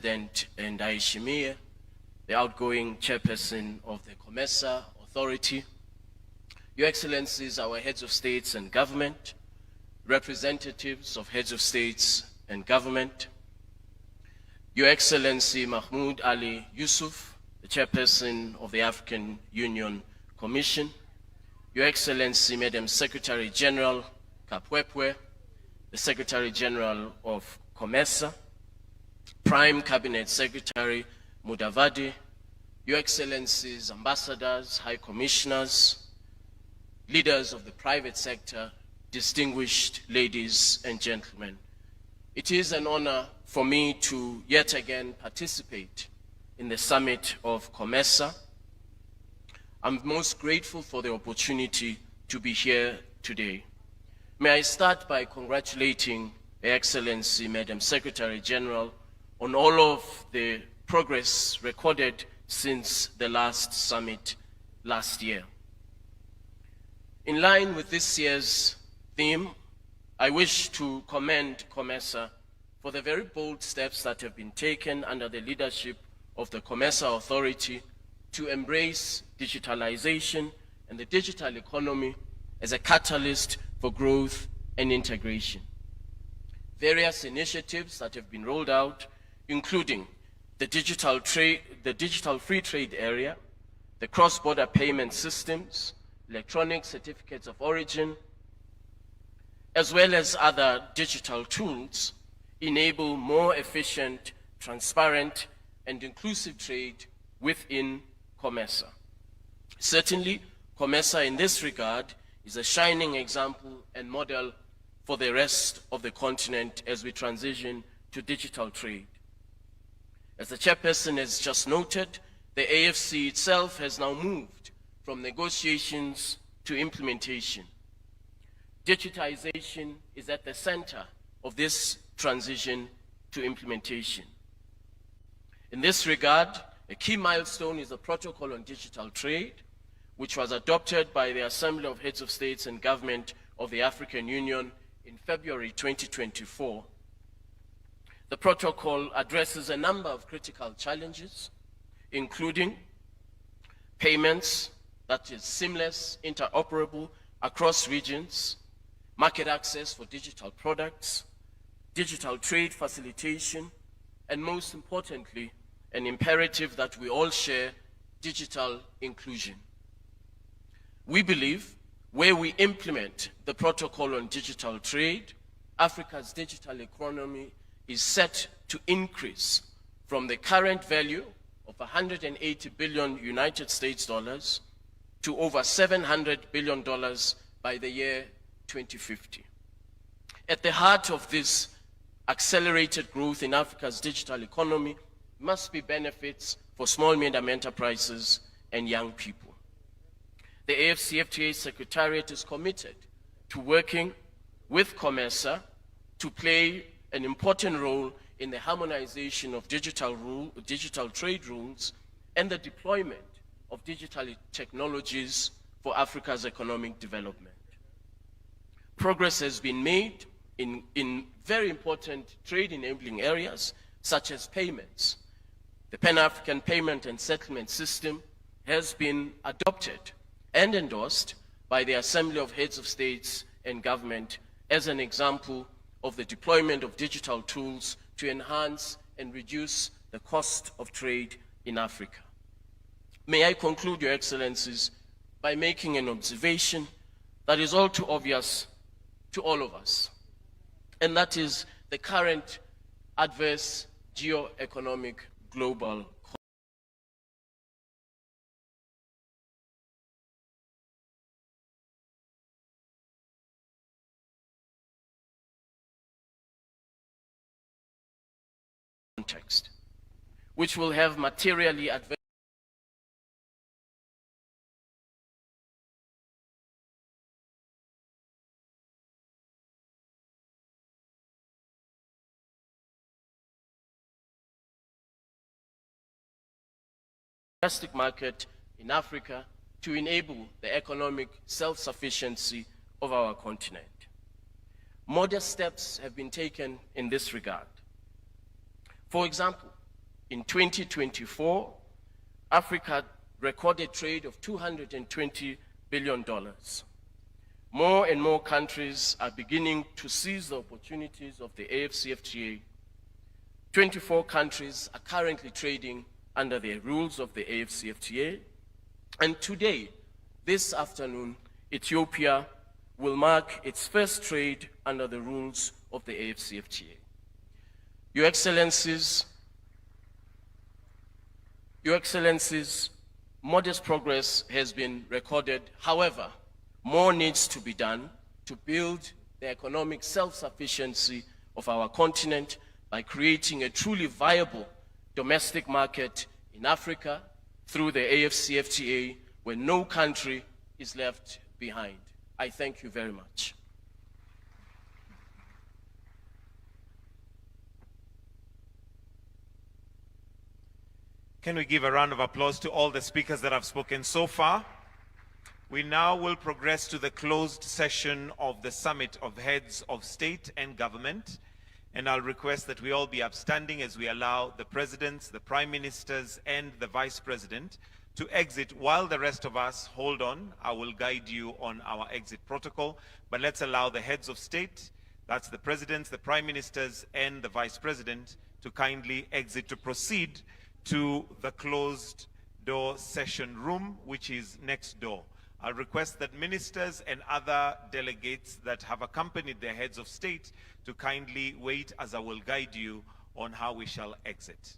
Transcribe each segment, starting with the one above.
and Aishimia, the outgoing chairperson of the COMESA Authority, Your Excellencies, our heads of states and government, representatives of heads of states and government, Your Excellency Mahmoud Ali Yusuf, the chairperson of the African Union Commission, Your Excellency Madam Secretary General Kapwepwe, the Secretary General of COMESA, Prime Cabinet Secretary Mudavadi, Your Excellencies, Ambassadors, High Commissioners, leaders of the private sector, distinguished ladies and gentlemen. It is an honor for me to yet again participate in the summit of COMESA. I'm most grateful for the opportunity to be here today. May I start by congratulating Her Excellency Madam Secretary General on all of the progress recorded since the last summit last year. In line with this year's theme, I wish to commend COMESA for the very bold steps that have been taken under the leadership of the COMESA Authority to embrace digitalization and the digital economy as a catalyst for growth and integration. Various initiatives that have been rolled out, including the digital free trade area, the cross-border payment systems, electronic certificates of origin, as well as other digital tools, enable more efficient, transparent, and inclusive trade within COMESA. Certainly, COMESA in this regard is a shining example and model for the rest of the continent as we transition to digital trade. As the chairperson has just noted, the AFC itself has now moved from negotiations to implementation. Digitization is at the center of this transition to implementation. In this regard, a key milestone is the Protocol on Digital Trade, which was adopted by the Assembly of Heads of States and Government of the African Union in February 2024. The protocol addresses a number of critical challenges, including payments that is seamless, interoperable across regions, market access for digital products, digital trade facilitation, and most importantly, an imperative that we all share, digital inclusion. We believe where we implement the protocol on digital trade, Africa's digital economy is set to increase from the current value of 180 billion United States dollars to over $700 billion by the year 2050. At the heart of this accelerated growth in Africa's digital economy must be benefits for small and medium enterprises and young people. The AFCFTA Secretariat is committed to working with COMESA to play an important role in the harmonization of digital trade rules and the deployment of digital technologies for Africa's economic development. Progress has been made in very important trade-enabling areas, such as payments. The Pan-African Payment and Settlement System has been adopted and endorsed by the Assembly of Heads of States and Government as an example of the deployment of digital tools to enhance and reduce the cost of trade in Africa. May I conclude, Your Excellencies, by making an observation that is all too obvious to all of us, and that is the current adverse geo-economic global context, which will have materially adverse domestic market in Africa to enable the economic self-sufficiency of our continent. Modest steps have been taken in this regard. For example, In 2024, Africa recorded trade of $220 billion. More and more countries are beginning to seize the opportunities of the AfCFTA. 24 countries are currently trading under the rules of the AfCFTA. And today, this afternoon, Ethiopia will mark its first trade under the rules of the AfCFTA. Your Excellencies, modest progress has been recorded. However, more needs to be done to build the economic self-sufficiency of our continent by creating a truly viable domestic market in Africa through the AfCFTA, where no country is left behind. I thank you very much. Can we give a round of applause to all the speakers that have spoken so far? We now will progress to the closed session of the Summit of Heads of State and Government. And I'll request that we all be upstanding as we allow the presidents, the prime ministers, and the vice president to exit while the rest of us hold on. I will guide you on our exit protocol, but let's allow the heads of state, that's the presidents, the prime ministers, and the vice president, to kindly exit to proceed to the closed door session room, which is next door. I'll request that ministers and other delegates that have accompanied their heads of state to kindly wait as I will guide you on how we shall exit.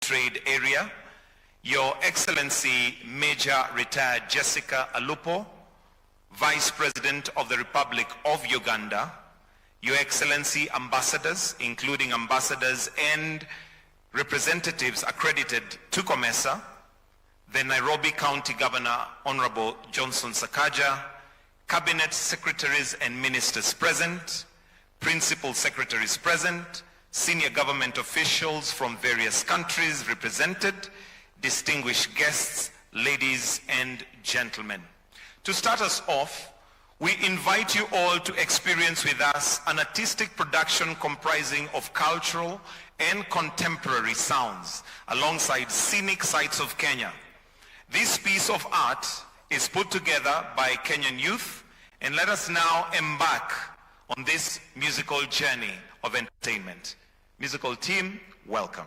Trade area, Your Excellency Major Retired Jessica Alupo, Vice President of the Republic of Uganda, Your Excellency Ambassadors, including ambassadors and representatives accredited to COMESA, the Nairobi County Governor, Honorable Johnson Sakaja, Cabinet Secretaries and Ministers present, Principal Secretaries present, senior government officials from various countries represented, distinguished guests, ladies and gentlemen. To start us off, we invite you all to experience with us an artistic production comprising of cultural and contemporary sounds alongside scenic sights of Kenya. This piece of art is put together by Kenyan youth, and let us now embark on this musical journey of entertainment. Musical team, welcome.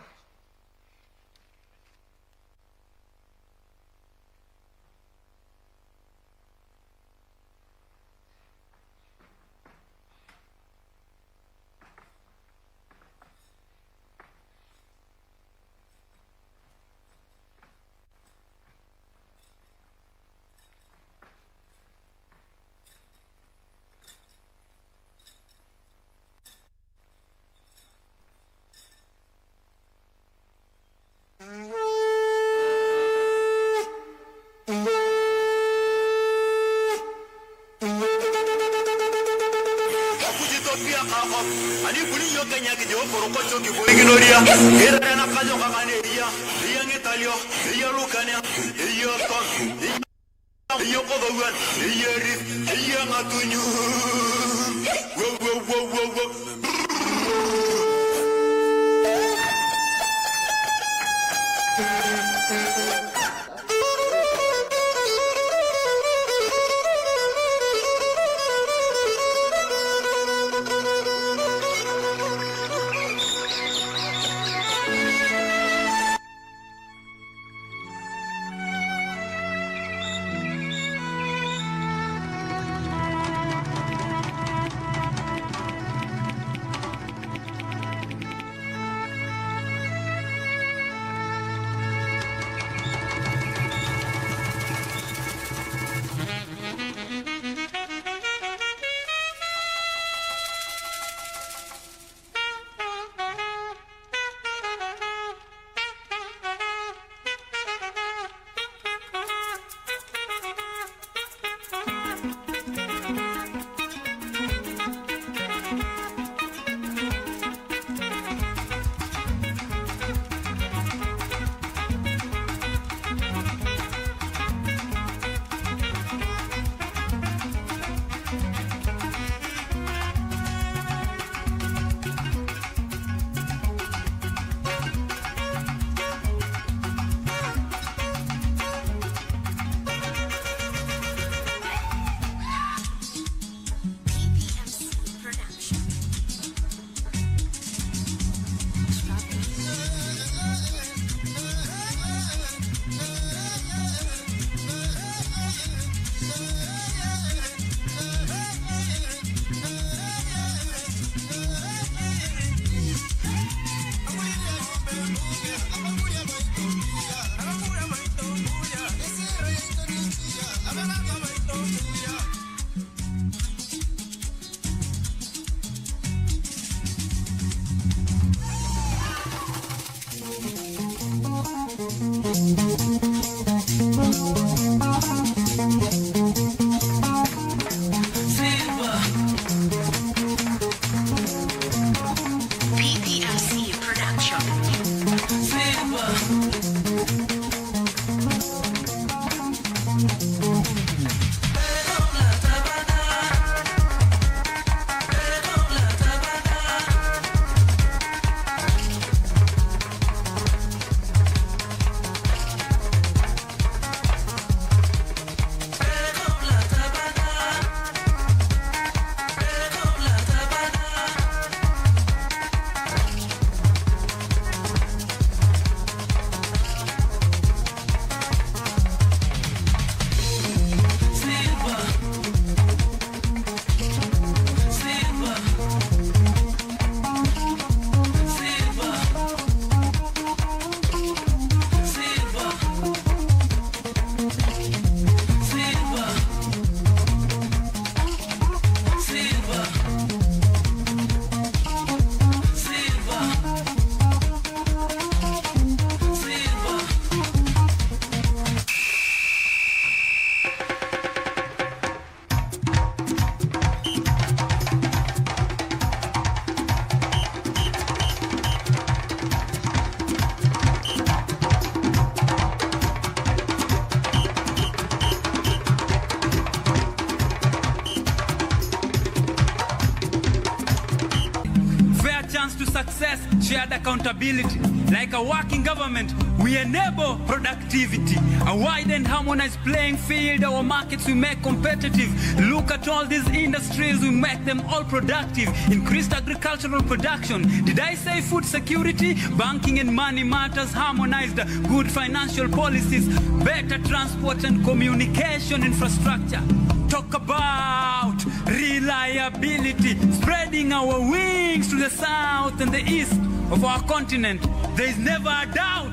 chance to success, shared accountability. Like a working government, we enable productivity. A wide and harmonized playing field, our markets we make competitive. Look at all these industries, we make them all productive. Increased agricultural production. Did I say food security? Banking and money matters, harmonized good financial policies, better transport and communication infrastructure. Talk about reliability, spreading our wings to the south and the east of our continent. There is never a doubt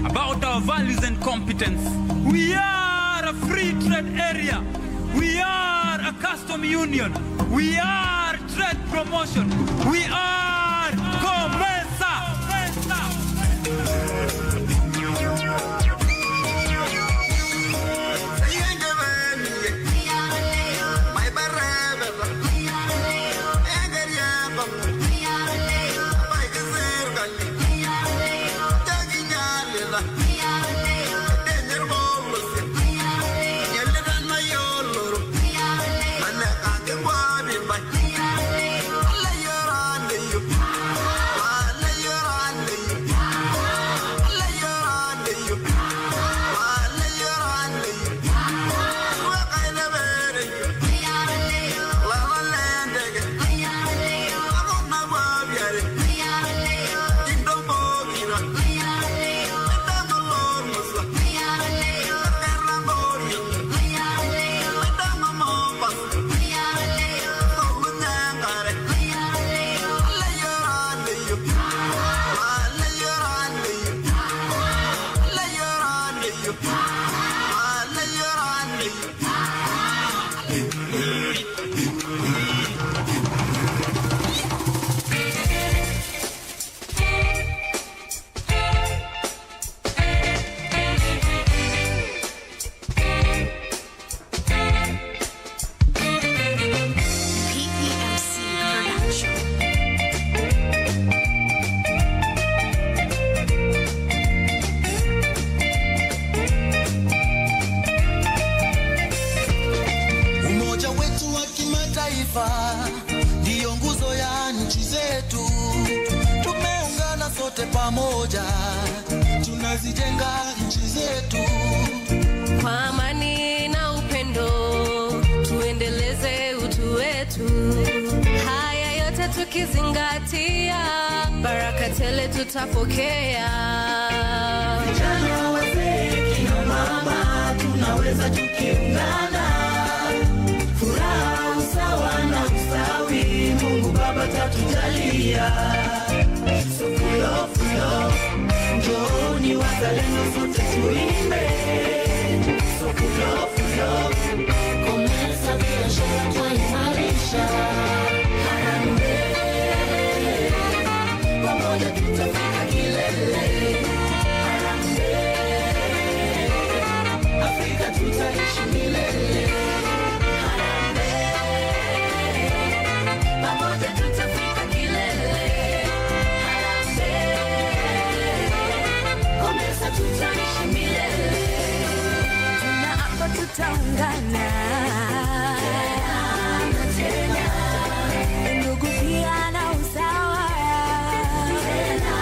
about our values and competence. We are a free trade area. We are a custom union. We are trade promotion. We are COMESA. Ndiyo nguzo ya nchi zetu, tumeungana sote pamoja, tunazijenga nchi zetu kwa amani na upendo, tuendeleze utu wetu. Haya yote tukizingatia, baraka tele tutapokea. Vijana, wazee, kina mama, tunaweza tukiungana. Furaha, usawa na ustawi, Mungu Baba tatujalia. So full, njooni wazalendo sote tuimbe. So full, komesa biashara tuimarisha. Harambee, pamoja tutafika kilele. Harambee, Afrika tutaishi milele. Tutaungana tena, ndugu pia na usawa tena,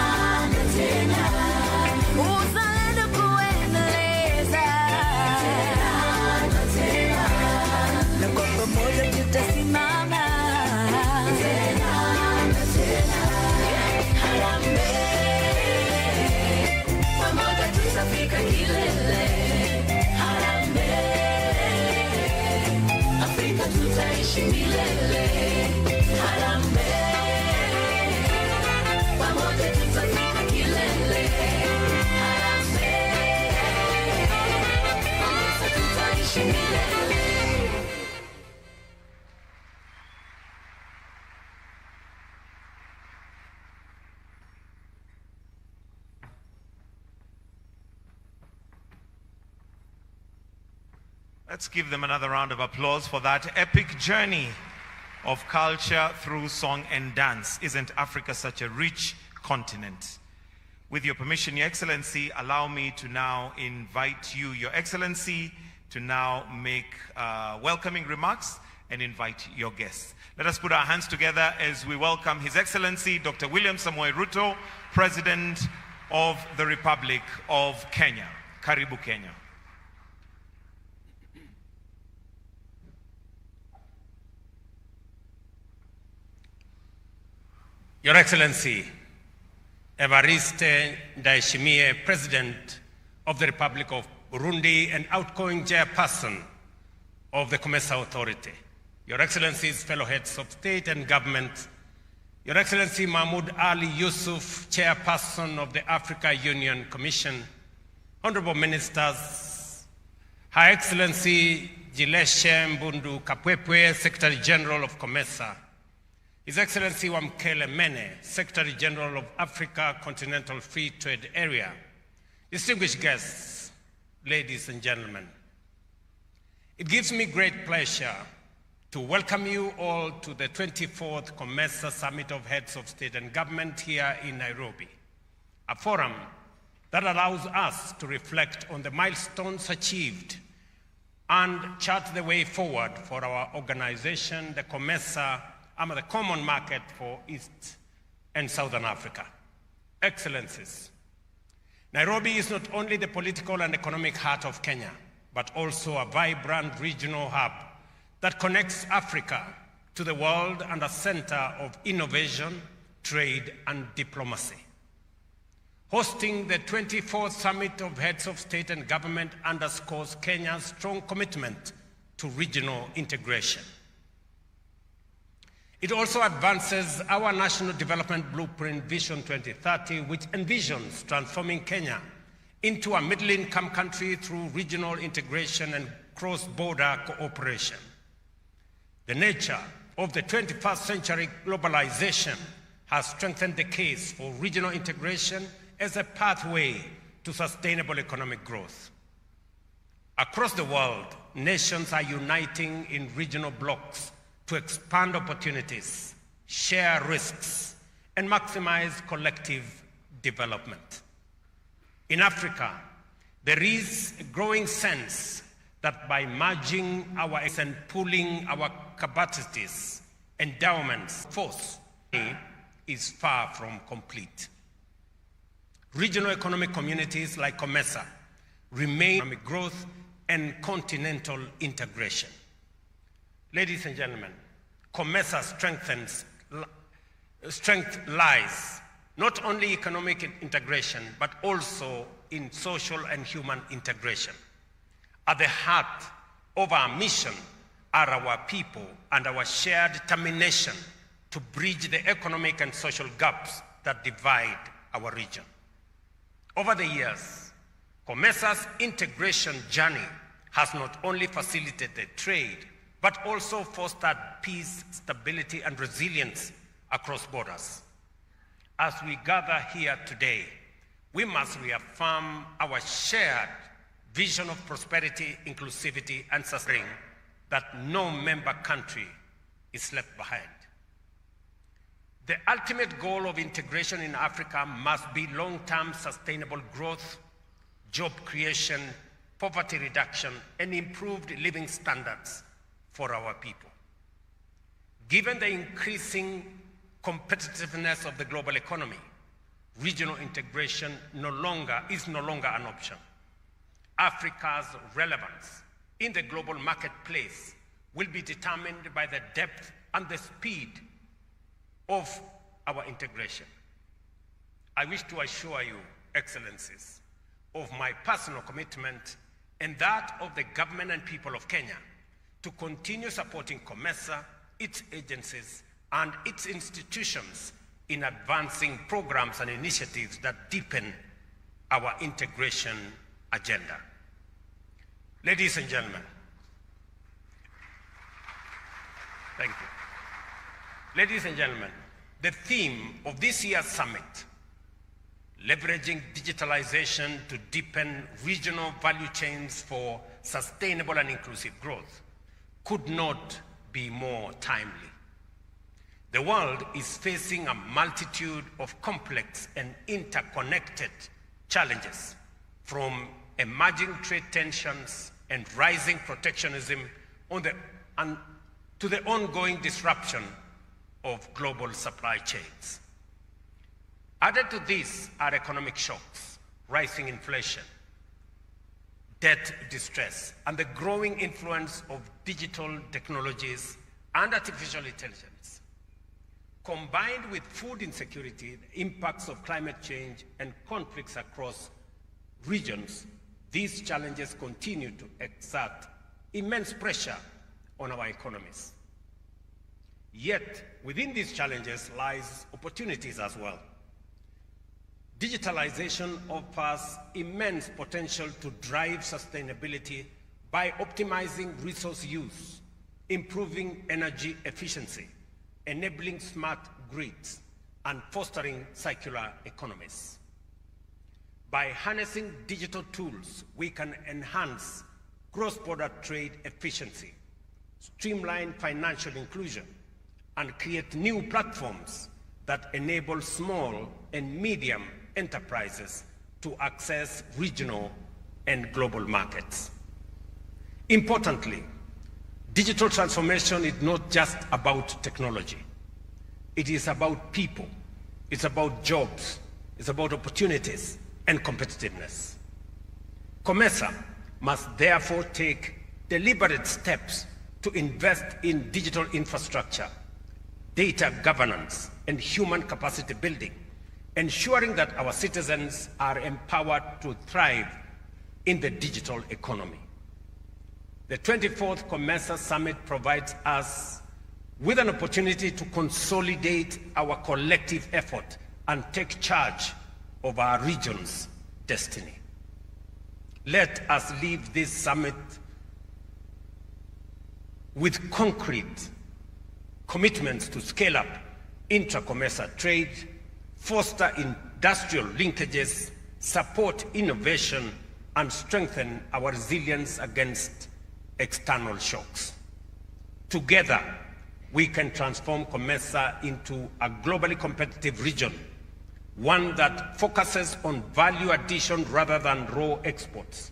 uzalendo kuendeleza tena, na kwa pamoja tutasimama tena. Harambee, pamoja tutafika kilele. Tutaishi milele. Harambee, pamoja tutafika kilele. Harambee, pamoja tutaishi milele. Let's give them another round of applause for that epic journey of culture through song and dance. Isn't Africa such a rich continent? With your permission, Your Excellency, allow me to now invite you, Your Excellency, to now make welcoming remarks and invite your guests. Let us put our hands together as we welcome His Excellency Dr. William Samoei Ruto, President of the Republic of Kenya. Karibu Kenya. Your Excellency, Evariste Ndayishimiye, President of the Republic of Burundi and outgoing Chairperson of the COMESA Authority, Your Excellencies, fellow heads of state and government, Your Excellency Mahmoud Ali Yusuf, Chairperson of the Africa Union Commission, Honorable Ministers, Her Excellency Jileshe Mbundu Kapwepwe, Secretary General of COMESA, His Excellency Wamkele Mene, Secretary General of Africa Continental Free Trade Area, distinguished guests, ladies and gentlemen, it gives me great pleasure to welcome you all to the 24th COMESA Summit of Heads of State and Government here in Nairobi, a forum that allows us to reflect on the milestones achieved and chart the way forward for our organization, the COMESA, the Common Market for East and Southern Africa. Excellencies, Nairobi is not only the political and economic heart of Kenya, but also a vibrant regional hub that connects Africa to the world and a center of innovation, trade, and diplomacy. Hosting the 24th Summit of Heads of State and Government underscores Kenya's strong commitment to regional integration. It also advances our National Development Blueprint Vision 2030, which envisions transforming Kenya into a middle-income country through regional integration and cross-border cooperation. The nature of the 21st century globalization has strengthened the case for regional integration as a pathway to sustainable economic growth. Across the world, nations are uniting in regional blocs to expand opportunities, share risks, and maximize collective development. In Africa, there is a growing sense that by merging our and pooling our capacities, endowments, force is far from complete. Regional economic communities like COMESA remain economic growth and continental integration. Ladies and gentlemen, COMESA's strength lies not only economic integration, but also in social and human integration. At the heart of our mission are our people and our shared determination to bridge the economic and social gaps that divide our region. Over the years, COMESA's integration journey has not only facilitated trade, but also fostered peace, stability, and resilience across borders. As we gather here today, we must reaffirm our shared vision of prosperity, inclusivity, and sustainability that no member country is left behind. The ultimate goal of integration in Africa must be long-term sustainable growth, job creation, poverty reduction, and improved living standards for our people. Given the increasing competitiveness of the global economy, regional integration is no longer an option. Africa's relevance in the global marketplace will be determined by the depth and the speed of our integration. I wish to assure you, Excellencies, of my personal commitment and that of the government and people of Kenya to continue supporting COMESA, its agencies, and its institutions in advancing programs and initiatives that deepen our integration agenda. Ladies and gentlemen, thank you. Ladies and gentlemen, the theme of this year's summit, leveraging digitalization to deepen regional value chains for sustainable and inclusive growth, could not be more timely. The world is facing a multitude of complex and interconnected challenges, from emerging trade tensions and rising protectionism to to the ongoing disruption of global supply chains. Added to this are economic shocks, rising inflation, debt distress, and the growing influence of digital technologies and artificial intelligence. Combined with food insecurity, the impacts of climate change, and conflicts across regions, these challenges continue to exert immense pressure on our economies. Yet, within these challenges lies opportunities as well. Digitalization offers immense potential to drive sustainability by optimizing resource use, improving energy efficiency, enabling smart grids, and fostering circular economies. By harnessing digital tools, we can enhance cross-border trade efficiency, streamline financial inclusion, and create new platforms that enable small and medium enterprises to access regional and global markets. Importantly, digital transformation is not just about technology. It is about people, it's about jobs, it's about opportunities and competitiveness. COMESA must therefore take deliberate steps to invest in digital infrastructure, data governance, and human capacity building, ensuring that our citizens are empowered to thrive in the digital economy. The 24th COMESA Summit provides us with an opportunity to consolidate our collective effort and take charge of our region's destiny. Let us leave this summit with concrete commitments to scale up intra-COMESA trade, foster industrial linkages, support innovation, and strengthen our resilience against external shocks. Together, we can transform COMESA into a globally competitive region, one that focuses on value addition rather than raw exports,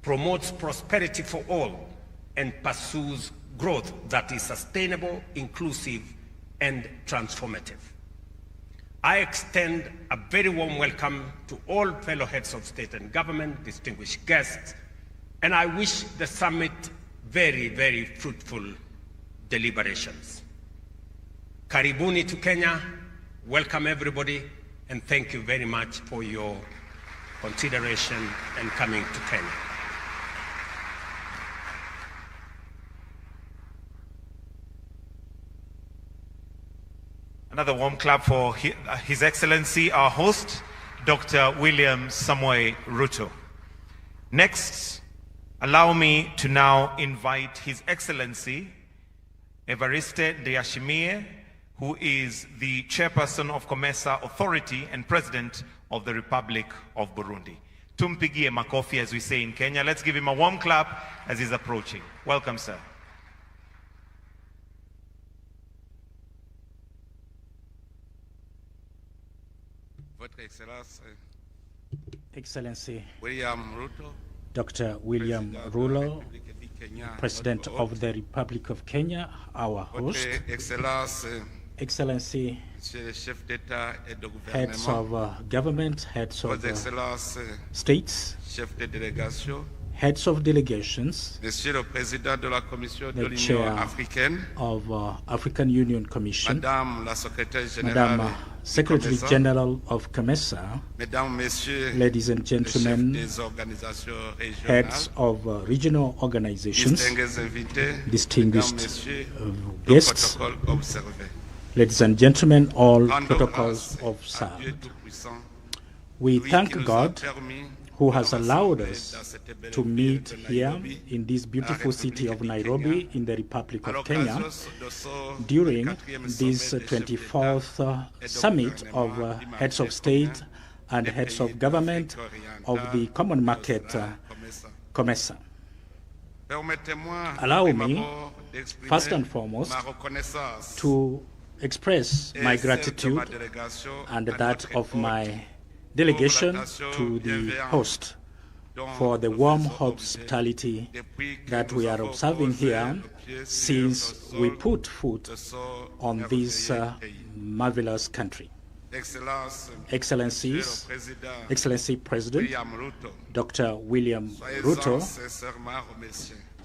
promotes prosperity for all, and pursues growth that is sustainable, inclusive, and transformative. I extend a very warm welcome to all fellow heads of state and government, distinguished guests, and I wish the summit very, very fruitful deliberations. Karibuni to Kenya, welcome everybody, and thank you very much for your consideration and coming to Kenya. Another warm clap for His Excellency, our host, Dr. William Samoei Ruto. Next, allow me to now invite His Excellency, Evariste Ndayishimiye, who is the Chairperson of COMESA Authority and President of the Republic of Burundi. Tumpigie makofi, as we say in Kenya. Let's give him a warm clap as he's approaching. Welcome, sir. Votre Excellence, Excellency William Ruto, Dr. William Ruto, President of the Republic of Kenya, our host, Votre Excellence, Excellency, Monsieur le Chef d'État et de heads Gouvernement, of government, heads of Votre Excellence, states, Chef de délégation, heads of delegations, Monsieur le Président de la Commission de the l'Union Chair africaine, of African Union Commission, Madame la Secrétaire Générale, Madam Secretary COMESA, General of COMESA, Mesdames, Messieurs, ladies and les chefs gentlemen, des organisations heads régionales, of regional organizations, distingués invités, distinguished Mesdames, Messieurs, guests, protocole observé. ladies and gentlemen, all Rendons protocols grâce à observed. Dieu Tout-Puissant, We lui thank qui nous a God permis who de has allowed rassembler us dans cette belle to ville meet de here Nairobi, in this beautiful city of Nairobi in the Republic à of Kenya l'occasion de ce during 24e this sommet des chefs 24th d'État et de summit of gouvernement du heads of marché state commun and des heads pays of government d'Afrique of the orientale, common market COMESA. COMESA. Permettez-moi Allow prime me, abord d'exprimer first and foremost, ma reconnaissance to express et my celle de gratitude ma délégation and à that notre of hôte my delegation pour to the bienveillante host for the warm hospitality that we are observing here since we put foot on this marvelous country. Excellencies, Excellency President Dr. William Ruto,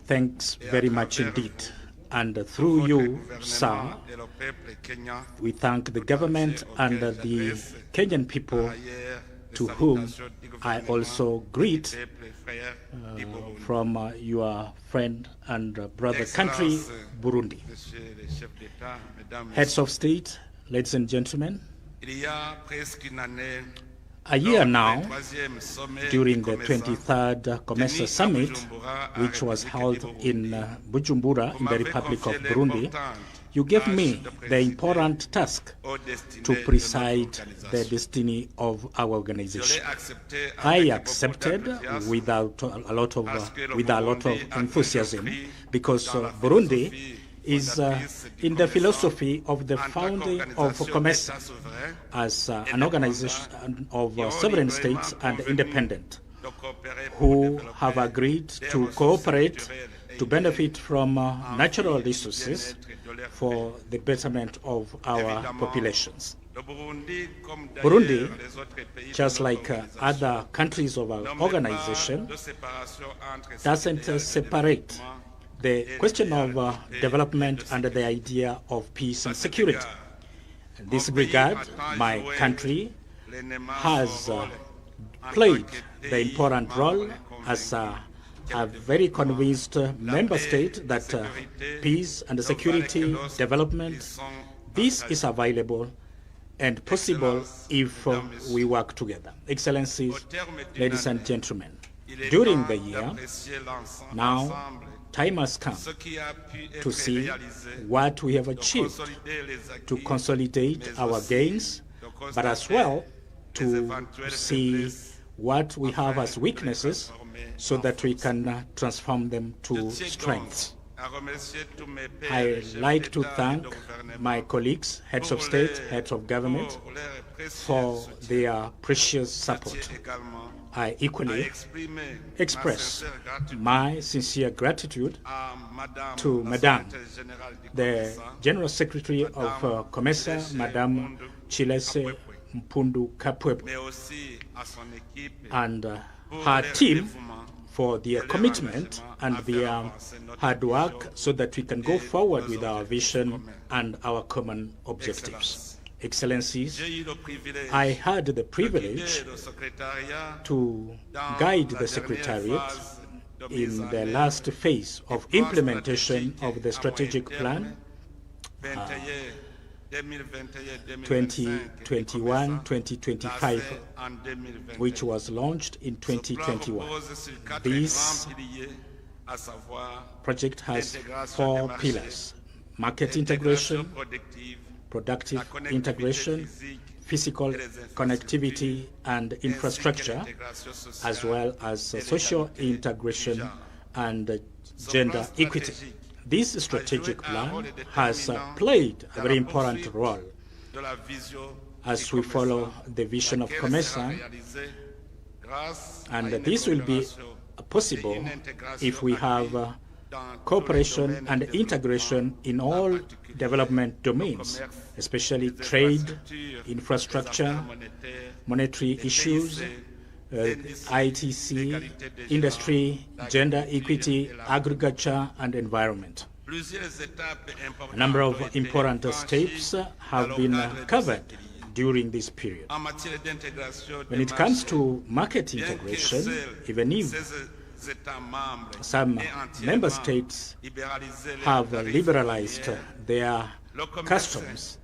thanks very much indeed. And through you, sir, we thank the government and the Kenyan people, to whom I also greet from your friend and brother country, Burundi. Heads of state, ladies and gentlemen, a year now, during the 23rd COMESA Summit, which was held in Bujumbura in the Republic of Burundi, you gave me the important task to preside the destiny of our organization. I accepted with a lot of enthusiasm, because Burundi is in the philosophy of the founding of COMESA as an organization of sovereign states and independent, who have agreed to cooperate to benefit from natural resources for the betterment of our populations. Burundi, just like other countries of our organization, doesn't separate the question of development and the idea of peace and security. In this regard, my country has played the important role as a very convinced member state that peace and security development, this is available and possible if we work together. Excellencies, ladies and gentlemen, during the year, now time has come to see what we have achieved, to consolidate our gains, but as well to see what we have as weaknesses so that we can transform them to strengths. I like to thank my colleagues, heads of state, heads of government, for their precious support. I equally express my sincere gratitude to Madame, the General Secretary of COMESA, Madame Chilese Mpundu Kapwebo, and her team for their commitment and their hard work so that we can go forward with our vision and our common objectives. Excellencies, I had the privilege to guide the Secretariat in the last phase of implementation of the strategic plan 2021-2025, which was launched in 2021. This project has 4 pillars: market integration, productive integration, physical connectivity and infrastructure, as well as social integration and gender equity. This strategic plan has played a very important role as we follow the vision of COMESA, and this will be possible if we have cooperation and integration in all development domains, especially trade, infrastructure, monetary issues, ITC, industry, gender equity, agriculture, and environment. A number of important steps have been covered during this period. When it comes to market integration, even if some member states have liberalized their customs,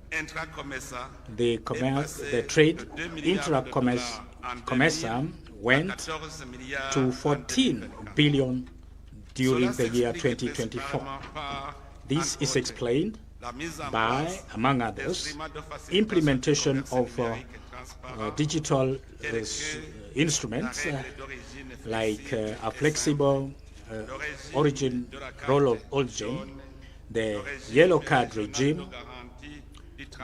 the trade intra-COMESA went to 14 billion during the year 2024. This is explained by, among others, implementation of digital instruments like a flexible role of origin, the yellow card regime,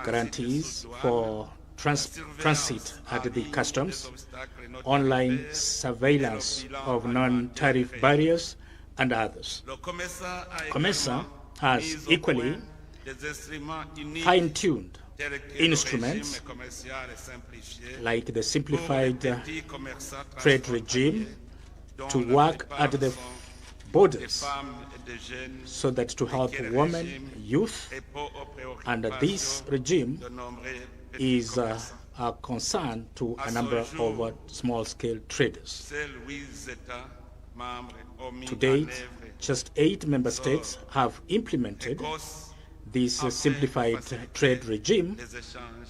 guarantees for transit at the customs, online surveillance of non-tariff barriers, and others. COMESA has equally fine-tuned instruments like the simplified trade regime to work at the borders so that to help women, youth, and this regime is a concern to a number of small-scale traders. To date, just 8 member states have implemented this simplified trade regime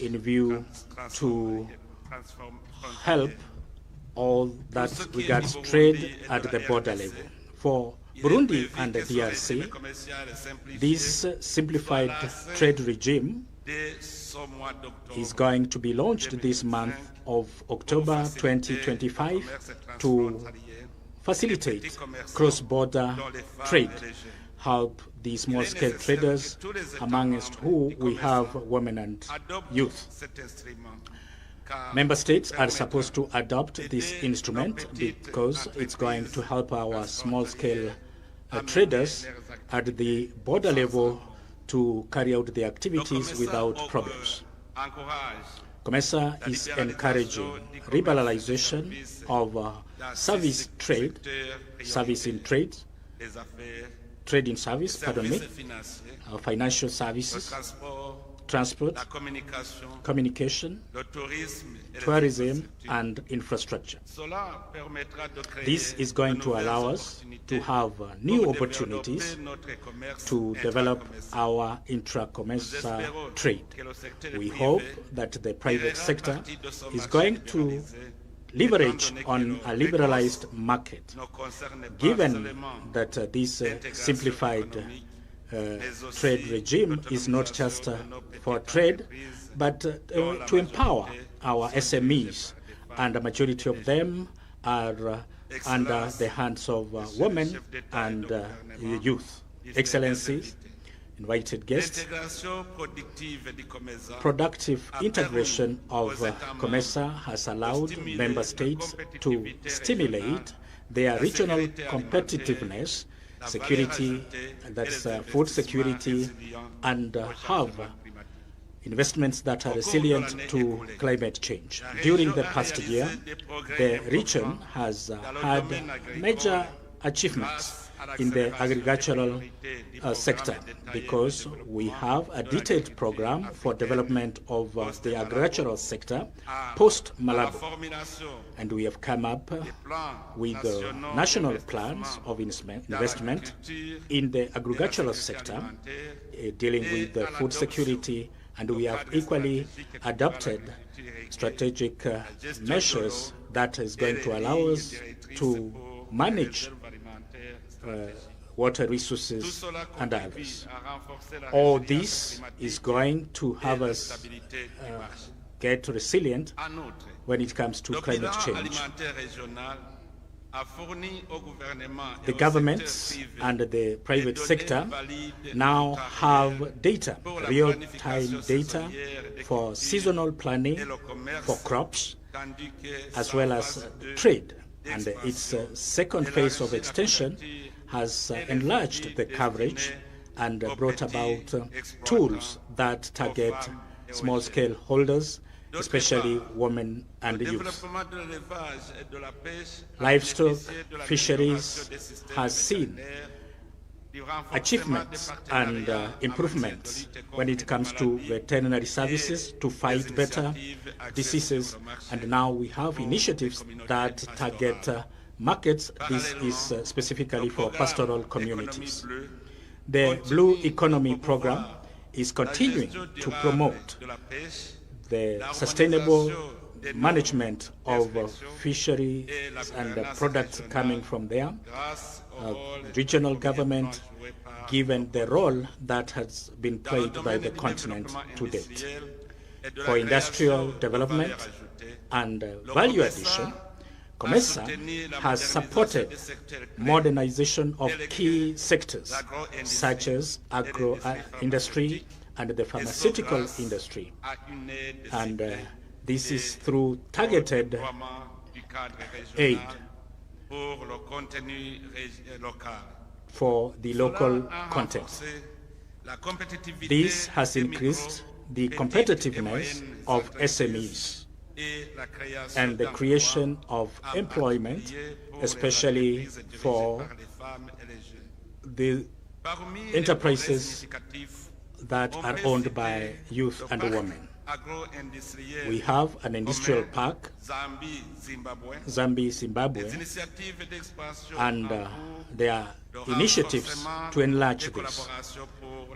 in view to help all that regards trade at the border level. For Burundi and the DRC, this simplified trade regime is going to be launched this month of October 2025 to facilitate cross-border trade, help the small-scale traders, amongst who we have women and youth. Member states are supposed to adopt this instrument because it's going to help our small-scale traders at the border level to carry out their activities without problems. COMESA is encouraging liberalization of service in trade, financial services, transport, communication, tourism, and infrastructure. This is going to allow us to have new opportunities to develop our intra-COMESA trade. We hope that the private sector is going to leverage on a liberalized market, given that this simplified trade regime is not just for trade, but to empower our SMEs, and a majority of them are under the hands of women and youth. Excellencies, invited guests, productive integration of COMESA has allowed member states to stimulate their regional competitiveness, security, that's food security, and have investments that are resilient to climate change. During the past year, the region has had major achievements in the agricultural sector because we have a detailed program for development of the agricultural sector post-Malabo. And we have come up with national plans of investment in the agricultural sector dealing with food security, and we have equally adopted strategic measures that is going to allow us to manage water resources and others. All this is going to have us get resilient when it comes to climate change. The governments and the private sector now have data, real-time data for seasonal planning for crops as well as trade. And its second phase of extension has enlarged the coverage and brought about tools that target small-scale holders, especially women and youth. Livestock fisheries has seen achievements and improvements when it comes to veterinary services to fight better diseases, and now we have initiatives that target markets. This is specifically for pastoral communities. The Blue Economy program is continuing to promote the sustainable management of fisheries and products coming from there. Regional government, given the role that has been played by the continent to date. For industrial development and value addition, COMESA has supported modernization of key sectors such as agro industry and the pharmaceutical industry. And This is through targeted aid for the local content. This has increased the competitiveness of SMEs and the creation of employment, especially for the enterprises that are owned by youth and women. We have an industrial park, Zambia, Zimbabwe, and there are initiatives to enlarge this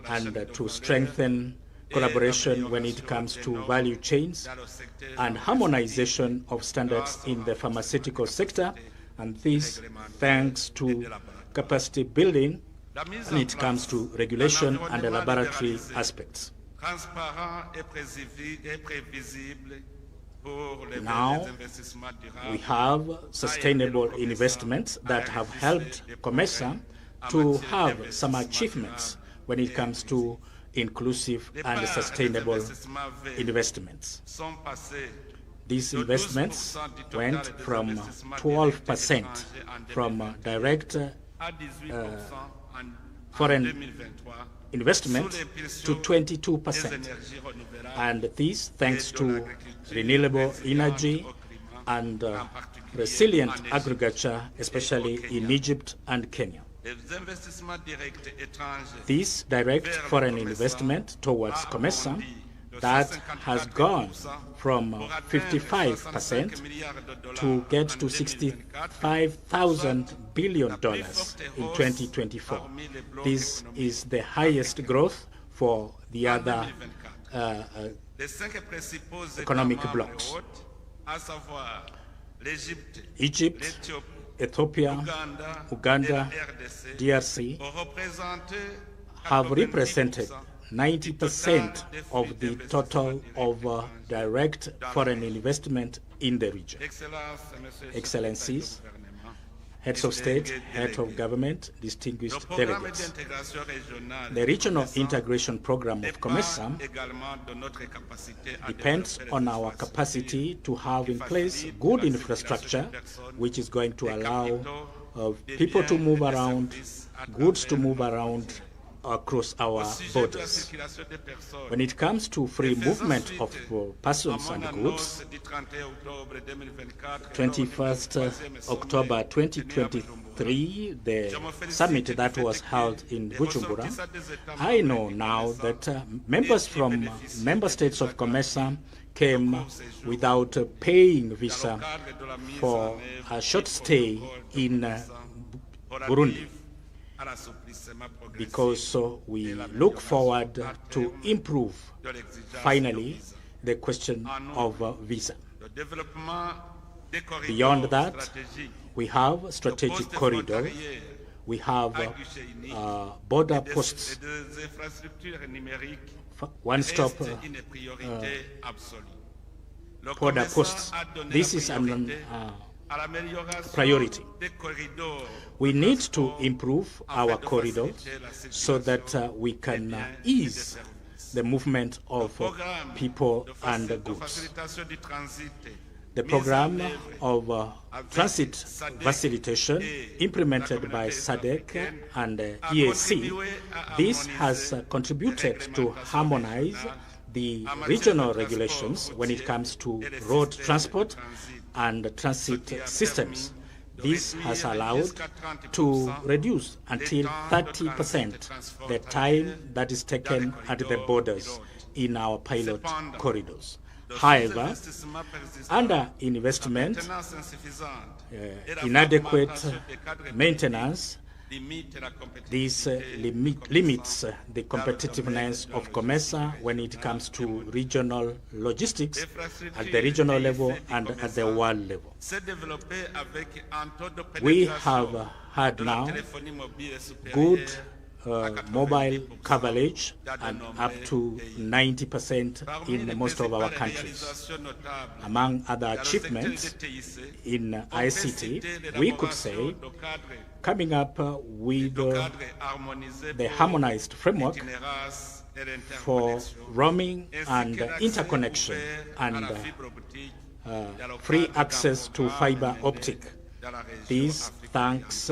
and to strengthen collaboration when it comes to value chains and harmonization of standards in the pharmaceutical sector, and this thanks to capacity building when it comes to regulation and the laboratory aspects. Now we have sustainable investments that have helped COMESA to have some achievements when it comes to inclusive and sustainable investments. These investments went from 12% from direct foreign investment to 22%, and this thanks to renewable energy and resilient agriculture, especially in Egypt and Kenya. This direct foreign investment towards COMESA that has gone from 55% to get to $65,000 billion in 2024. This is the highest growth for the other economic blocks. Egypt, Ethiopia, Uganda, DRC have represented 90% of the total of direct foreign investment in the region. Excellencies, heads of state, heads of government, distinguished delegates. The regional integration program of COMESA depends on our capacity to have in place good infrastructure, which is going to allow people to move around, goods to move around across our borders. When it comes to free movement of persons and goods, 21st October 2023, the summit that was held in Bujumbura, I know now that members from member states of COMESA came without paying visa for a short stay in Burundi, because we look forward to improve, finally, the question of visa. Beyond that, we have strategic corridor, we have border posts, one-stop border posts. This is an priority. We need to improve our corridors so that we can ease the movement of people and goods. The program of transit facilitation implemented by SADC and EAC, this has contributed to harmonize the regional regulations when it comes to road transport and transit systems. This has allowed to reduce until 30% the time that is taken at the borders in our pilot corridors. However, under investment, inadequate maintenance, this limits the competitiveness of COMESA when it comes to regional logistics at the regional level and at the world level. We have had now good mobile coverage and up to 90% in most of our countries. Among other achievements in ICT, we could say coming up with the harmonized framework for roaming and interconnection and free access to fiber optic. This thanks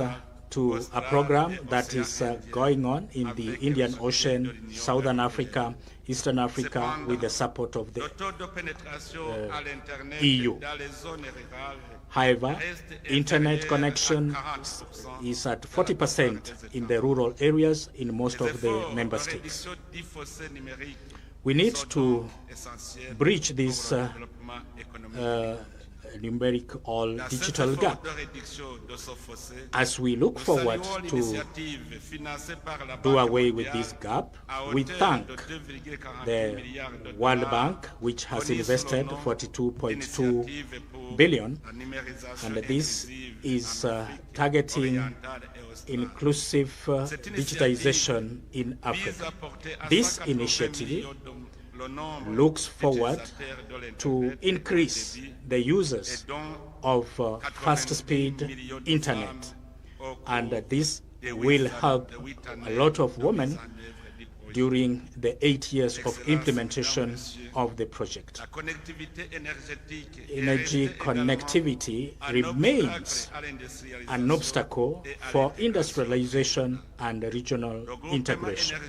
to a program that is going on in the Indian Ocean, Southern Africa, Eastern Africa, with the support of the EU. However, internet connection is at 40% in the rural areas in most of the member states. We need to bridge this numeric or digital gap. As we look forward to do away with this gap, we thank the World Bank, which has invested 42.2 billion, and this is targeting inclusive digitization in Africa. This initiative looks forward to increase the users of fast-speed internet, and this will help a lot of women during the 8 years of implementation of the project. Energy connectivity remains an obstacle for industrialization and regional integration.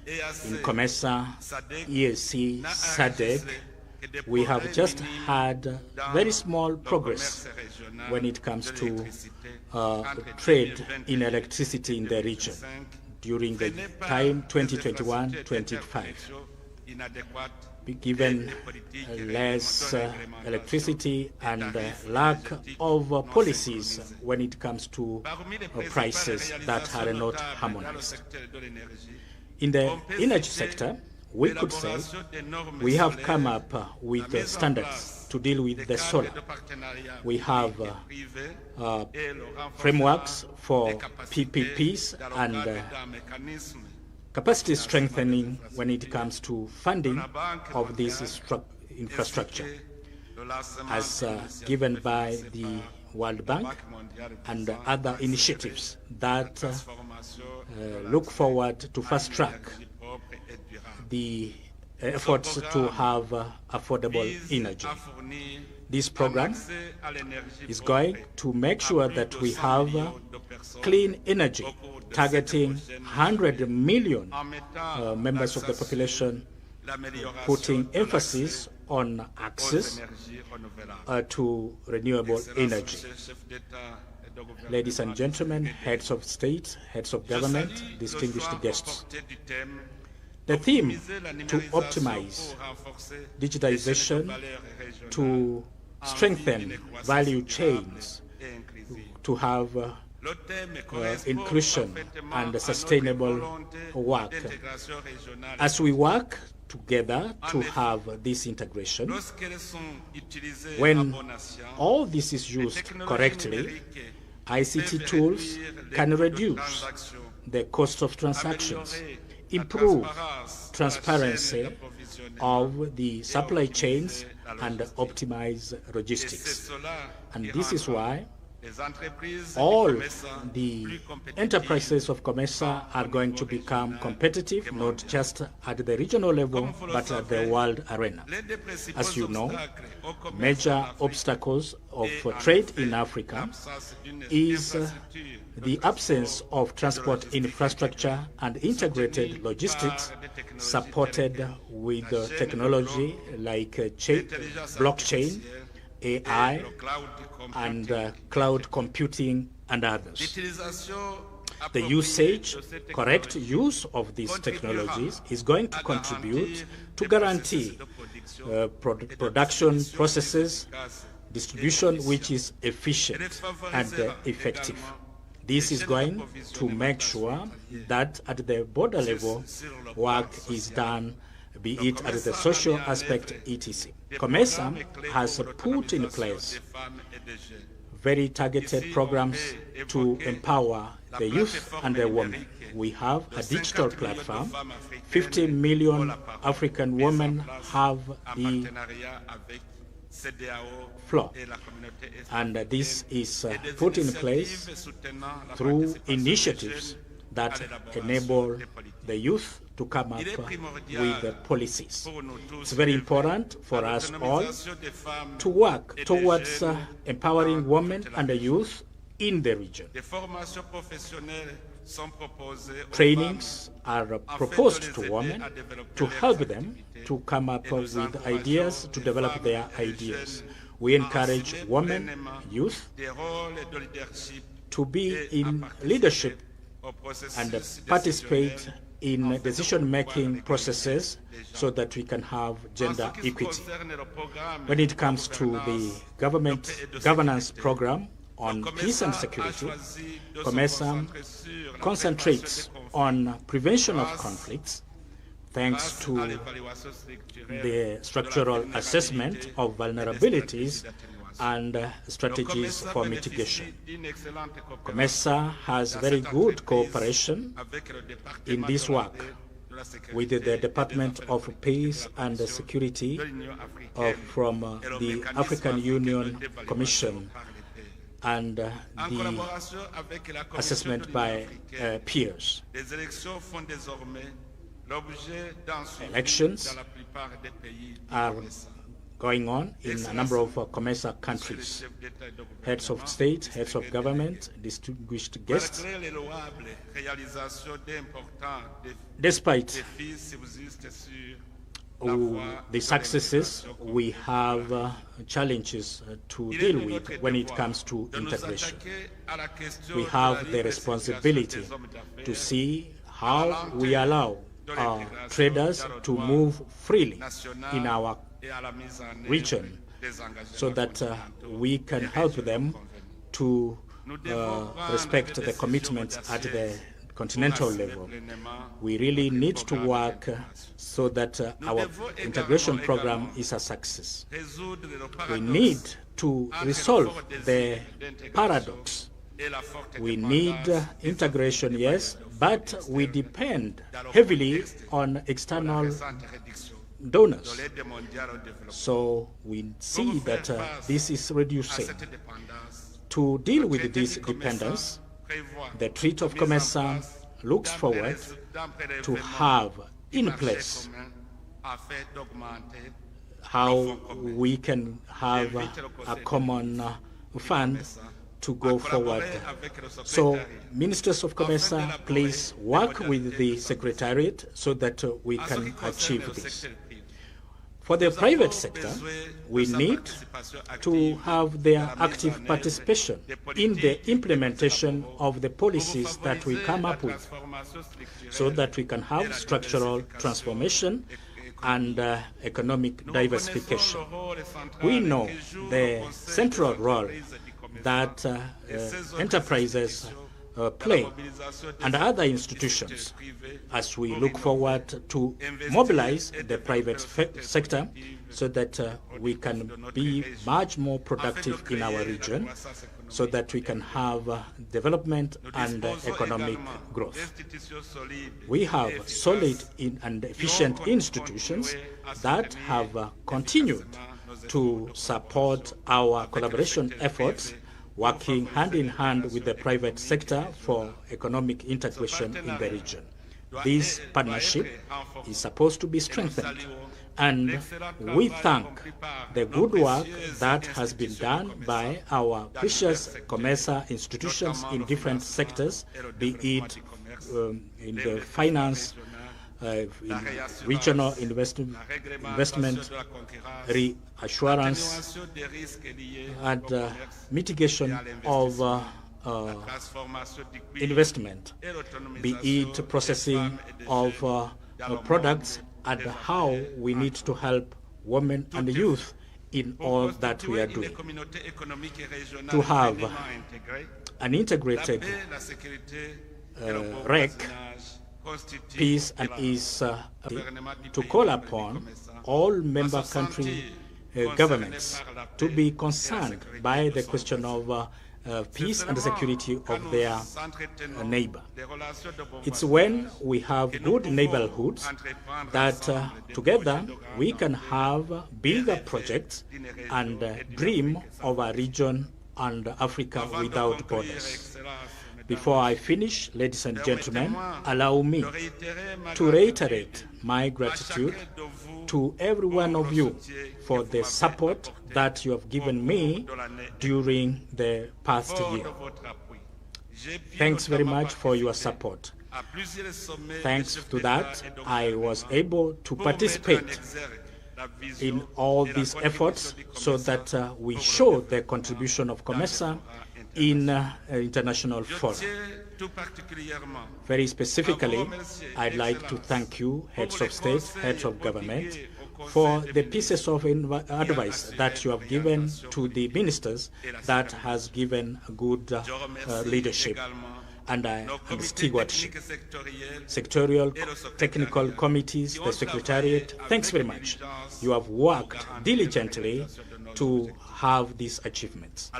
In COMESA, EAC, SADC, we have just had very small progress when it comes to trade in electricity in the region during the time 2021-25. Given less electricity and lack of policies when it comes to prices that are not harmonized. In the energy sector, we could say we have come up with standards to deal with the solar. We have frameworks for PPPs and capacity strengthening when it comes to funding of this infrastructure, as given by the World Bank and other initiatives that look forward to fast-track the efforts to have affordable energy. This program is going to make sure that we have clean energy, targeting 100 million members of the population, putting emphasis on access to renewable energy. Ladies and gentlemen, heads of state, heads of government, distinguished guests, the theme to optimize digitization, to strengthen value chains, to have inclusion and sustainable work. As we work together to have this integration, when all this is used correctly, ICT tools can reduce the cost of transactions, improve transparency of the supply chains, and optimize logistics. And this is why all the enterprises of COMESA are going to become competitive, not just at the regional level, but at the world arena. As you know, major obstacles of trade in Africa is the absence of transport infrastructure and integrated logistics supported with technology like blockchain, AI, and cloud computing and others. The correct use of these technologies is going to contribute to guarantee production processes, distribution which is efficient and effective. This is going to make sure that at the border level, work is done, be it at the social aspect, etc. COMESA has put in place very targeted programs to empower the youth and the women. We have a digital platform. 50 million African women have the floor, and this is put in place through initiatives that enable the youth to come up with policies. It's very important for us all to work towards empowering women and the youth in the region. Trainings are proposed to women to help them to come up with ideas, to develop their ideas. We encourage women, youth, to be in leadership and participate in decision-making processes so that we can have gender equity. When it comes to the governance program on peace and security, COMESA concentrates on prevention of conflicts thanks to the structural assessment of vulnerabilities and strategies for mitigation. COMESA has very good cooperation in this work with the Department of Peace and Security from the African Union Commission and the assessment by peers. Elections are going on in a number of COMESA countries. Heads of state, heads of government, distinguished guests. Despite the successes, we have challenges to deal with when it comes to integration. We have the responsibility to see how we allow traders to move freely in our region so that we can help them to respect the commitments at the continental level. We really need to work so that our integration program is a success. We need to resolve the paradox. We need integration, yes, but we depend heavily on external donors. So we see that this is reducing. To deal with this dependence, the Treaty of COMESA looks forward to have in place how we can have a common fund to go forward. So, Ministers of COMESA, please work with the Secretariat so that we can achieve this. For the private sector, we need to have their active participation in the implementation of the policies that we come up with so that we can have structural transformation and economic diversification. We know the central role that enterprises play and other institutions as we look forward to mobilize the private sector so that we can be much more productive in our region so that we can have development and economic growth. We have solid and efficient institutions that have continued to support our collaboration efforts, working hand in hand with the private sector for economic integration in the region. This partnership is supposed to be strengthened, and we thank the good work that has been done by our precious COMESA institutions in different sectors, be it in the finance, in regional investment, reassurance, and mitigation of investment, be it processing of products, and how we need to help women and youth in all that we are doing. To have an integrated REC, peace and ease, to call upon all member country governments to be concerned by the question of peace and security of their neighbor. It's when we have good neighborhoods that together we can have bigger projects and dream of a region and Africa without borders. Before I finish, ladies and gentlemen, allow me to reiterate my gratitude to every one of you for the support that you have given me during the past year. Thanks very much for your support. Thanks to that, I was able to participate in all these efforts so that we show the contribution of COMESA in international forum. Very specifically, I'd like to thank you, heads of state, heads of government, for the pieces of advice that you have given to the ministers that has given good leadership and stewardship. Sectorial, technical committees, the Secretariat, thanks very much. You have worked diligently to have these achievements.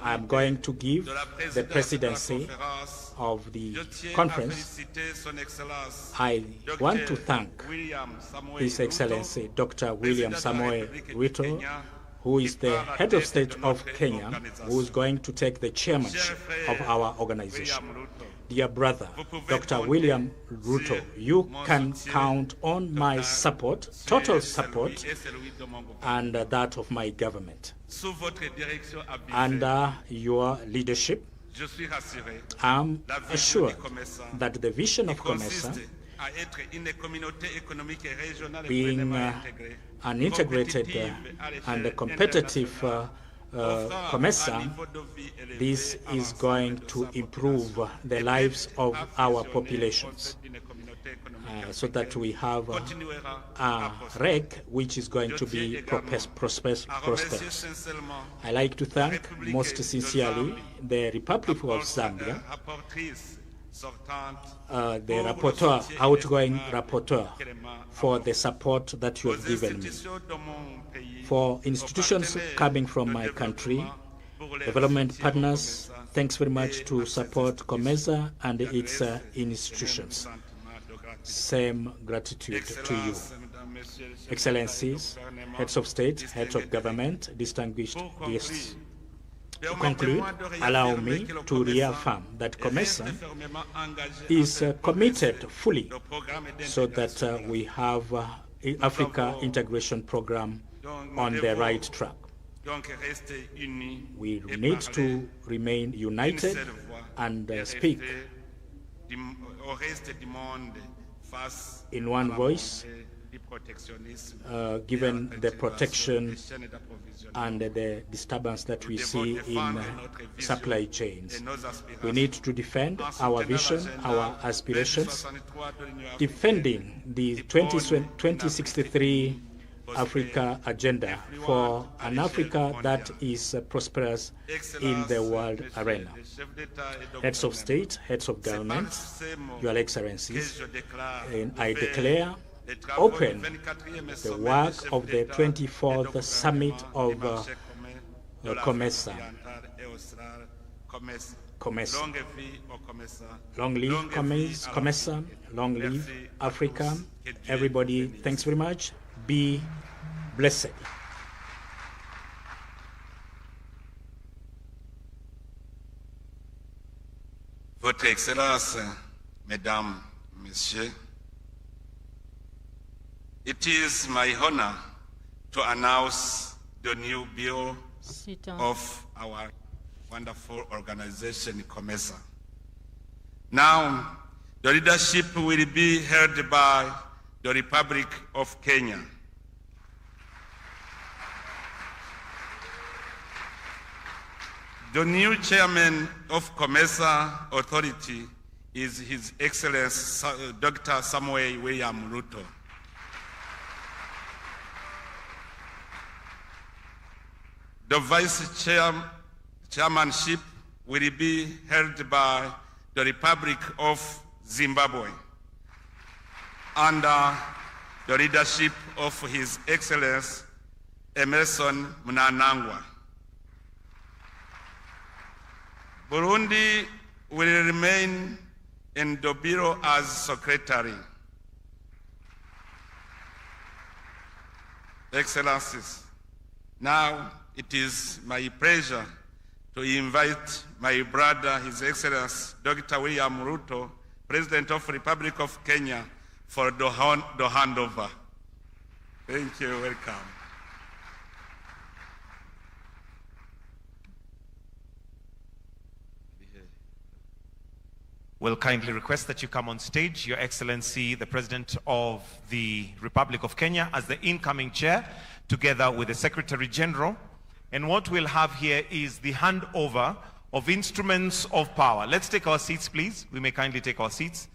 I'm going to give the presidency of the conference. I want to thank His Excellency Dr. William Samoei Ruto, who is the head of state of Kenya, who is going to take the chairmanship of our organization. Dear brother, Dr. William Ruto, you can count on my support, total support, and that of my government. Under your leadership, I'm assured that the vision of COMESA, being an integrated and a competitive COMESA, this is going to improve the lives of our populations so that we have a REC which is going to be prosperous. I like to thank most sincerely the Republic of Zambia, the rapporteur, outgoing rapporteur, for the support that you have given me. For institutions coming from my country, development partners, thanks very much to support COMESA and its institutions. Same gratitude to you. Excellencies, heads of state, heads of government, distinguished guests. To conclude, allow me to reaffirm that COMESA is committed fully so that we have Africa integration program on the right track. We need to remain united and speak in one voice, given the protection and the disturbance that we see in supply chains. We need to defend our vision, our aspirations, defending the 2063 Africa agenda for an Africa that is prosperous in the world arena. Heads of state, heads of government, Your Excellencies, and I declare open the work of the 24th Summit of COMESA. Long live COMESA, long live Africa. Everybody, thanks very much. Be blessed. Votre Excellence, Mesdames, Messieurs, it is my honor to announce the new bill of our wonderful organization, COMESA. Now, the leadership will be held by the Republic of Kenya. The new chairman of COMESA Authority is His Excellency Dr. Samoei William Ruto. The vice chairmanship will be held by the Republic of Zimbabwe under the leadership of His Excellency Emerson Mnangagwa. Burundi will remain in the Bureau as Secretary. Excellencies, now it is my pleasure to invite my brother, His Excellency Dr. William Ruto, President of the Republic of Kenya, for the handover. Thank you. Welcome. Will kindly request that you come on stage, Your Excellency, the President of the Republic of Kenya, as the incoming chair, together with the Secretary General. And what we'll have here is the handover of instruments of power. Let's take our seats, please. We may kindly take our seats.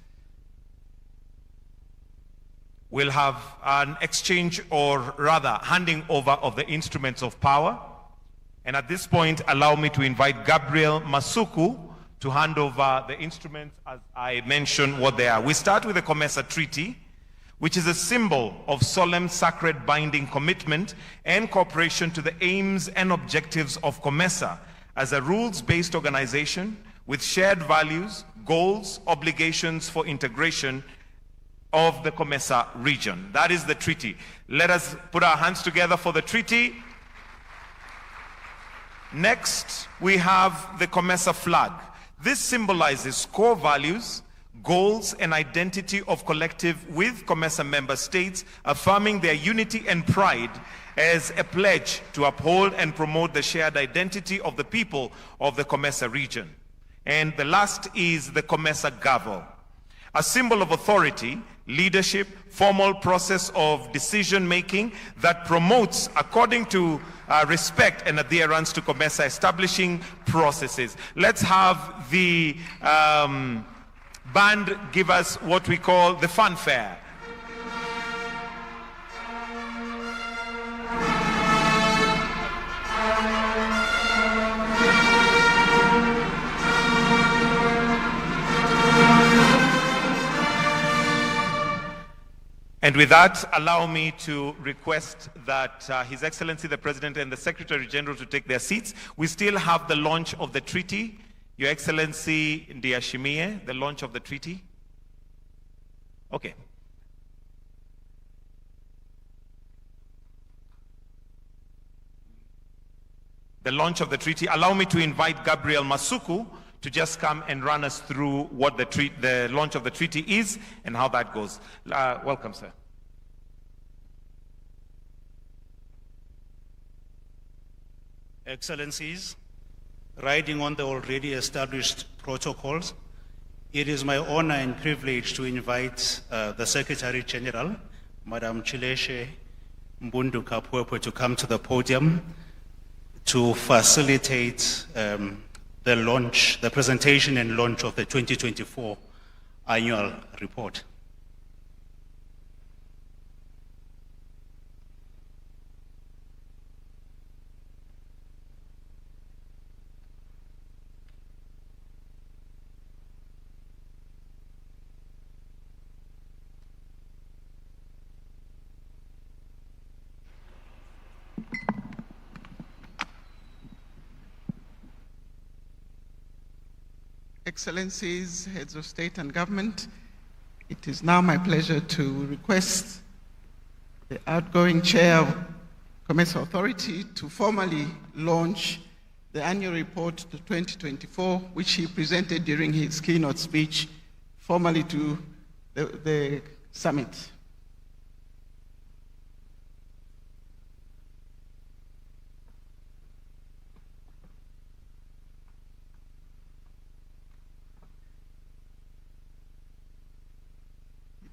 We'll have an exchange, or rather handing over of the instruments of power. And at this point, allow me to invite Gabriel Masuku to hand over the instruments as I mention what they are. We start with the COMESA Treaty, which is a symbol of solemn, sacred, binding commitment and cooperation to the aims and objectives of COMESA as a rules-based organization with shared values, goals, obligations for integration of the COMESA region. That is the treaty. Let us put our hands together for the treaty. Next, we have the COMESA flag. This symbolizes core values, goals, and identity of collective with COMESA member states, affirming their unity and pride as a pledge to uphold and promote the shared identity of the people of the COMESA region. And the last is the COMESA gavel, a symbol of authority, leadership, formal process of decision-making that promotes, according to respect and adherence to COMESA establishing processes. Let's have the band give us what we call the fanfare. And with that, allow me to request that His Excellency the President and the Secretary General to take their seats. We still have the launch of the treaty. Your Excellency Ndiashimie, the launch of the treaty. Okay. The launch of the treaty. Allow me to invite Gabriel Masuku to just come and run us through what the launch of the treaty is and how that goes. Welcome, sir. Excellencies, riding on the already established protocols, it is my honor and privilege to invite the Secretary General, Madam Chileshe Mbundu Kapwepo, to come to the podium to facilitate the presentation and launch of the 2024 annual report. Excellencies, heads of state and government, it is now my pleasure to request the outgoing chair of COMESA Authority to formally launch the annual report to 2024, which he presented during his keynote speech formally to the summit.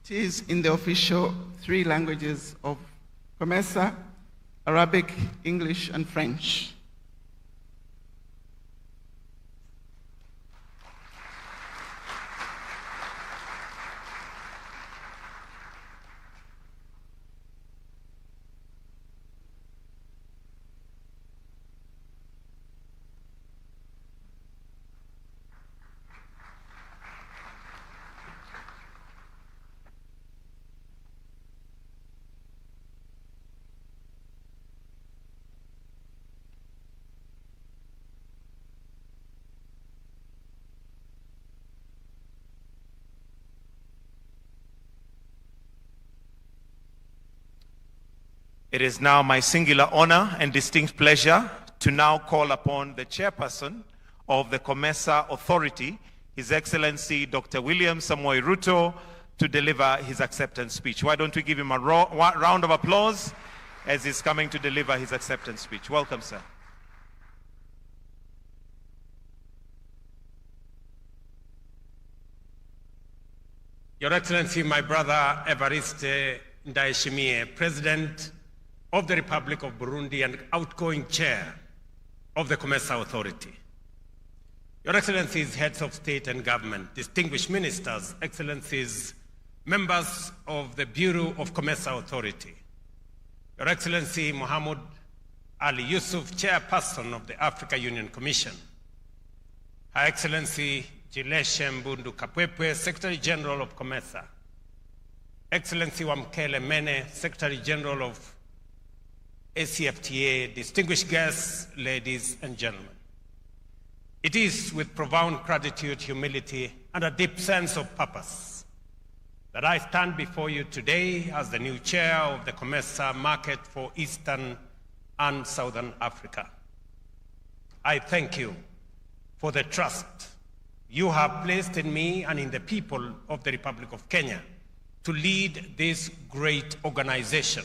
It is in the official 3 languages of COMESA: Arabic, English, and French. It is now my singular honor and distinct pleasure to now call upon the chairperson of the COMESA Authority, His Excellency Dr. William Samoei Ruto, to deliver his acceptance speech. Why don't we give him a round of applause as he's coming to deliver his acceptance speech. Welcome, sir. Your Excellency, my brother Evariste Ndayishimiye, President of the Republic of Burundi and outgoing chair of the COMESA Authority. Your Excellencies, heads of state and government, distinguished ministers, Excellencies, members of the Bureau of COMESA Authority, Your Excellency Mohamed Ali Yusuf, Chairperson of the Africa Union Commission, Her Excellency Jileshe Mbundu Kapwepwe, Secretary General of COMESA, Excellency Wamkele Mene, Secretary General of ACFTA, distinguished guests, ladies and gentlemen. It is with profound gratitude, humility, and a deep sense of purpose that I stand before you today as the new chair of the COMESA market for Eastern and Southern Africa. I thank you for the trust you have placed in me and in the people of the Republic of Kenya to lead this great organization,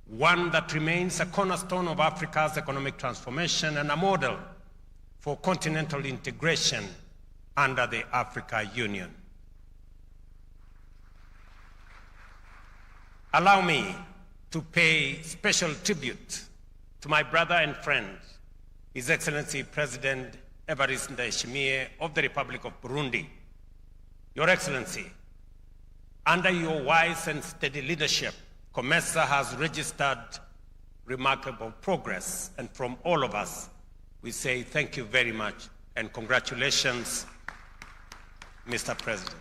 one that remains a cornerstone of Africa's economic transformation and a model for continental integration under the Africa Union. Allow me to pay special tribute to my brother and friend, His Excellency President Evariste Ndayishimiye of the Republic of Burundi. Your Excellency, under your wise and steady leadership, COMESA has registered remarkable progress, and from all of us, we say thank you very much and congratulations, Mr. President.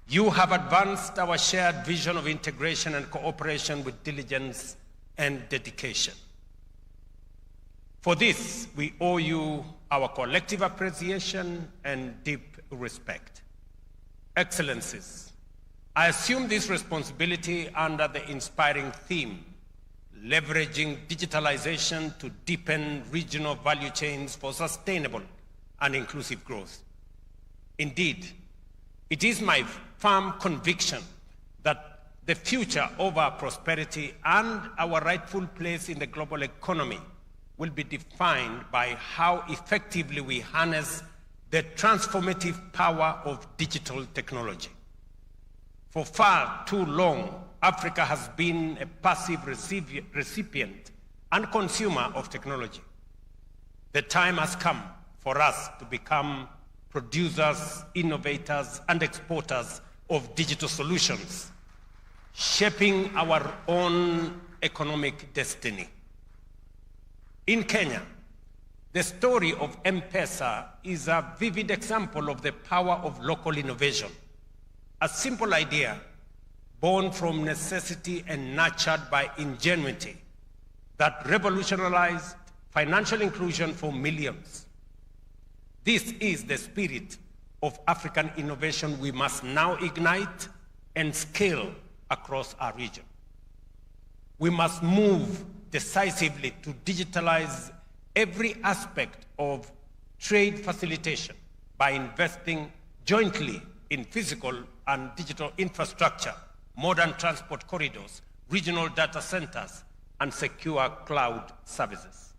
You have advanced our shared vision of integration and cooperation with diligence and dedication. For this, we owe you our collective appreciation and deep respect. Excellencies, I assume this responsibility under the inspiring theme, leveraging digitalization to deepen regional value chains for sustainable and inclusive growth. Indeed, it is my firm conviction that the future of our prosperity and our rightful place in the global economy will be defined by how effectively we harness the transformative power of digital technology. For far too long, Africa has been a passive recipient and consumer of technology. The time has come for us to become producers, innovators, and exporters of digital solutions, shaping our own economic destiny. In Kenya, the story of M-Pesa is a vivid example of the power of local innovation. A simple idea born from necessity and nurtured by ingenuity that revolutionized financial inclusion for millions. This is the spirit of African innovation we must now ignite and scale across our region. We must move decisively to digitalize every aspect of trade facilitation by investing jointly in physical and digital infrastructure, modern transport corridors, regional data centers, and secure cloud services.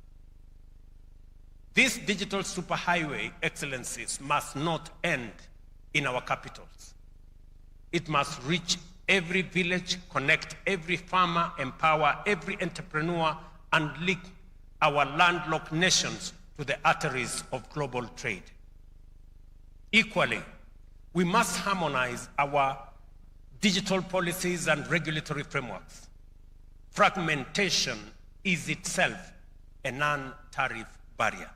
This digital superhighway, Excellencies, must not end in our capitals. It must reach every village, connect every farmer, empower every entrepreneur, and link our landlocked nations to the arteries of global trade. Equally, we must harmonize our digital policies and regulatory frameworks. Fragmentation is itself a non-tariff barrier.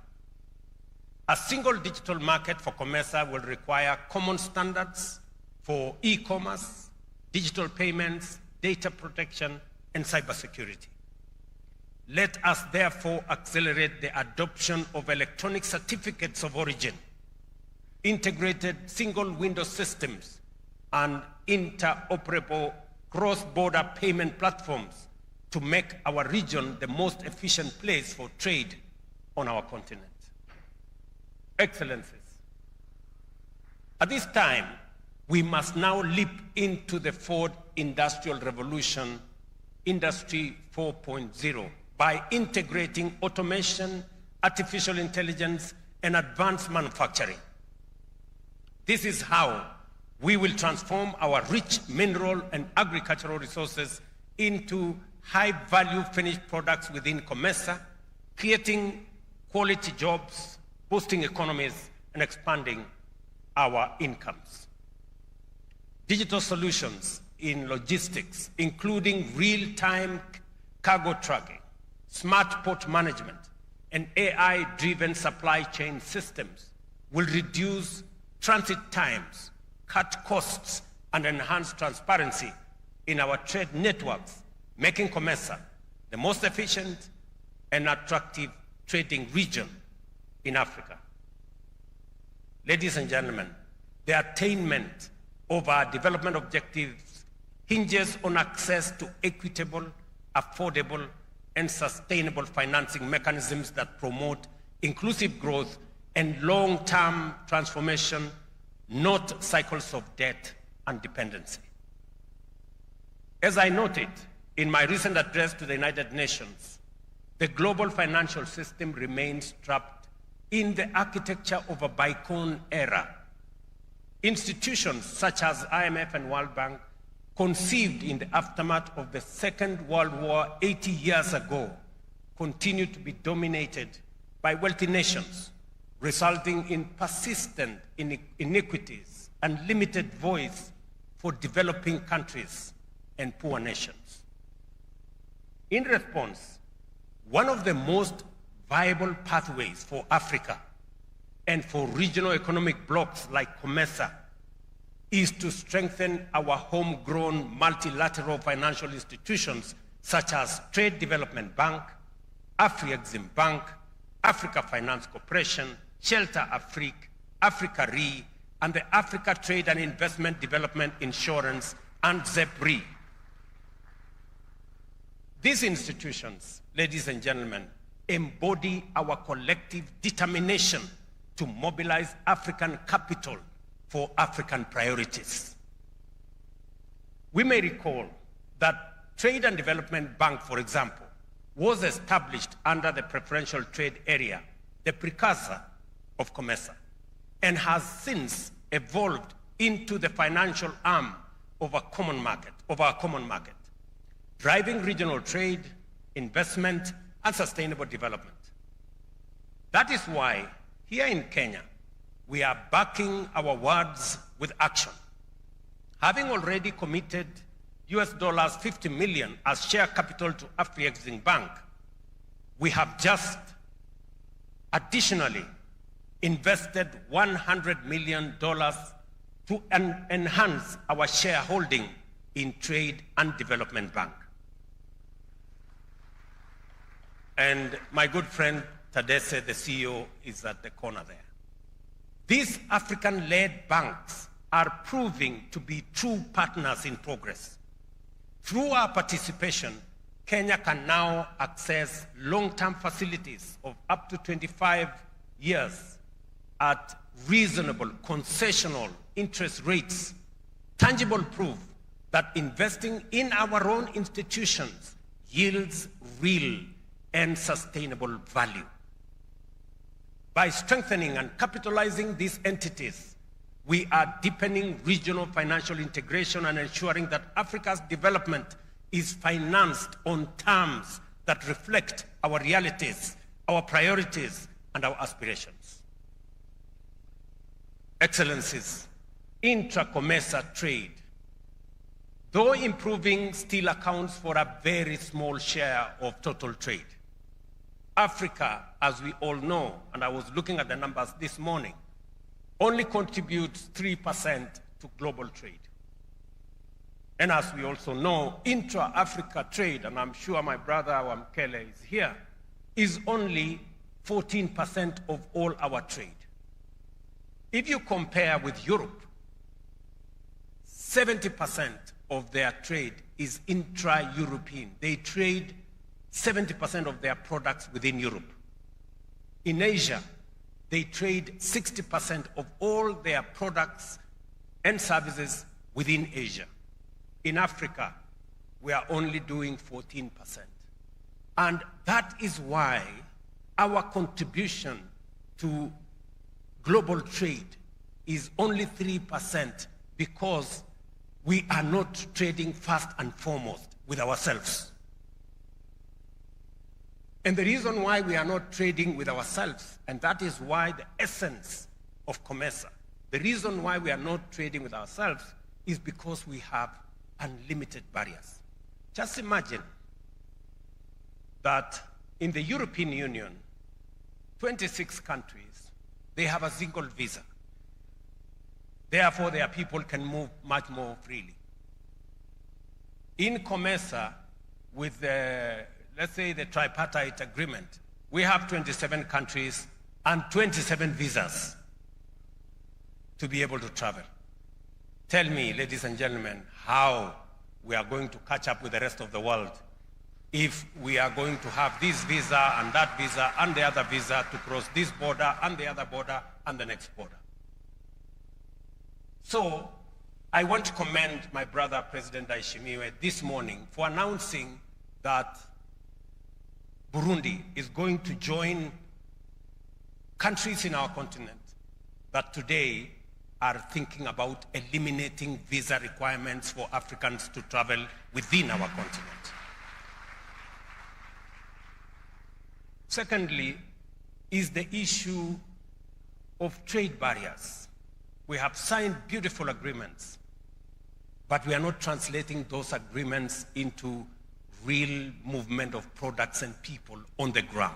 A single digital market for COMESA will require common standards for e-commerce, digital payments, data protection, and cybersecurity. Let us therefore accelerate the adoption of electronic certificates of origin, integrated single window systems, and interoperable cross-border payment platforms to make our region the most efficient place for trade on our continent. Excellencies, at this time, we must now leap into the fourth industrial revolution, Industry 4.0, by integrating automation, artificial intelligence, and advanced manufacturing. This is how we will transform our rich mineral and agricultural resources into high-value finished products within COMESA, creating quality jobs, boosting economies, and expanding our incomes. Digital solutions in logistics, including real-time cargo tracking, smart port management, and AI-driven supply chain systems will reduce transit times, cut costs, and enhance transparency in our trade networks, making COMESA the most efficient and attractive trading region in Africa. Ladies and gentlemen, the attainment of our development objectives hinges on access to equitable, affordable, and sustainable financing mechanisms that promote inclusive growth and long-term transformation, not cycles of debt and dependency. As I noted in my recent address to the United Nations, the global financial system remains trapped in the architecture of a bygone era. Institutions such as IMF and World Bank, conceived in the aftermath of the Second World War 80 years ago, continue to be dominated by wealthy nations, resulting in persistent inequities and limited voice for developing countries and poor nations. In response, one of the most viable pathways for Africa and for regional economic blocs like COMESA is to strengthen our homegrown multilateral financial institutions such as Trade Development Bank, Afri-Exim Bank, Africa Finance Corporation, Shelter Afrique, Africa Re, and the Africa Trade and Investment Development Insurance, and ZEP-RE. These institutions, ladies and gentlemen, embody our collective determination to mobilize African capital for African priorities. We may recall that Trade and Development Bank, for example, was established under the preferential trade area, the precursor of COMESA, and has since evolved into the financial arm of our common market, driving regional trade, investment, and sustainable development. That is why here in Kenya, we are backing our words with action. Having already committed $50 million as share capital to Afri-Exim Bank, we have just additionally invested $100 million to enhance our shareholding in Trade and Development Bank. And my good friend Tadesse, the CEO, is at the corner there. These African-led banks are proving to be true partners in progress. Through our participation, Kenya can now access long-term facilities of up to 25 years at reasonable concessional interest rates, tangible proof that investing in our own institutions yields real and sustainable value. By strengthening and capitalizing these entities, we are deepening regional financial integration and ensuring that Africa's development is financed on terms that reflect our realities, our priorities, and our aspirations. Excellencies, intra-COMESA trade, though improving, still accounts for a very small share of total trade. Africa, as we all know, and I was looking at the numbers this morning, only contributes 3% to global trade. And as we also know, intra-Africa trade, and I'm sure my brother Wamkele is here, is only 14% of all our trade. If you compare with Europe, 70% of their trade is intra-European. They trade 70% of their products within Europe. In Asia, they trade 60% of all their products and services within Asia. In Africa, we are only doing 14%. And that is why our contribution to global trade is only 3%, because we are not trading first and foremost with ourselves. And the reason why we are not trading with ourselves, and that is why the essence of COMESA, the reason why we are not trading with ourselves is because we have unlimited barriers. Just imagine that in the European Union, 26 countries, they have a single visa. Therefore, their people can move much more freely. In COMESA, with the, let's say, the tripartite agreement, we have 27 countries and 27 visas to be able to travel. Tell me, ladies and gentlemen, how we are going to catch up with the rest of the world if we are going to have this visa and that visa and the other visa to cross this border and the other border and the next border. So I want to commend my brother, President Ndayishimiye, this morning for announcing that Burundi is going to join countries in our continent that today are thinking about eliminating visa requirements for Africans to travel within our continent. Secondly, is the issue of trade barriers. We have signed beautiful agreements, but we are not translating those agreements into real movement of products and people on the ground.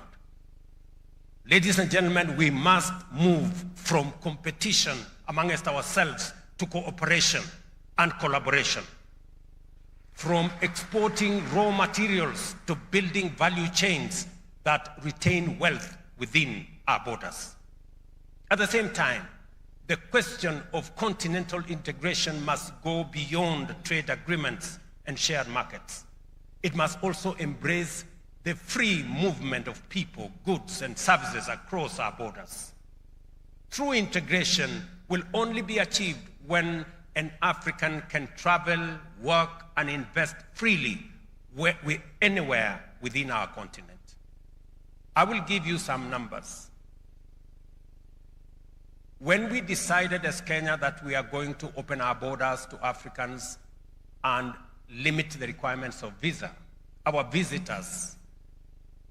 Ladies and gentlemen, we must move from competition amongst ourselves to cooperation and collaboration. From exporting raw materials to building value chains that retain wealth within our borders. At the same time, the question of continental integration must go beyond trade agreements and shared markets. It must also embrace the free movement of people, goods, and services across our borders. True integration will only be achieved when an African can travel, work, and invest freely anywhere within our continent. I will give you some numbers. When we decided as Kenya that we are going to open our borders to Africans and limit the requirements of visa, our visitors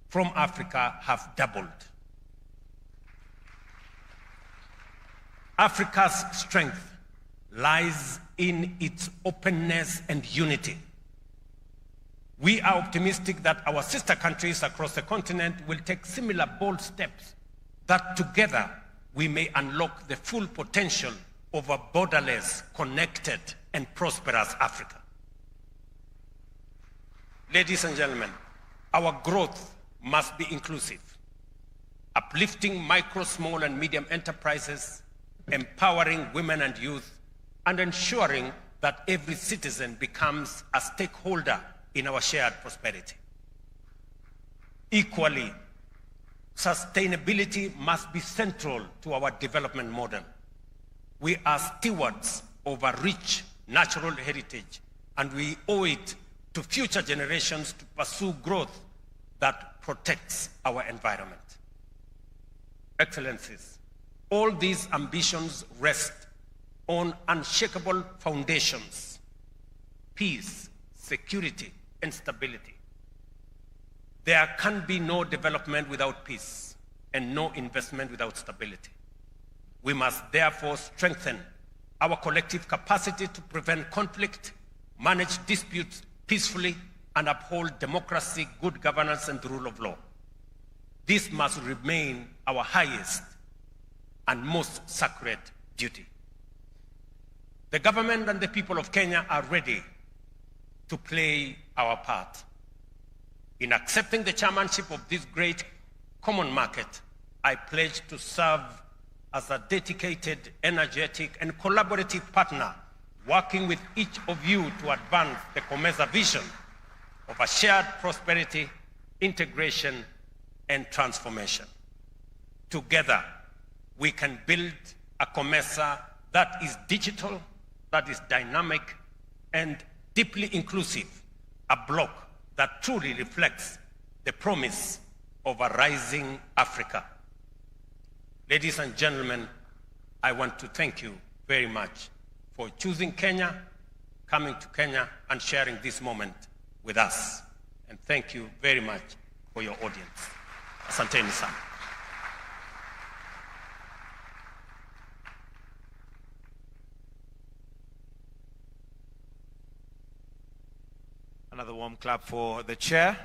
from Africa have doubled. Africa's strength lies in its openness and unity. We are optimistic that our sister countries across the continent will take similar bold steps, that together we may unlock the full potential of a borderless, connected, and prosperous Africa. Ladies and gentlemen, our growth must be inclusive, uplifting micro, small, and medium enterprises, empowering women and youth, and ensuring that every citizen becomes a stakeholder in our shared prosperity. Equally, sustainability must be central to our development model. We are stewards of a rich natural heritage, and we owe it to future generations to pursue growth that protects our environment. Excellencies, all these ambitions rest on unshakable foundations: peace, security, and stability. There can be no development without peace and no investment without stability. We must therefore strengthen our collective capacity to prevent conflict, manage disputes peacefully, and uphold democracy, good governance, and the rule of law. This must remain our highest and most sacred duty. The government and the people of Kenya are ready to play our part. In accepting the chairmanship of this great common market, I pledge to serve as a dedicated, energetic, and collaborative partner working with each of you to advance the COMESA vision of a shared prosperity, integration, and transformation. Together, we can build a COMESA that is digital, that is dynamic, and deeply inclusive, a bloc that truly reflects the promise of a rising Africa. Ladies and gentlemen, I want to thank you very much for choosing Kenya, coming to Kenya, and sharing this moment with us. And thank you very much for your audience. Asanteni sana. Another warm clap for the chair,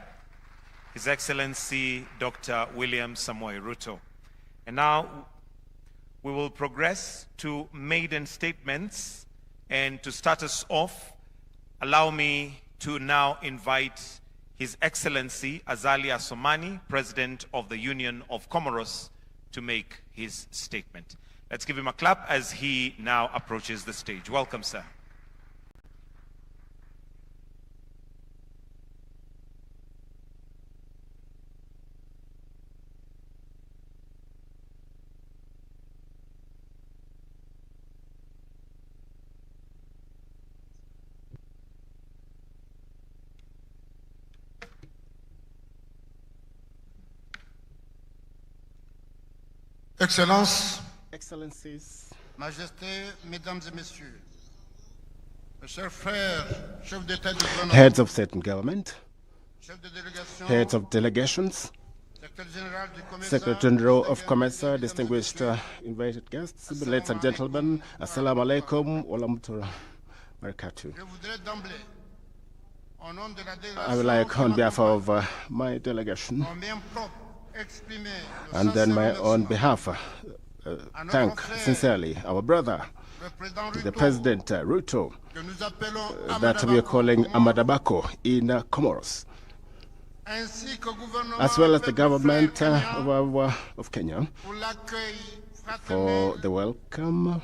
His Excellency Dr. William Samoei Ruto. And now we will progress to maiden statements. And to start us off, allow me to now invite His Excellency Azali Assoumani, President of the Union of Comoros, to make his statement. Let's give him a clap as he now approaches the stage. Welcome, sir. Excellences, Excellencies, Majestés, Mesdames et Messieurs, mes chers frères, chefs d'État et de gouvernement, heads of state and government, chefs de délégation, heads of delegations, Secretary Secretary General of COMESA, distinguished invited guests, ladies and gentlemen, Assalamu alaikum wa rahmatullahi wa barakatuh. Je voudrais d'emblée, au nom de la délégation, I would like, on behalf of my delegation, en bien propre, exprimer nos and then my sincères own remerciements behalf, thank sincerely our brother, the President Ruto, que nous appelons that we are calling Amadabako in Comoros, ainsi qu'au gouvernement as well as the peuple government frère of Kenya, pour l'accueil for the welcome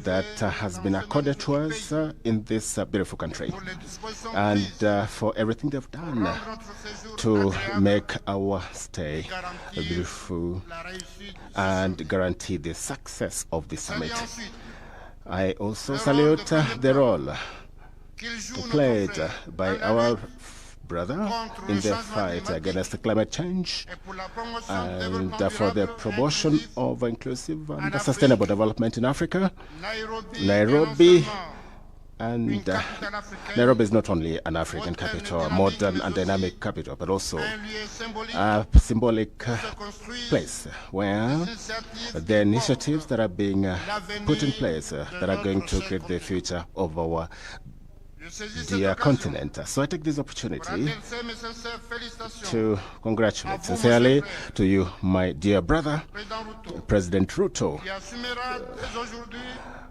that has been accorded to us in this beautiful country, and for everything they've done to make our stay beautiful and guarantee the success of the summit. I also salute the role played by our brother in the fight against climate change and for the promotion of inclusive and sustainable development in Africa. Nairobi, and Nairobi is not only an African capital, a modern and dynamic capital, but also a symbolic place where the initiatives that are being put in place that are going to create the future of our dear continent. So I take this opportunity to congratulate sincerely to you, my dear brother, President Ruto,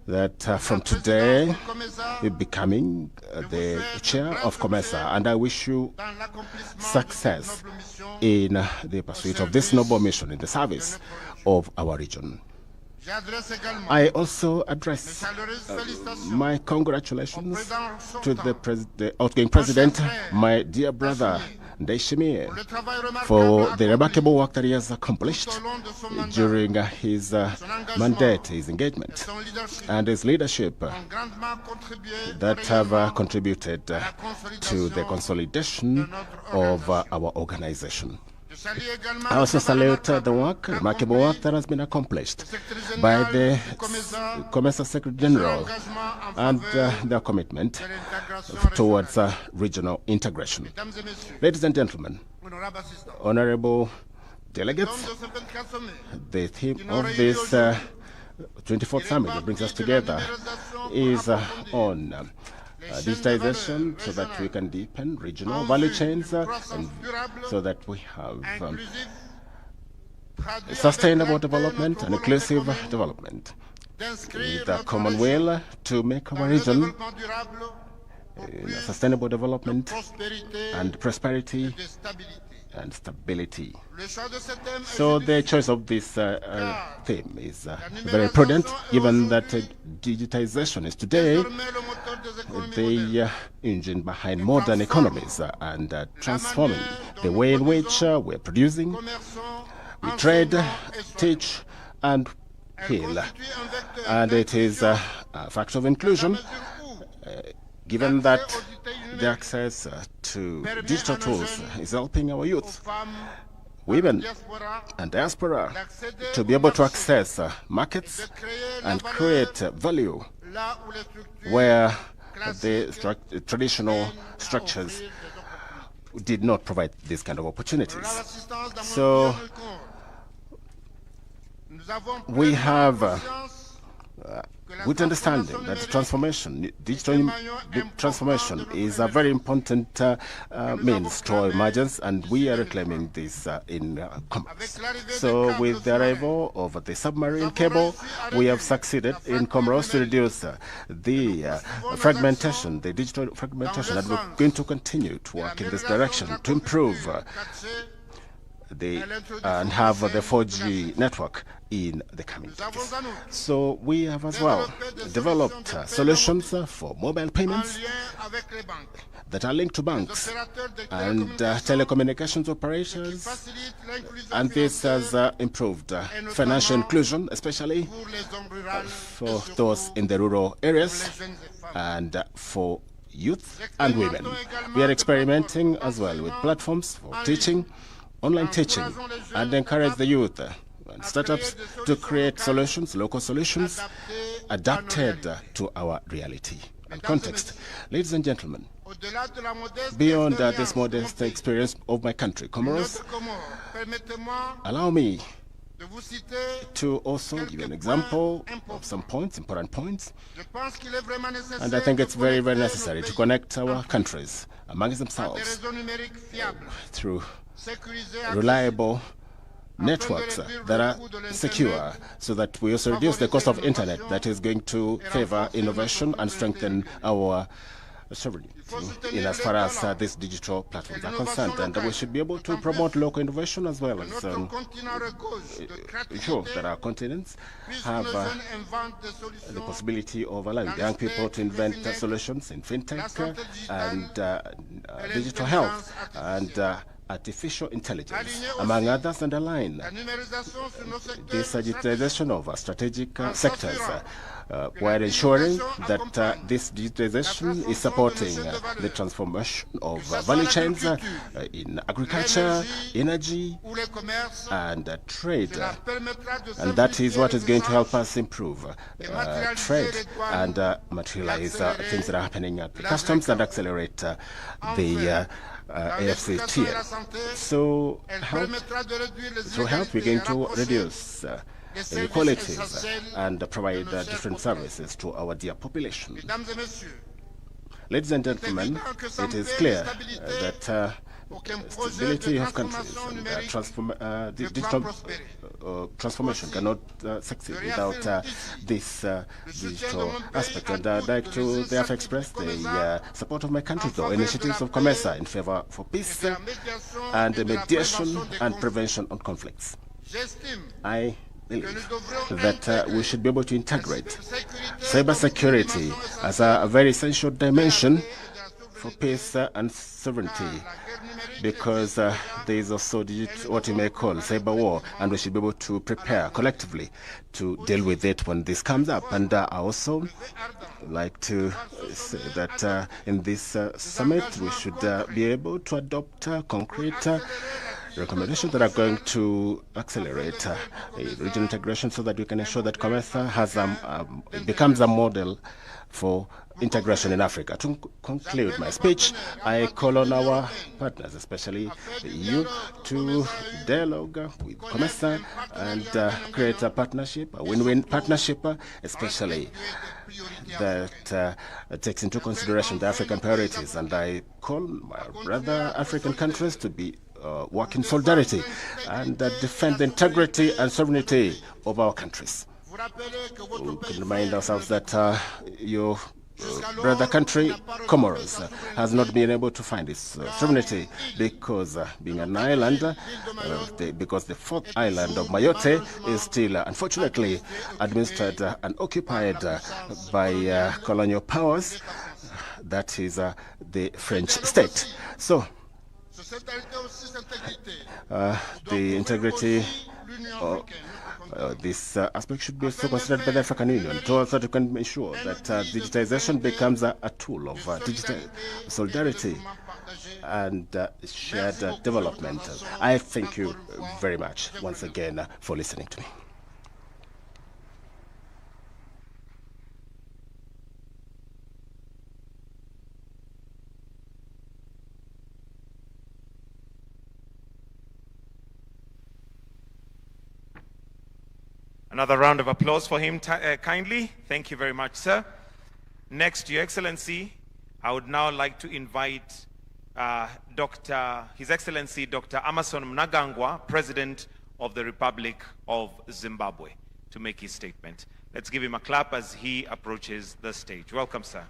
that from today you're becoming the chair of COMESA, and I wish you success in the pursuit of this noble mission in the service of our region. I also address my congratulations to the outgoing president, my dear brother Ndayishimiye, for the remarkable work that he has accomplished during his mandate, his engagement, and his leadership that have contributed to the consolidation of our organization. I also salute the work, remarkable work that has been accomplished by the COMESA Secretary General and their commitment towards regional integration. Ladies and gentlemen, honorable delegates, the theme of this 24th summit that brings us together is on digitization, so that we can deepen regional value chains and so that we have sustainable development and inclusive development with a common will to make our region sustainable development and prosperity and stability. So the choice of this theme is very prudent, given that digitization is today the engine behind modern economies and transforming the way in which we're producing, we trade, teach, and heal. And it is a factor of inclusion, given that the access to digital tools is helping our youth, women, and diaspora to be able to access markets and create value where the traditional structures did not provide these kind of opportunities. So we have with understanding that digital transformation is a very important means to our emergence, and we are reclaiming this in commerce. So with the arrival of the submarine cable, we have succeeded in Comoros to reduce the fragmentation, the digital fragmentation, and we're going to continue to work in this direction to improve and have the 4G network in the coming days. So we have as well developed solutions for mobile payments that are linked to banks and telecommunications operators, and this has improved financial inclusion, especially for those in the rural areas and for youth and women. We are experimenting as well with platforms for teaching, online teaching, and encourage the youth and startups to create solutions, local solutions, adapted to our reality and context. Ladies and gentlemen, beyond this modest experience of my country, Comoros, allow me to also give an example of some points, important points. And I think it's very, very necessary to connect our countries amongst themselves through reliable networks that are secure, so that we also reduce the cost of internet that is going to favor innovation and strengthen our sovereignty in as far as these digital platforms are concerned. And we should be able to promote local innovation as well as ensure that our continents have the possibility of allowing young people to invent solutions in fintech and digital health and artificial intelligence, among others, and align this digitization of strategic sectors while ensuring that this digitization is supporting the transformation of value chains in agriculture, energy, and trade. And that is what is going to help us improve trade and materialize things that are happening at the customs and accelerate the AFC tier. So through health, we're going to reduce inequalities and provide different services to our dear population. Ladies and gentlemen, it is clear that stability of countries and digital transformation cannot succeed without this digital aspect. And I'd like to therefore express the support of my country to initiatives of COMESA in favor for peace and mediation and prevention of conflicts. I believe that we should be able to integrate cybersecurity as a very essential dimension for peace and sovereignty, because there is also what you may call cyber war, and we should be able to prepare collectively to deal with it when this comes up. And I also like to say that in this summit we should be able to adopt concrete recommendations that are going to accelerate regional integration, so that we can ensure that COMESA has becomes a model for integration in Africa. To conclude my speech, I call on our partners, especially the EU, to dialogue with COMESA and create a partnership, a win-win partnership, especially that takes into consideration the African priorities. And I call my brother African countries to be work in solidarity and defend the integrity and sovereignty of our countries. We can remind ourselves that your brother country, Comoros, has not been able to find its sovereignty because being an island, because the fourth island of Mayotte is still, unfortunately, administered and occupied by colonial powers. That is the French state. So, the integrity this aspect should be also considered by the African Union to also to ensure that digitization becomes a tool of digital solidarity and shared development. I thank you very much once again for listening to me. Another round of applause for him, kindly. Thank you very much, sir. Next, Your Excellency, I would now like to invite His Excellency Dr. Emmerson Mnangagwa, President of the Republic of Zimbabwe, to make his statement. Let's give him a clap as he approaches the stage. Welcome, sir.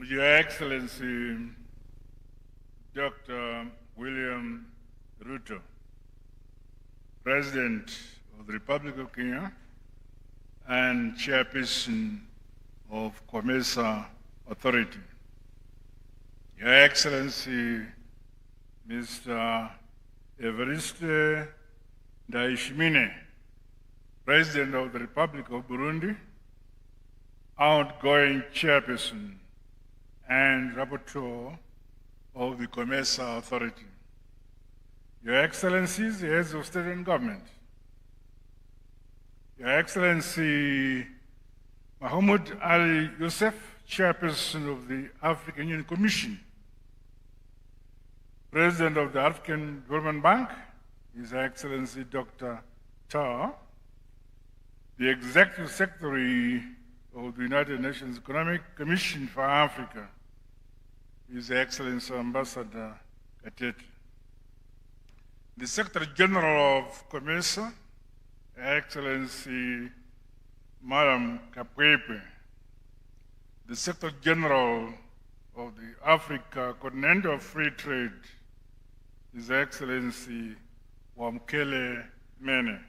Your Excellency, Dr. William Ruto, President of the Republic of Kenya and Chairperson of COMESA Authority. Your Excellency, Mr. Evariste Ndayishimiye, President of the Republic of Burundi, outgoing Chairperson and Rapporteur of the COMESA Authority. Your Excellencies, the Heads of State and Government, Your Excellency Mahmoud Ali Youssef, Chairperson of the African Union Commission, President of the African Development Bank, His Excellency Dr. Tar, the Executive Secretary of the United Nations Economic Commission for Africa, His Excellency Ambassador Katete, the Secretary General of COMESA, Excellency Madam Kapwepe, the Secretary General of the Africa Continental Free Trade, His Excellency Wamkele Mene,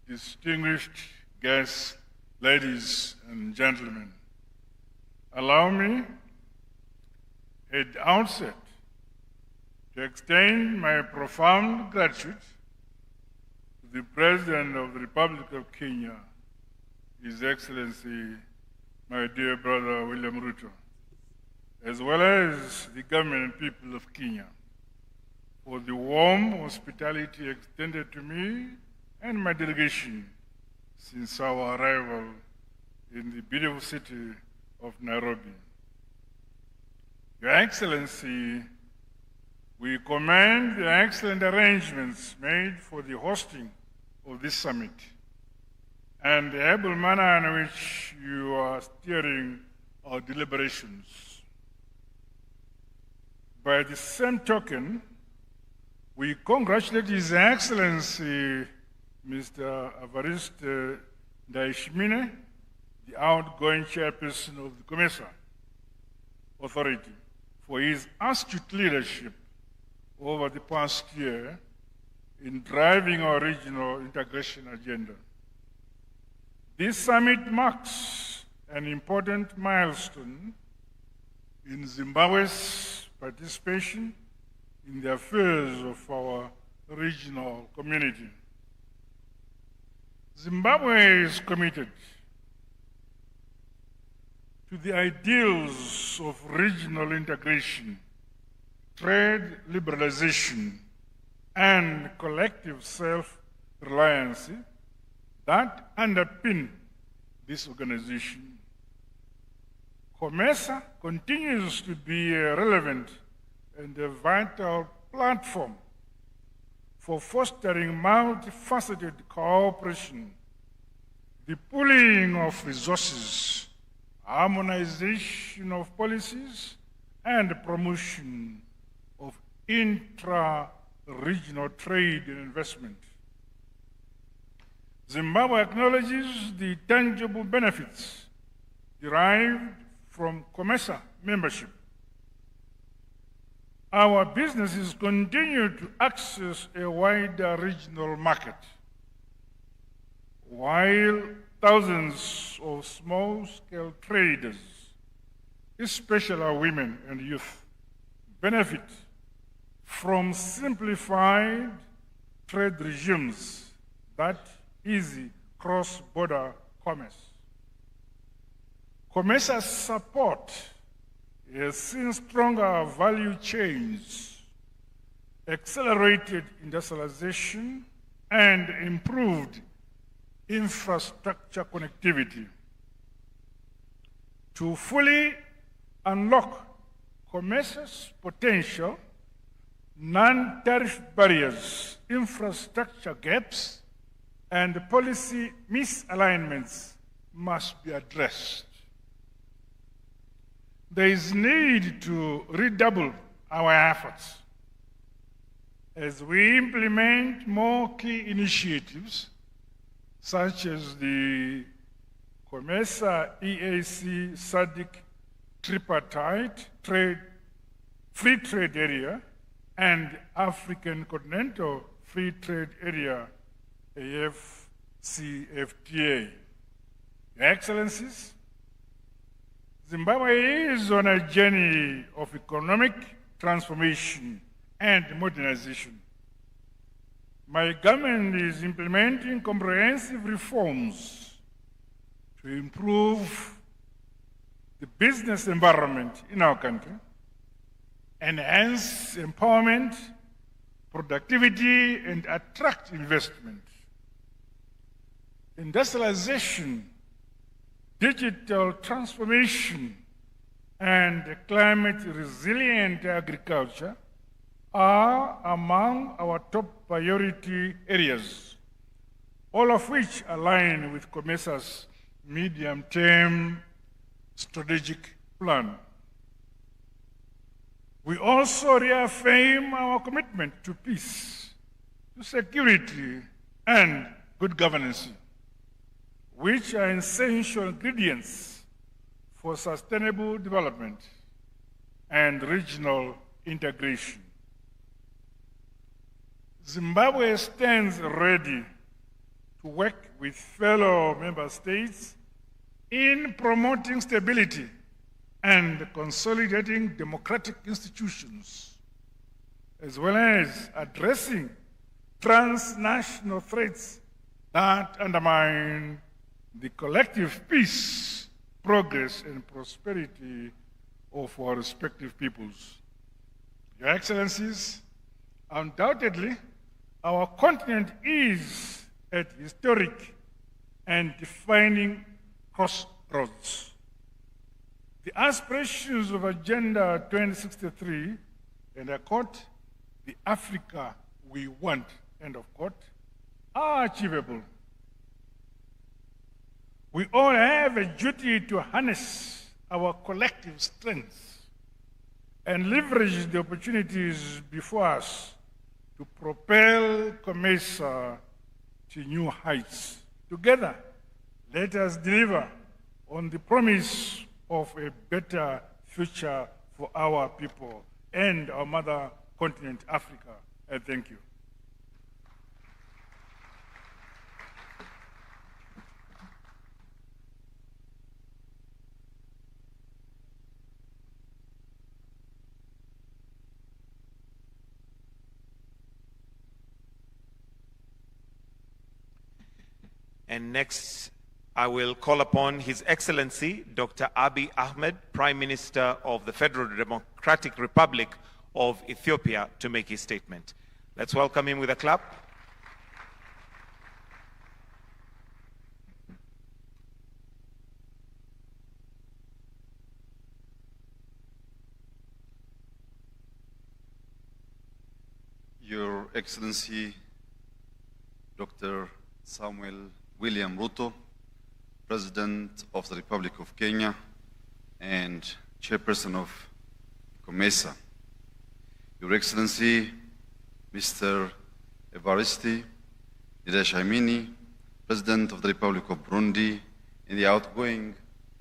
distinguished guests, ladies and gentlemen. Allow me at the outset to extend my profound gratitude to the President of the Republic of Kenya, His Excellency, my dear brother William Ruto, as well as the government and people of Kenya, for the warm hospitality extended to me and my delegation since our arrival in the beautiful city of Nairobi. Your Excellency, we commend the excellent arrangements made for the hosting of this summit and the able manner in which you are steering our deliberations. By the same token, we congratulate His Excellency Mr. Evariste Ndayishimiye, the outgoing Chairperson of the COMESA Authority, for his astute leadership over the past year in driving our regional integration agenda. This summit marks an important milestone in Zimbabwe's participation in the affairs of our regional community. Zimbabwe is committed to the ideals of regional integration, trade liberalization, and collective self-reliance that underpin this organization. COMESA continues to be a relevant and a vital platform for fostering multifaceted cooperation, the pooling of resources, harmonization of policies, and promotion of intra-regional trade and investment. Zimbabwe acknowledges the tangible benefits derived from COMESA membership. Our businesses continue to access a wider regional market, while thousands of small-scale traders, especially our women and youth, benefit from simplified trade regimes that easy cross-border commerce. COMESA's support has seen stronger value chains, accelerated industrialization, and improved infrastructure connectivity. To fully unlock COMESA's potential, non-tariff barriers, infrastructure gaps, and policy misalignments must be addressed. There is need to redouble our efforts as we implement more key initiatives such as the COMESA EAC SADC tripartite free trade area and African Continental Free Trade Area AFCFTA. Your Excellencies, Zimbabwe is on a journey of economic transformation and modernization. My government is implementing comprehensive reforms to improve the business environment in our country, enhance empowerment, productivity, and attract investment. Industrialization, digital transformation, and climate-resilient agriculture are among our top priority areas, all of which align with COMESA's medium-term strategic plan. We also reaffirm our commitment to peace, to security, and good governance, which are essential ingredients for sustainable development and regional integration. Zimbabwe stands ready to work with fellow member states in promoting stability and consolidating democratic institutions, as well as addressing transnational threats that undermine the collective peace, progress, and prosperity of our respective peoples. Your Excellencies, undoubtedly, our continent is at historic and defining crossroads. The aspirations of Agenda 2063, and I quote, "the Africa we want," end of quote, are achievable. We all have a duty to harness our collective strengths and leverage the opportunities before us to propel COMESA to new heights. Together, let us deliver on the promise of a better future for our people and our mother continent, Africa. I thank you. And next, I will call upon His Excellency, Dr. Abiy Ahmed, Prime Minister of the Federal Democratic Republic of Ethiopia, to make his statement. Let's welcome him with a clap. Excellency Dr. Samuel William Ruto, President of the Republic of Kenya and Chairperson of COMESA, Your Excellency Mr. Evariste Ndayishimiye, President of the Republic of Burundi and the outgoing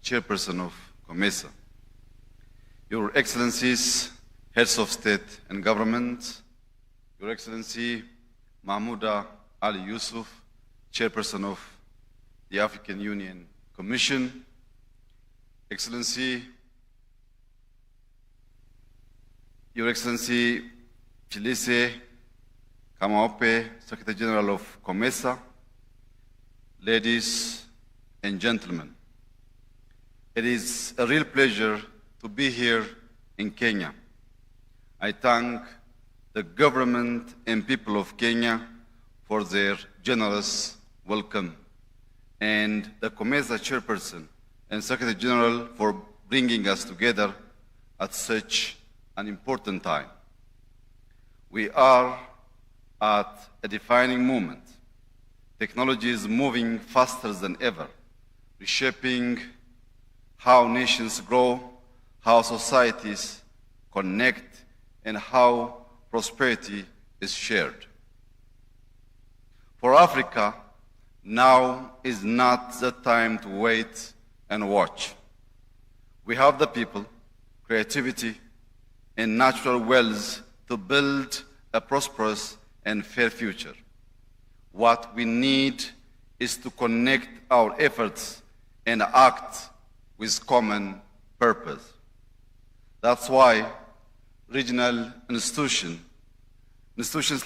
Chairperson of COMESA, Your Excellencies, Heads of State and Government, Your Excellency Mahmouda Ali Yusuf, Chairperson of the African Union Commission, Excellency, Your Excellency Chilise Kamaope, Secretary General of COMESA, ladies and gentlemen, it is a real pleasure to be here in Kenya. I thank the government and people of Kenya for their generous welcome, and the COMESA Chairperson and Secretary General for bringing us together at such an important time. We are at a defining moment. Technology is moving faster than ever, reshaping how nations grow, how societies connect, and how prosperity is shared. For Africa, now is not the time to wait and watch. We have the people, creativity, and natural wealth to build a prosperous and fair future. What we need is to connect our efforts and act with common purpose. That's why regional institutions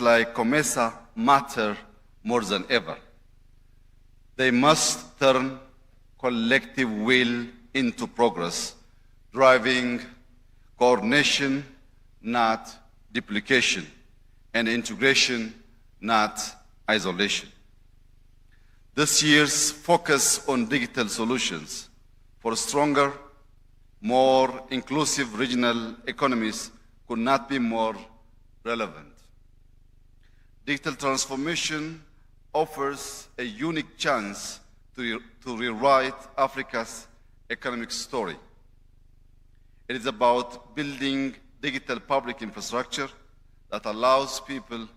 like COMESA matter more than ever. They must turn collective will into progress, driving coordination, not duplication, and integration, not isolation. This year's focus on digital solutions for stronger, more inclusive regional economies could not be more relevant. Digital transformation offers a unique chance to rewrite Africa's economic story. It is about building digital public infrastructure that allows people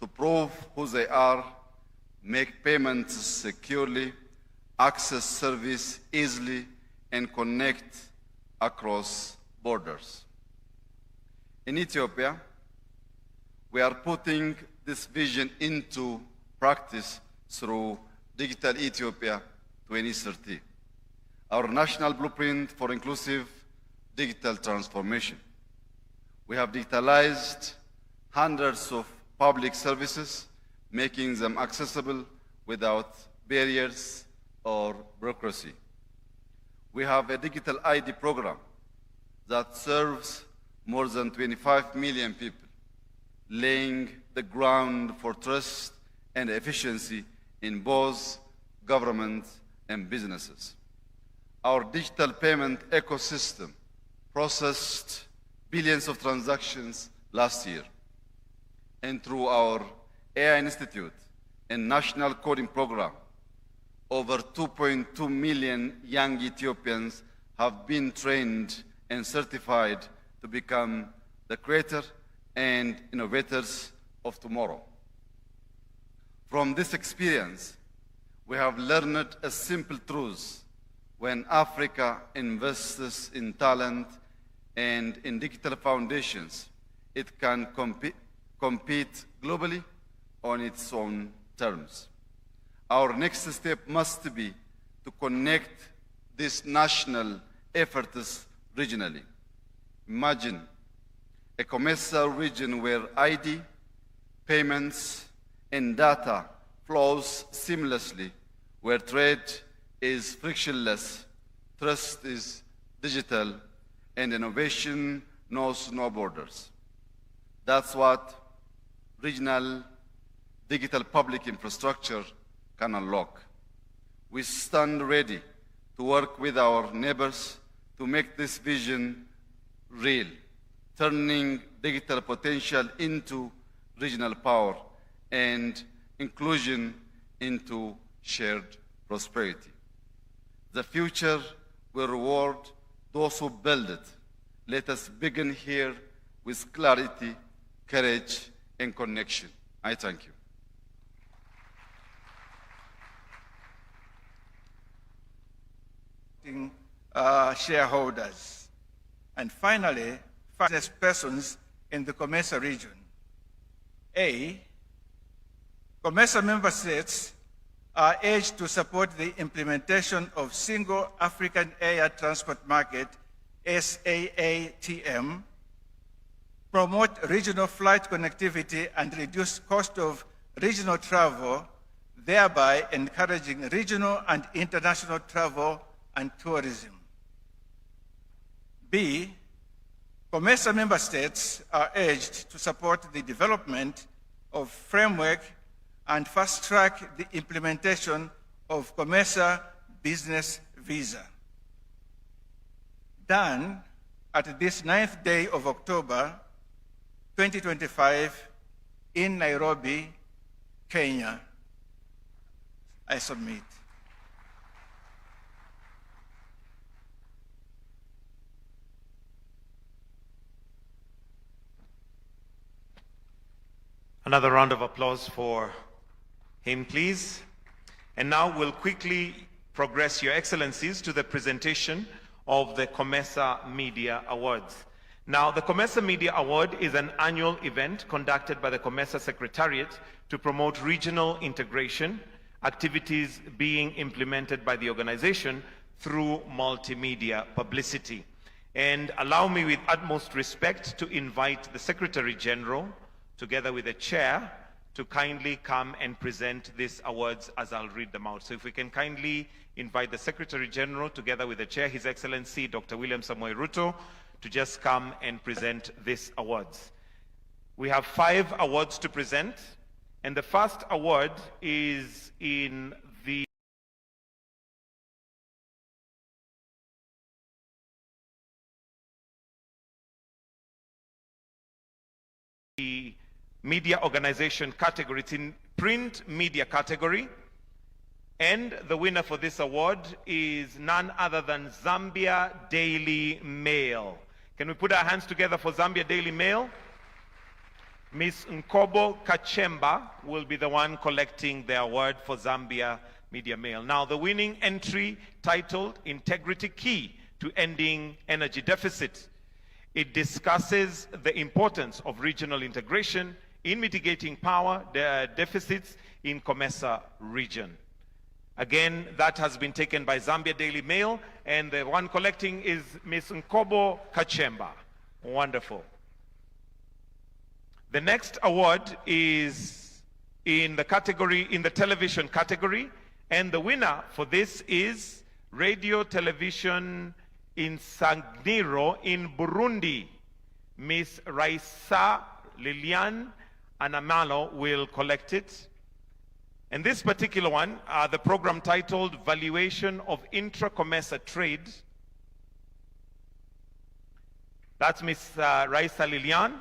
to prove who they are, make payments securely, access service easily, and connect across borders. In Ethiopia, we are putting this vision into practice through Digital Ethiopia 2030, our national blueprint for inclusive digital transformation. We have digitalized hundreds of public services, making them accessible without barriers or bureaucracy. We have a digital ID program that serves more than 25 million people, laying the ground for trust and efficiency in both government and businesses. Our digital payment ecosystem processed billions of transactions last year. And through our AI Institute and National Coding Program, over 2.2 million young Ethiopians have been trained and certified to become the creator and innovators of tomorrow. From this experience, we have learned a simple truth. When Africa invests in talent and in digital foundations, it can compete globally on its own terms. Our next step must be to connect these national efforts regionally. Imagine a COMESA region where ID, payments, and data flows seamlessly, where trade is frictionless, trust is digital, and innovation knows no borders. That's what regional digital public infrastructure can unlock. We stand ready to work with our neighbors to make this vision real, turning digital potential into regional power and inclusion into shared prosperity. The future will reward those who build it. Let us begin here with clarity, courage, and connection. I thank you. Shareholders. And finally, business persons in the COMESA region. A, COMESA member states are urged to support the implementation of Single African Air Transport Market, SAATM, promote regional flight connectivity and reduce cost of regional travel, thereby encouraging regional and international travel and tourism. B, COMESA member states are urged to support the development of framework and fast-track the implementation of COMESA Business Visa. Done at this 9th day of October 2025 in Nairobi, Kenya. I submit. Another round of applause for him, please. And now we'll quickly progress, Your Excellencies, to the presentation of the COMESA Media Awards. Now, the COMESA Media Award is an annual event conducted by the COMESA Secretariat to promote regional integration, activities being implemented by the organization through multimedia publicity. And allow me with utmost respect to invite the Secretary General, together with the chair, to kindly come and present these awards as I'll read them out. So if we can kindly invite the Secretary General, together with the chair, His Excellency Dr. William Samoei Ruto, to just come and present these awards. We have 5 awards to present, and the first award is in the media organization category. It's in print media category. And the winner for this award is none other than Zambia Daily Mail. Can we put our hands together for Zambia Daily Mail? Ms. Nkobo Kachemba will be the one collecting the award for Zambia Media Mail. Now, the winning entry, titled Integrity Key to Ending Energy Deficit. It discusses the importance of regional integration in mitigating power deficits in COMESA region. Again, that has been taken by Zambia Daily Mail, and the one collecting is Ms. Nkobo Kachemba. Wonderful. The next award is in the category, in the television category, and the winner for this is Radio Television in Sangniro in Burundi. Ms. Raisa Lilian Anamalo will collect it. And this particular one, the program titled Valuation of Intra-COMESA Trade. That's Ms. Raisa Lilian.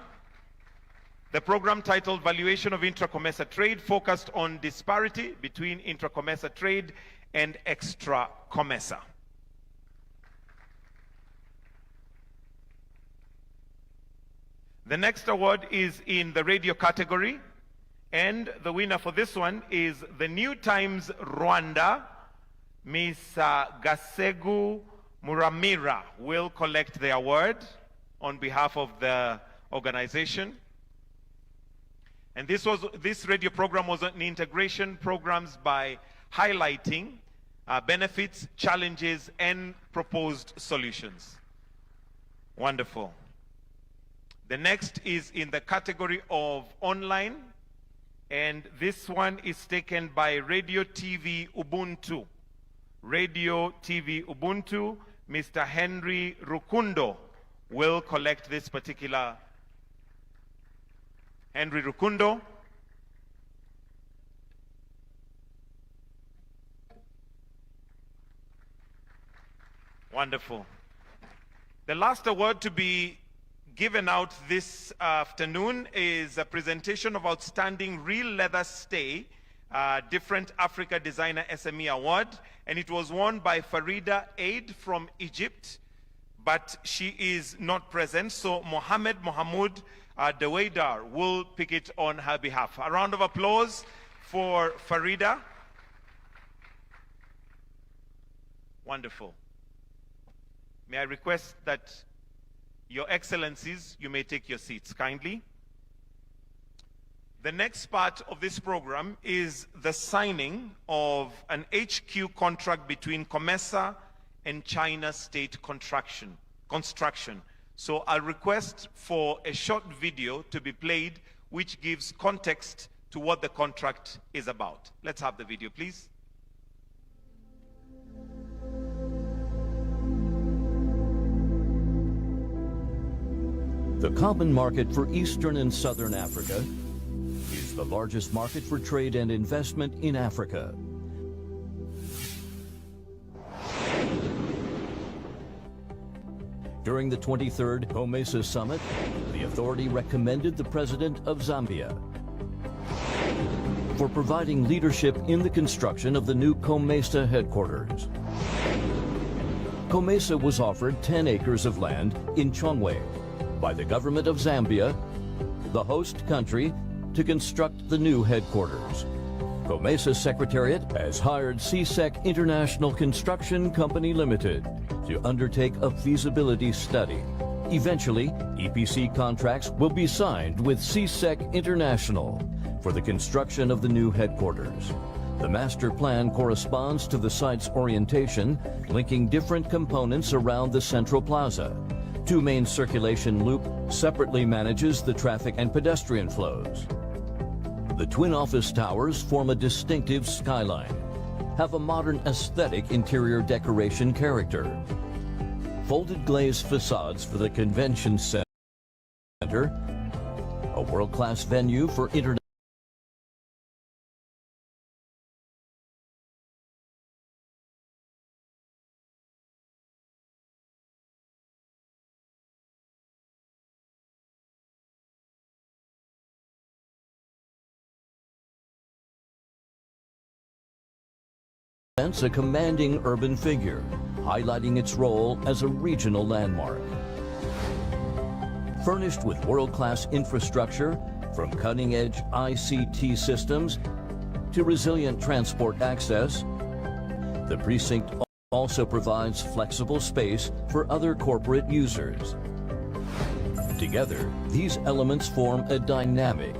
The program titled Valuation of Intra-COMESA Trade focused on disparity between intra-COMESA trade and extra-COMESA. The next award is in the radio category, and the winner for this one is the New Times Rwanda. Ms. Gasegu Muramira will collect the award on behalf of the organization. And this radio program was an integration programs by highlighting benefits, challenges, and proposed solutions. Wonderful. The next is in the category of online, and this one is taken by Radio TV Ubuntu. Radio TV Ubuntu, Mr. Henry Rukundo will collect this particular. Henry Rukundo. Wonderful. The last award to be given out this afternoon is a presentation of Outstanding Real Leather Stay, Different Africa Designer SME Award, and it was won by Farida Aid from Egypt, but she is not present, so Mohammed Mohamud Dewaydar will pick it on her behalf. A round of applause for Farida. Wonderful. May I request that Your Excellencies, you may take your seats kindly. The next part of this program is the signing of an HQ contract between COMESA and China State Construction. So I'll request for a short video to be played which gives context to what the contract is about. Let's have the video, please. The common market for Eastern and Southern Africa is the largest market for trade and investment in Africa. During the 23rd COMESA Summit, the authority recommended the President of Zambia for providing leadership in the construction of the new COMESA headquarters. COMESA was offered 10 acres of land in Chongwe by the government of Zambia, the host country, to construct the new headquarters. COMESA's Secretariat has hired CSEC International Construction Company Limited to undertake a feasibility study. Eventually, EPC contracts will be signed with CSEC International for the construction of the new headquarters. The master plan corresponds to the site's orientation, linking different components around the central plaza. Two main circulation loop separately manages the traffic and pedestrian flows. The twin office towers form a distinctive skyline, have a modern aesthetic interior decoration character. Folded glazed facades for the convention center, a world-class venue for international a commanding urban figure, highlighting its role as a regional landmark. Furnished with world-class infrastructure, from cutting-edge ICT systems to resilient transport access, the precinct also provides flexible space for other corporate users. Together, these elements form a dynamic,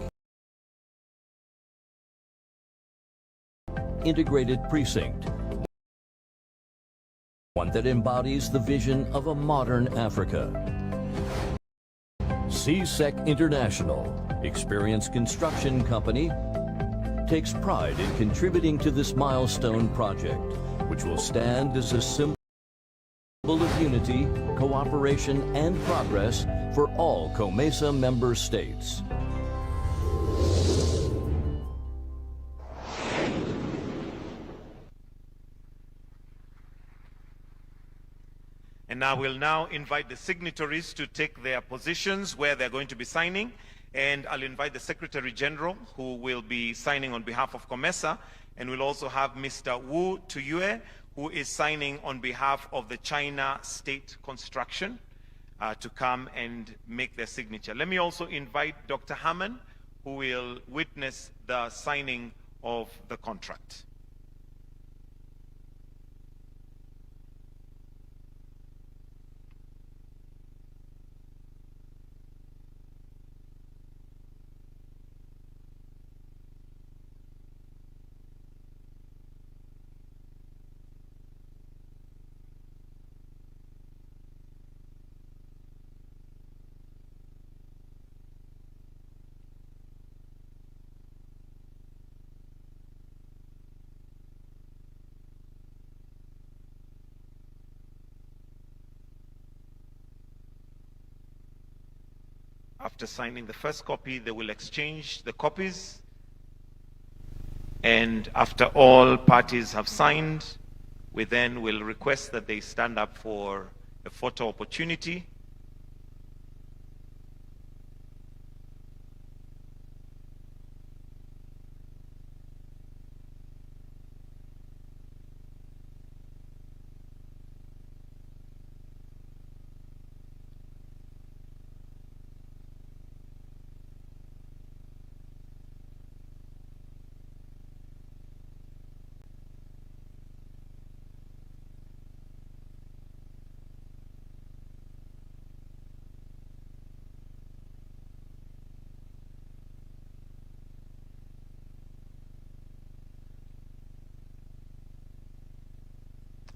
integrated precinct, one that embodies the vision of a modern Africa. CSEC International, experienced construction company, takes pride in contributing to this milestone project, which will stand as a symbol of unity, cooperation, and progress for all COMESA member states. And I will now invite the signatories to take their positions where they're going to be signing. And I'll invite the Secretary General, who will be signing on behalf of COMESA. And we'll also have Mr. Wu Tuyue, who is signing on behalf of the China State Construction, to come and make their signature. Let me also invite Dr. Hammond, who will witness the signing of the contract. After signing the first copy, they will exchange the copies. And after all parties have signed, we then will request that they stand up for a photo opportunity.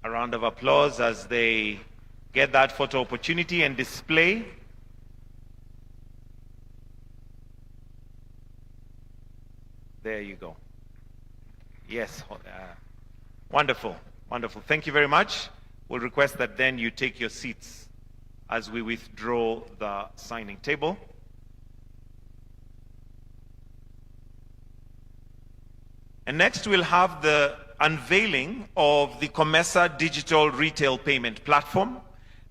A round of applause as they get that photo opportunity and display. There you go. Yes, wonderful, wonderful. Thank you very much. We'll request that then you take your seats as we withdraw the signing table. And next we'll have the unveiling of the COMESA digital retail payment platform.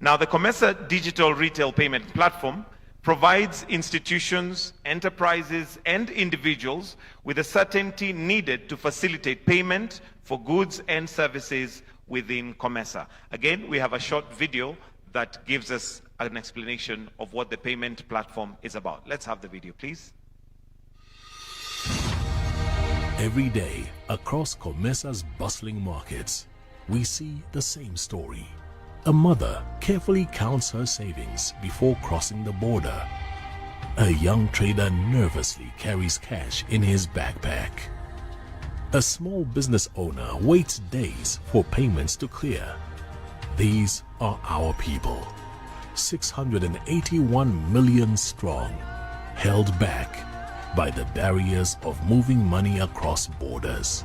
Now the COMESA digital retail payment platform provides institutions, enterprises, and individuals with the certainty needed to facilitate payment for goods and services within COMESA. Again, we have a short video that gives us an explanation of what the payment platform is about. Let's have the video, please. Every day, across COMESA's bustling markets, we see the same story. A mother carefully counts her savings before crossing the border. A young trader nervously carries cash in his backpack. A small business owner waits days for payments to clear. These are our people, 681 million strong, held back by the barriers of moving money across borders.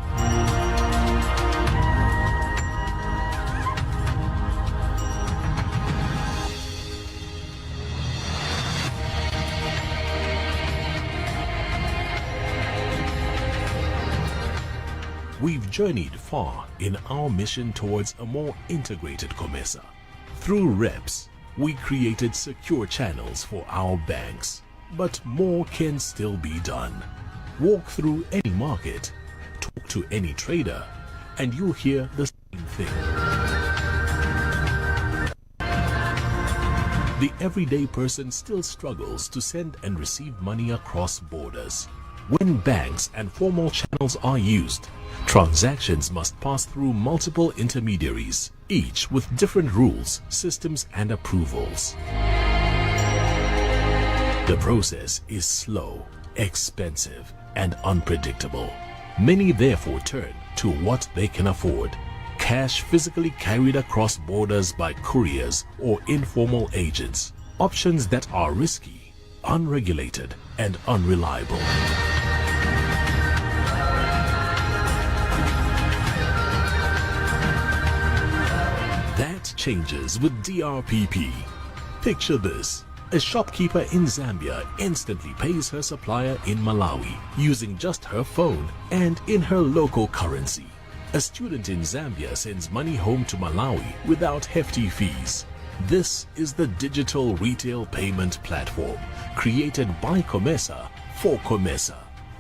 We've journeyed far in our mission towards a more integrated COMESA. Through reps, we created secure channels for our banks, but more can still be done. Walk through any market, talk to any trader, and you'll hear the same thing. The everyday person still struggles to send and receive money across borders. When banks and formal channels are used, transactions must pass through multiple intermediaries, each with different rules, systems, and approvals. The process is slow, expensive, and unpredictable. Many therefore turn to what they can afford: cash physically carried across borders by couriers or informal agents, options that are risky, unregulated, and unreliable. That changes with DRPP. Picture this. A shopkeeper in Zambia instantly pays her supplier in Malawi using just her phone and in her local currency. A student in Zambia sends money home to Malawi without hefty fees. This is the digital retail payment platform created by COMESA for COMESA.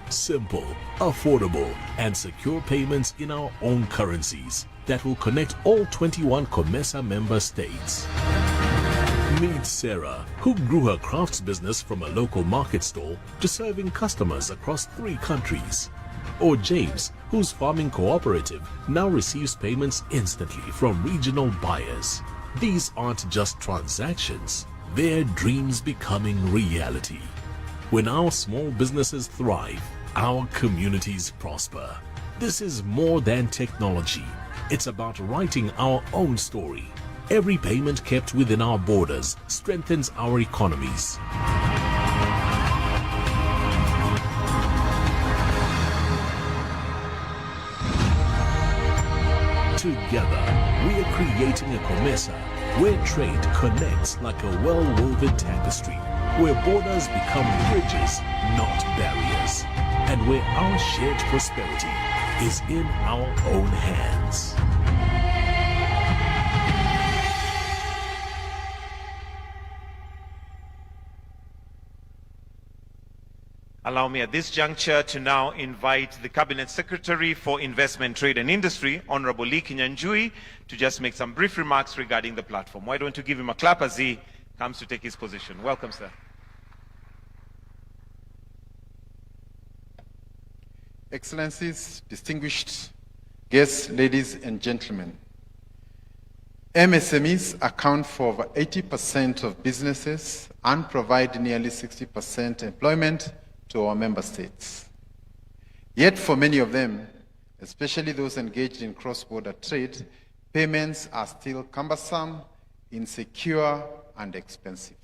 Simple, affordable, and secure payments in our own currencies that will connect all 21 COMESA member states. Meet Sarah, who grew her crafts business from a local market stall to serving customers across 3 countries. Or James, whose farming cooperative now receives payments instantly from regional buyers. These aren't just transactions, they're dreams becoming reality. When our small businesses thrive, our communities prosper. This is more than technology. It's about writing our own story. Every payment kept within our borders strengthens our economies. Together, we are creating a COMESA where trade connects like a well-woven tapestry, where borders become bridges, not barriers, and where our shared prosperity is in our own hands. Allow me at this juncture to now invite the Cabinet Secretary for Investment, Trade and Industry, Honorable Lee Kinyanjui, to just make some brief remarks regarding the platform. Why don't you give him a clap as he comes to take his position. Welcome, sir. Excellencies, distinguished guests, ladies and gentlemen. MSMEs account for over 80% of businesses and provide nearly 60% employment to our member states. Yet for many of them, especially those engaged in cross-border trade, Payments are still cumbersome, insecure, and expensive.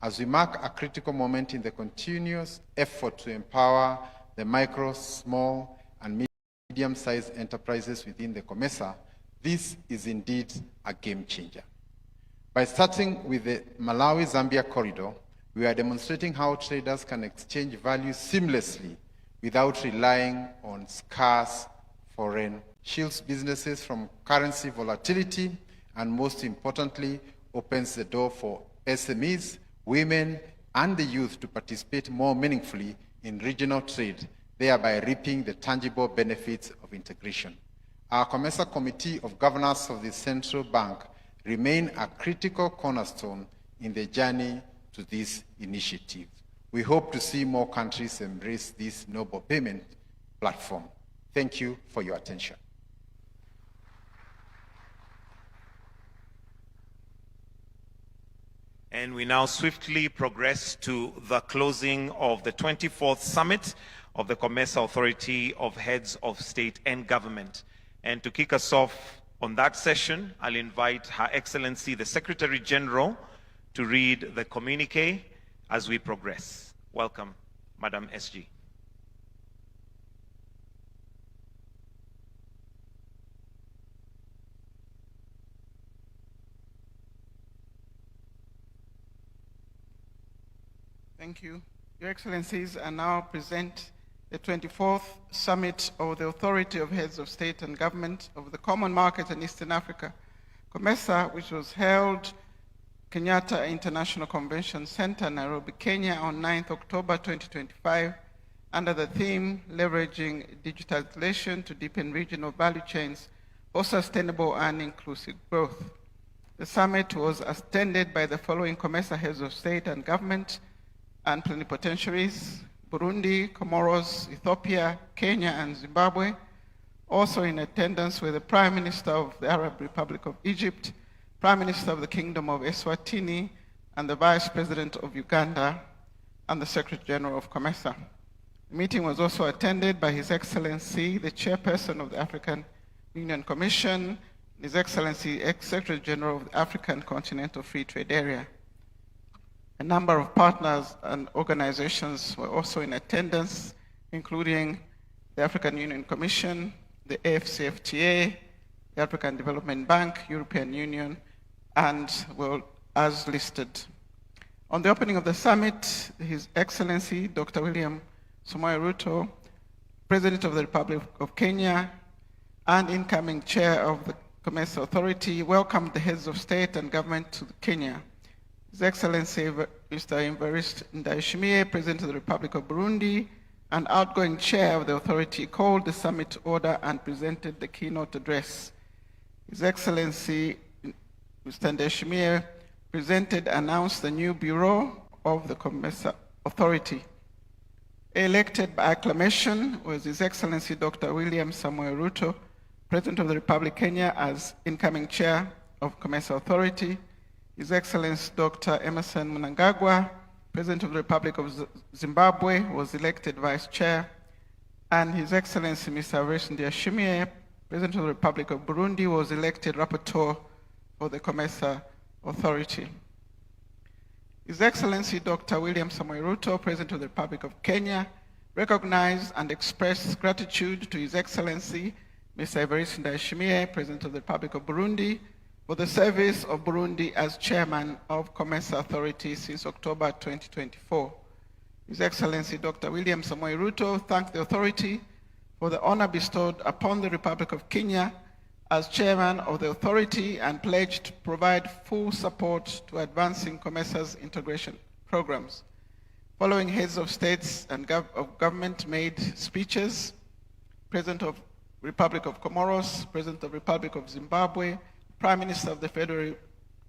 As we mark a critical moment in the continuous effort to empower the micro, small, and medium-sized enterprises within the COMESA, this is indeed a game changer. By starting with the Malawi-Zambia corridor, we are demonstrating how traders can exchange value seamlessly without relying on scarce foreign shields businesses from currency volatility, and most importantly, opens the door for SMEs, women, and the youth to participate more meaningfully in regional trade, thereby reaping the tangible benefits of integration. Our COMESA Committee of Governors of the Central Bank remain a critical cornerstone in the journey to this initiative. We hope to see more countries embrace this noble payment platform. Thank you for your attention. And we now swiftly progress to the closing of the 24th Summit of the COMESA Authority of Heads of State and Government. And to kick us off on that session, I'll invite Her Excellency the Secretary General to read the communique as we progress. Welcome, Madam SG. Thank you. Your Excellencies, I now present the 24th Summit of the Authority of Heads of State and Government of the Common Market in Eastern Africa, COMESA, which was held Kenyatta International Convention Center, Nairobi, Kenya, on 9th October 2025, under the theme, Leveraging Digitalization to Deepen Regional Value Chains for Sustainable and Inclusive Growth. The summit was attended by the following COMESA Heads of State and Government and plenipotentiaries: Burundi, Comoros, Ethiopia, Kenya, and Zimbabwe. Also in attendance were the Prime Minister of the Arab Republic of Egypt, Prime Minister of the Kingdom of Eswatini, and the Vice President of Uganda, and the Secretary General of COMESA. The meeting was also attended by His Excellency, the Chairperson of the African Union Commission, His Excellency, Secretary General of the African Continental Free Trade Area. A number of partners and organizations were also in attendance, including the African Union Commission, the AFCFTA, the African Development Bank, European Union, and well, as listed. On the opening of the summit, His Excellency Dr. William Samoei Ruto, President of the Republic of Kenya and incoming Chair of the COMESA Authority, welcomed the heads of state and government to Kenya. His Excellency Mr. Evariste Ndayishimiye, President of the Republic of Burundi and outgoing Chair of the Authority, called the summit order and presented the keynote address. His Excellency Mr. Ndayishimiye announced the new Bureau of the COMESA Authority. Elected by acclamation was His Excellency Dr. William Samoei Ruto, President of the Republic of Kenya, as incoming Chair of COMESA Authority. His Excellency Dr. Emerson Mnangagwa, President of the Republic of Zimbabwe, was elected Vice Chair, and His Excellency Mr. Evariste Ndayishimiye, President of the Republic of Burundi, was elected Rapporteur for the COMESA Authority. His Excellency Dr. William Samoei Ruto, President of the Republic of Kenya, recognized and expressed gratitude to His Excellency Mr. Evariste Ndayishimiye, President of the Republic of Burundi, for the service of Burundi as Chairman of COMESA Authority since October 2024. His Excellency Dr. William Samoei Ruto thanked the authority for the honor bestowed upon the Republic of Kenya as Chairman of the authority and pledged to provide full support to advancing COMESA's integration programs. Following heads of states and of government made speeches, President of Republic of Comoros, President of Republic of Zimbabwe, Prime Minister of the Federal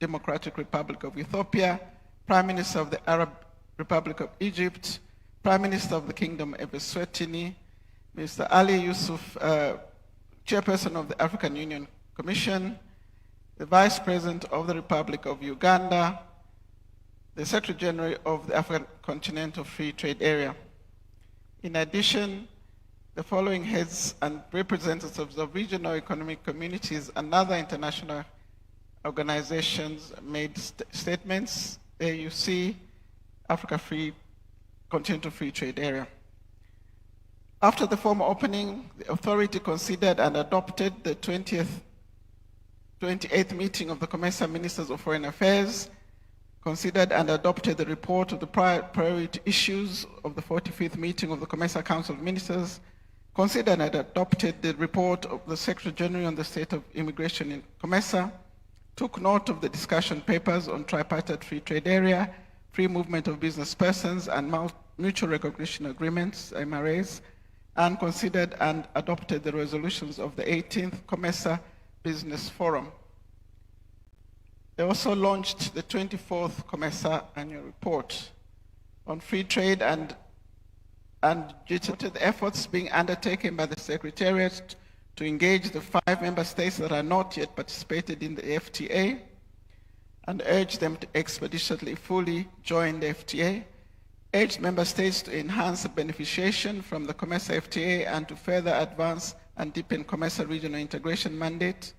Democratic Republic of Ethiopia, Prime Minister of the Arab Republic of Egypt, Prime Minister of the Kingdom of Eswatini, Mr. Ali Yusuf, Chairperson of the African Union Commission, the Vice President of the Republic of Uganda, the Secretary General of the African Continental Free Trade Area. In addition, the following heads and representatives of regional economic communities and other international organizations made statements. AUC, Africa Continental Free Trade Area. After the formal opening, the authority considered and adopted the 28th meeting of the COMESA Ministers of Foreign Affairs, considered and adopted the report of the priority issues of the 45th meeting of the COMESA Council of Ministers, considered and adopted the report of the Secretary General on the state of immigration in COMESA, took note of the discussion papers on tripartite free trade area, free movement of business persons, and mutual recognition agreements, MRAs, and considered and adopted the resolutions of the 18th COMESA Business Forum. They also launched the 24th COMESA Annual Report on free trade and the efforts being undertaken by the Secretariat to engage the 5 member states that are not yet participated in the FTA and urge them to expeditiously fully join the FTA, urged member states to enhance the beneficiation from the COMESA FTA and to further advance and deepen COMESA regional integration mandate,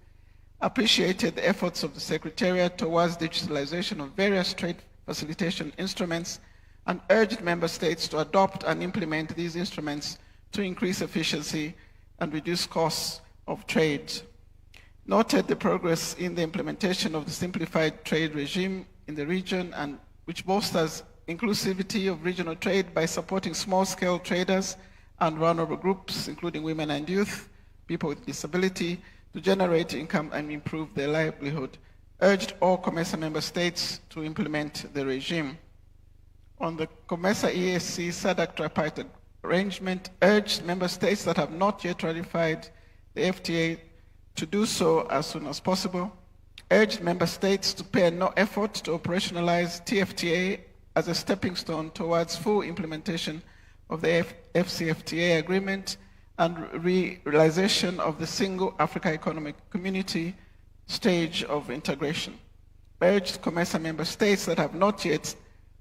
appreciated the efforts of the Secretariat towards digitalization of various trade facilitation instruments, and urged member states to adopt and implement these instruments to increase efficiency and reduce costs of trade. Noted the progress in the implementation of the simplified trade regime in the region, and which bolsters inclusivity of regional trade by supporting small-scale traders and vulnerable groups, including women and youth, people with disability, to generate income and improve their livelihood. Urged all COMESA member states to implement the regime. On the COMESA EAC SADC tripartite arrangement, urged member states that have not yet ratified the FTA to do so as soon as possible, urged member states to spare no effort to operationalize TFTA as a stepping stone towards full implementation of the FCFTA agreement and realization of the single Africa Economic Community stage of integration. Urged COMESA member states that have not yet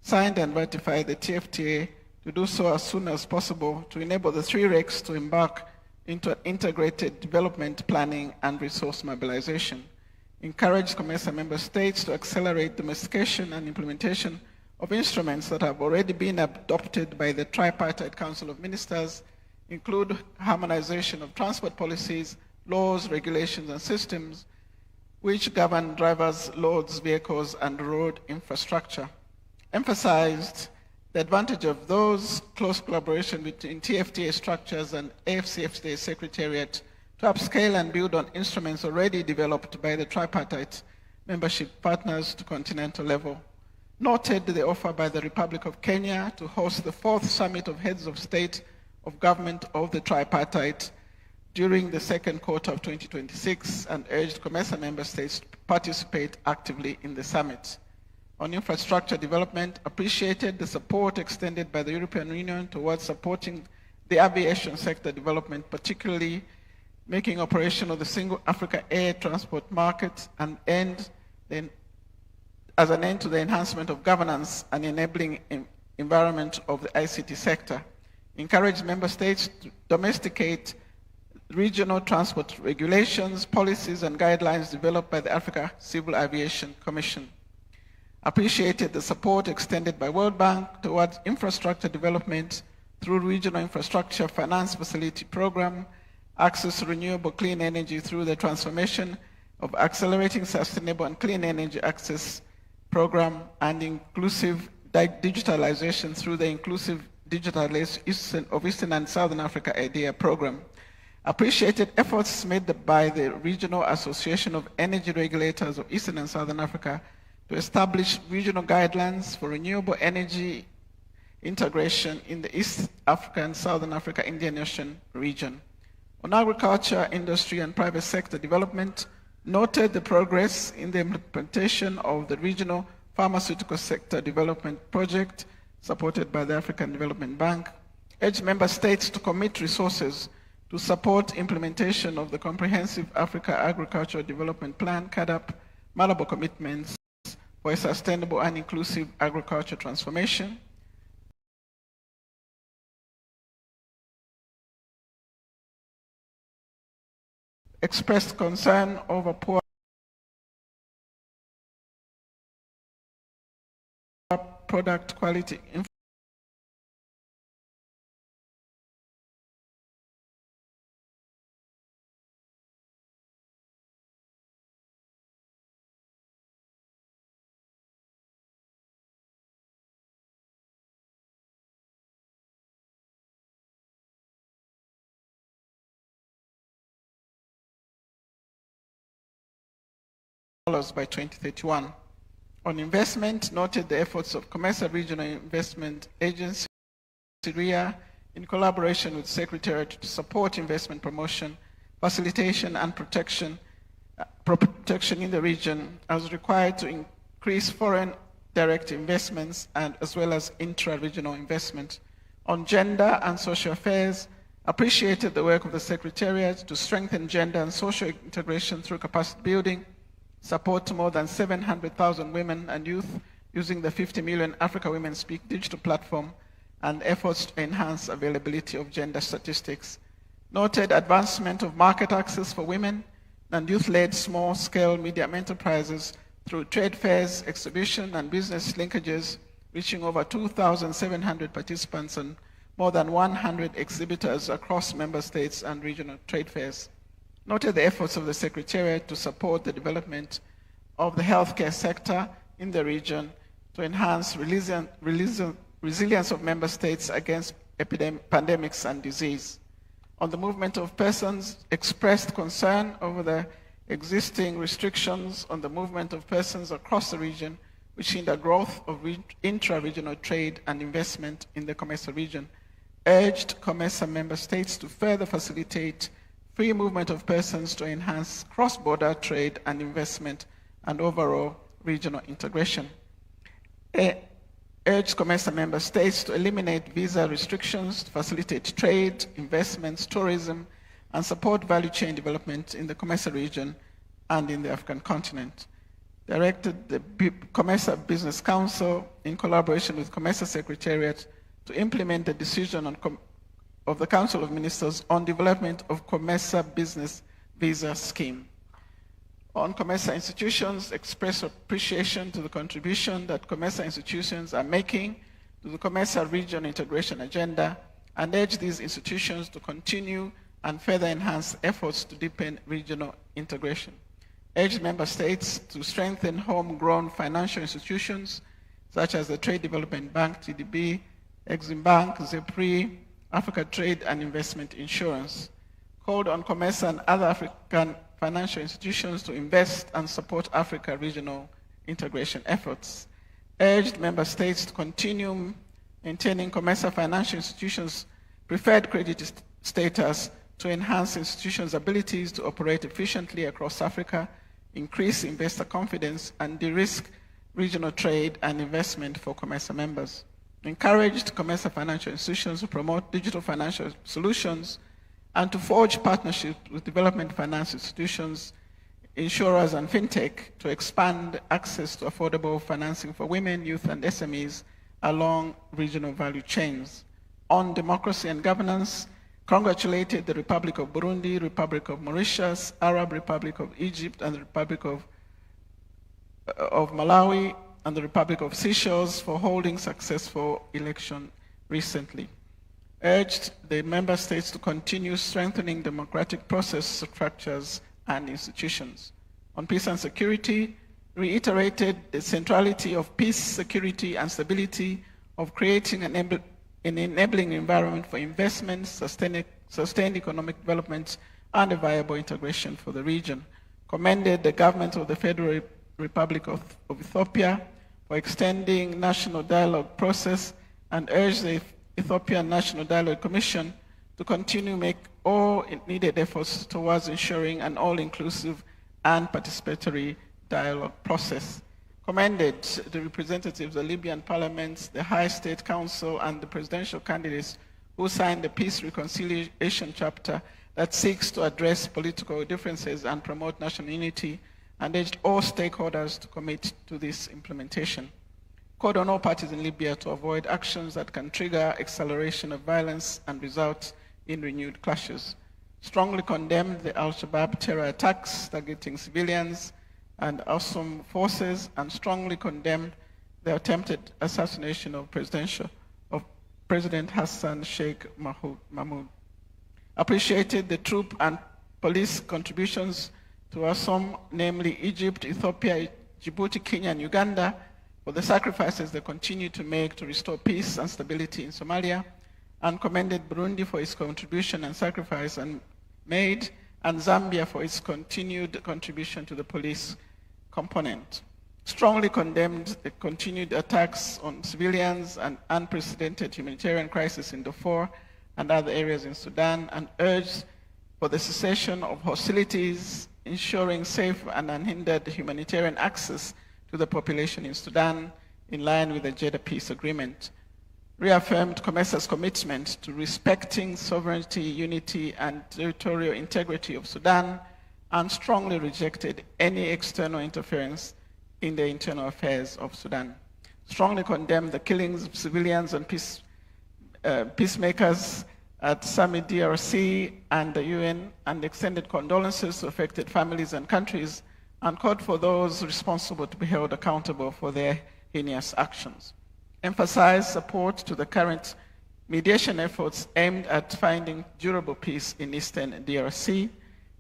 signed and ratified the TFTA to do so as soon as possible to enable the 3 RECs to embark into an integrated development planning and resource mobilization. Encouraged COMESA member states to accelerate domestication and implementation of instruments that have already been adopted by the Tripartite Council of Ministers, include harmonization of transport policies, laws, regulations, and systems which govern drivers, loads, vehicles, and road infrastructure. Emphasized the advantage of those close collaboration between TFTA structures and AFCFTA Secretariat to upscale and build on instruments already developed by the tripartite membership partners to continental level. Noted the offer by the Republic of Kenya to host the 4th Summit of Heads of State of Government of the Tripartite during the 2nd quarter of 2026 and urged COMESA member states to participate actively in the summit. On infrastructure development, appreciated the support extended by the European Union towards supporting the aviation sector development, particularly making operational the single Africa air transport market and as an end to the enhancement of governance and enabling environment of the ICT sector. Encourage member states to domesticate regional transport regulations, policies, and guidelines developed by the Africa Civil Aviation Commission. Appreciated the support extended by World Bank towards infrastructure development through Regional Infrastructure Finance Facility Program, access to renewable clean energy through the transformation of Accelerating Sustainable and Clean Energy Access Program, and inclusive digitalization through the Inclusive Digitalization of Eastern and Southern Africa IDEA Program. Appreciated efforts made by the Regional Association of Energy Regulators of Eastern and Southern Africa to establish regional guidelines for renewable energy integration in the East Africa and Southern Africa Indian Ocean region. On agriculture, industry, and private sector development, noted the progress in the implementation of the Regional Pharmaceutical Sector Development Project supported by the African Development Bank, urged member states to commit resources to support implementation of the Comprehensive Africa Agricultural Development Plan, CAADP, Malabo commitments for a sustainable and inclusive agriculture transformation, expressed concern over poor product quality by 2031. On investment, noted the efforts of COMESA Regional Investment Agency, RIA, in collaboration with Secretariat to support investment promotion, facilitation, and protection in the region as required to increase foreign direct investments and as well as intra-regional investment. On gender and social affairs, appreciated the work of the Secretariat to strengthen gender and social integration through capacity building, support to more than 700,000 women and youth using the 50 million Africa Women Speak digital platform, and efforts to enhance availability of gender statistics. Noted advancement of market access for women and youth-led small-scale medium enterprises through trade fairs, exhibition, and business linkages, reaching over 2,700 participants and more than 100 exhibitors across member states and regional trade fairs. Noted the efforts of the Secretariat to support the development of the healthcare sector in the region to enhance resilience of member states against pandemics and disease. On the movement of persons, expressed concern over the existing restrictions on the movement of persons across the region, which hinder growth of intra-regional trade and investment in the COMESA region, urged COMESA member states to further facilitate free movement of persons to enhance cross-border trade and investment and overall regional integration. Urged COMESA member states to eliminate visa restrictions to facilitate trade, investments, tourism, and support value chain development in the COMESA region and in the African continent. Directed the COMESA Business Council, in collaboration with COMESA Secretariat, to implement the decision of the Council of Ministers on development of COMESA Business Visa Scheme. On COMESA institutions, express appreciation to the contribution that COMESA institutions are making to the COMESA region integration agenda, and urge these institutions to continue and further enhance efforts to deepen regional integration. Urge member states to strengthen homegrown financial institutions such as the Trade Development Bank, TDB, Exim Bank, ZEPRI, Africa Trade and Investment Insurance. Called on COMESA and other African financial institutions to invest and support Africa regional integration efforts. Urged member states to continue maintaining COMESA financial institutions' preferred credit status to enhance institutions' abilities to operate efficiently across Africa, increase investor confidence, and de-risk regional trade and investment for COMESA members. Encouraged COMESA financial institutions to promote digital financial solutions and to forge partnerships with development finance institutions, insurers, and fintech to expand access to affordable financing for women, youth, and SMEs along regional value chains. On democracy and governance, congratulated the Republic of Burundi, Republic of Mauritius, Arab Republic of Egypt, and the Republic of Malawi, and the Republic of Seychelles for holding successful election recently. Urged the member states to continue strengthening democratic process structures and institutions. On peace and security, reiterated the centrality of peace, security, and stability, of creating an enabling environment for investment, sustained economic development, and a viable integration for the region. Commended the government of the Federal Republic of Ethiopia for extending national dialogue process, and urged the Ethiopian National Dialogue Commission to continue make all needed efforts towards ensuring an all-inclusive and participatory dialogue process. Commended the representatives of the Libyan parliaments, the High State Council, and the presidential candidates who signed the Peace Reconciliation Chapter that seeks to address political differences and promote national unity, and urged all stakeholders to commit to this implementation. Called on all parties in Libya to avoid actions that can trigger acceleration of violence and result in renewed clashes. strongly condemned the Al-Shabaab terror attacks targeting civilians and awesome forces, and strongly condemned the attempted assassination of President Hassan Sheikh Mahmoud. Appreciated the troop and police contributions to ASOM, namely Egypt, Ethiopia, Djibouti, Kenya, and Uganda, for the sacrifices they continue to make to restore peace and stability in Somalia, and commended Burundi for its contribution and sacrifice made, and Zambia for its continued contribution to the police component. Strongly condemned the continued attacks on civilians and unprecedented humanitarian crisis in Darfur and other areas in Sudan, and urged for the cessation of hostilities, ensuring safe and unhindered humanitarian access to the population in Sudan in line with the Jeddah Peace Agreement. Reaffirmed COMESA's commitment to respecting sovereignty, unity, and territorial integrity of Sudan, and strongly rejected any external interference in the internal affairs of Sudan. Strongly condemned the killings of civilians and peacemakers at Summit DRC and the UN, and extended condolences to affected families and countries, and called for those responsible to be held accountable for their heinous actions. Emphasized support to the current mediation efforts aimed at finding durable peace in Eastern DRC,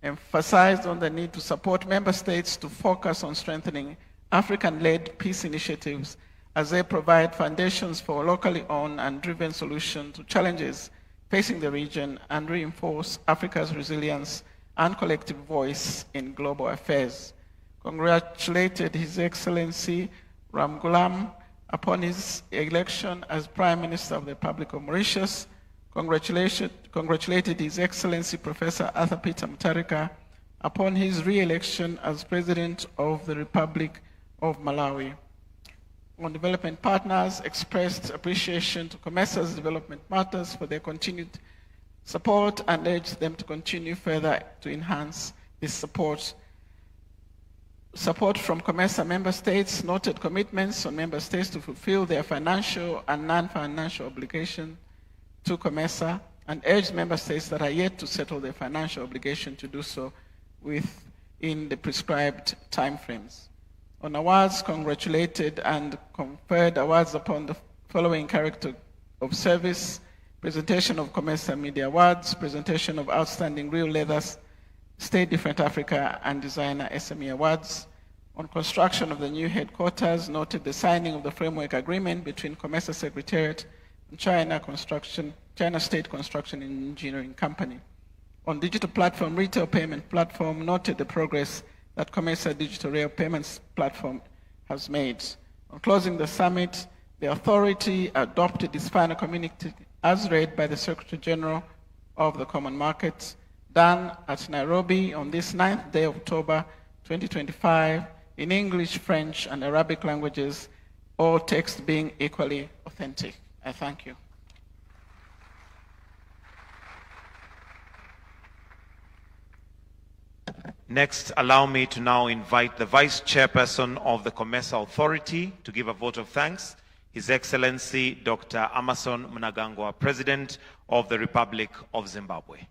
emphasized on the need to support member states to focus on strengthening African-led peace initiatives as they provide foundations for locally owned and driven solutions to challenges facing the region, and reinforce Africa's resilience and collective voice in global affairs. Congratulated His Excellency Ramgoolam upon his election as Prime Minister of the Republic of Mauritius. Congratulated His Excellency Professor Arthur Peter Mutharika upon his re-election as President of the Republic of Malawi. On development partners, expressed appreciation to COMESA's development partners for their continued support, and urged them to continue further to enhance this support. Support from COMESA member states noted commitments on member states to fulfill their financial and non-financial obligations to COMESA, and urged member states that are yet to settle their financial obligation to do so within the prescribed timeframes. On awards, congratulated and conferred awards upon the following character of service: presentation of COMESA Media Awards, presentation of Outstanding Real Leathers, State Different Africa and Designer SME Awards. On construction of the new headquarters, noted the signing of the framework agreement between COMESA Secretariat and China State Construction and Engineering Company. On digital platform, retail payment platform, noted the progress that COMESA Digital Rail Payments Platform has made. On closing the summit, the authority adopted its final communique as read by the Secretary General of the Common Market, done at Nairobi on this 9th day of October 2025 in English, French, and Arabic languages, all texts being equally authentic. I thank you. Next, allow me to now invite the Vice Chairperson of the COMESA Authority to give a vote of thanks, His Excellency Dr. Emmerson Mnangagwa, President of the Republic of Zimbabwe.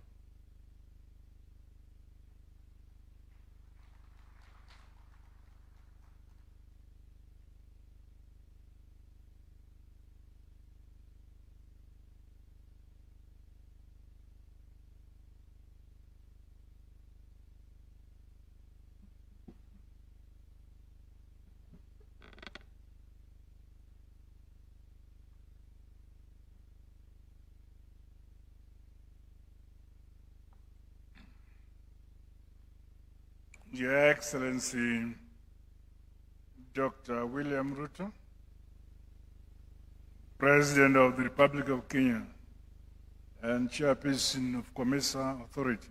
Your Excellency, Dr. William Ruto, President of the Republic of Kenya and Chairperson of COMESA Authority.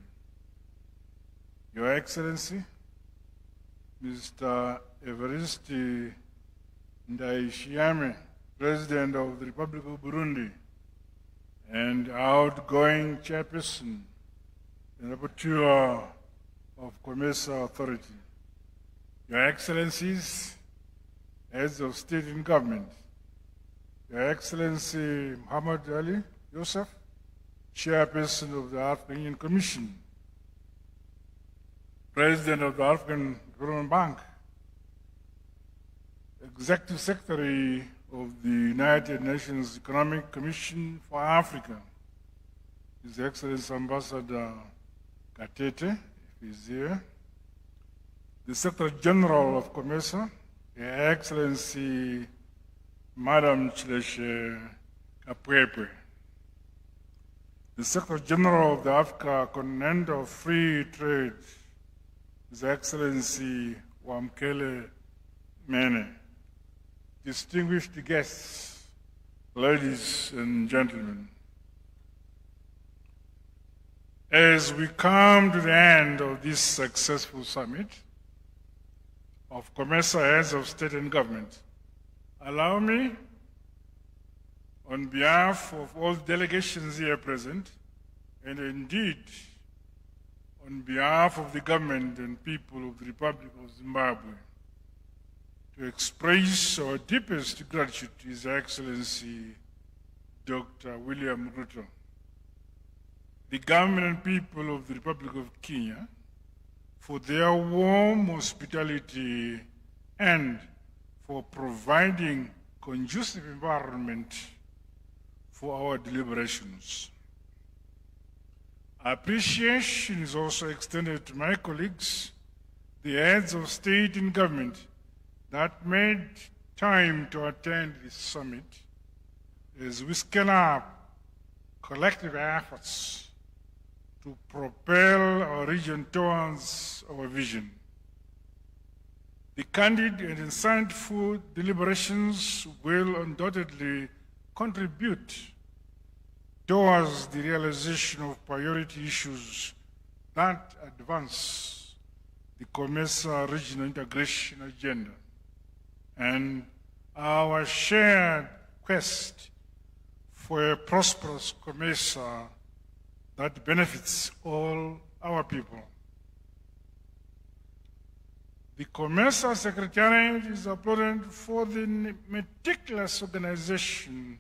Your Excellency, Mr. Evariste Ndayishimiye, President of the Republic of Burundi and outgoing Chairperson and Rapporteur of COMESA Authority. Your Excellencies, Heads of State and Government, Your Excellency Muhammad Ali Yusuf, Chairperson of the African Union Commission, President of the African Development Bank, Executive Secretary of the United Nations Economic Commission for Africa, His Excellency Ambassador Gatete, if he's here, the Secretary General of COMESA, Her Excellency Madam Chileshe Kapwepe, the Secretary General of the Africa Continental Free Trade, His Excellency Wamkele Mene, distinguished guests, ladies and gentlemen. As we come to the end of this successful summit of COMESA heads of state and government, allow me, on behalf of all delegations here present, and indeed on behalf of the government and people of the Republic of Zimbabwe, to express our deepest gratitude to His Excellency Dr. William Ruto, the government and people of the Republic of Kenya, for their warm hospitality and for providing conducive environment for our deliberations. Appreciation is also extended to my colleagues, the heads of state and government, that made time to attend this summit as we scale up collective efforts to propel our region towards our vision. The candid and insightful deliberations will undoubtedly contribute towards the realization of priority issues that advance the COMESA regional integration agenda and our shared quest for a prosperous COMESA that benefits all our people. The COMESA Secretariat is applauded for the meticulous organization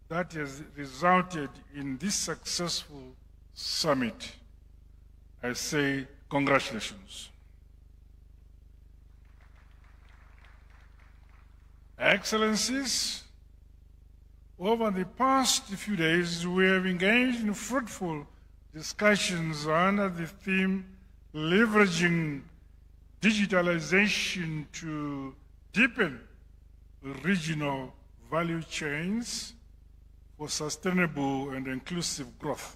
that has resulted in this successful summit. I say congratulations. Excellencies, over the past few days, we have engaged in fruitful discussions under the theme leveraging digitalization to deepen regional value chains for sustainable and inclusive growth.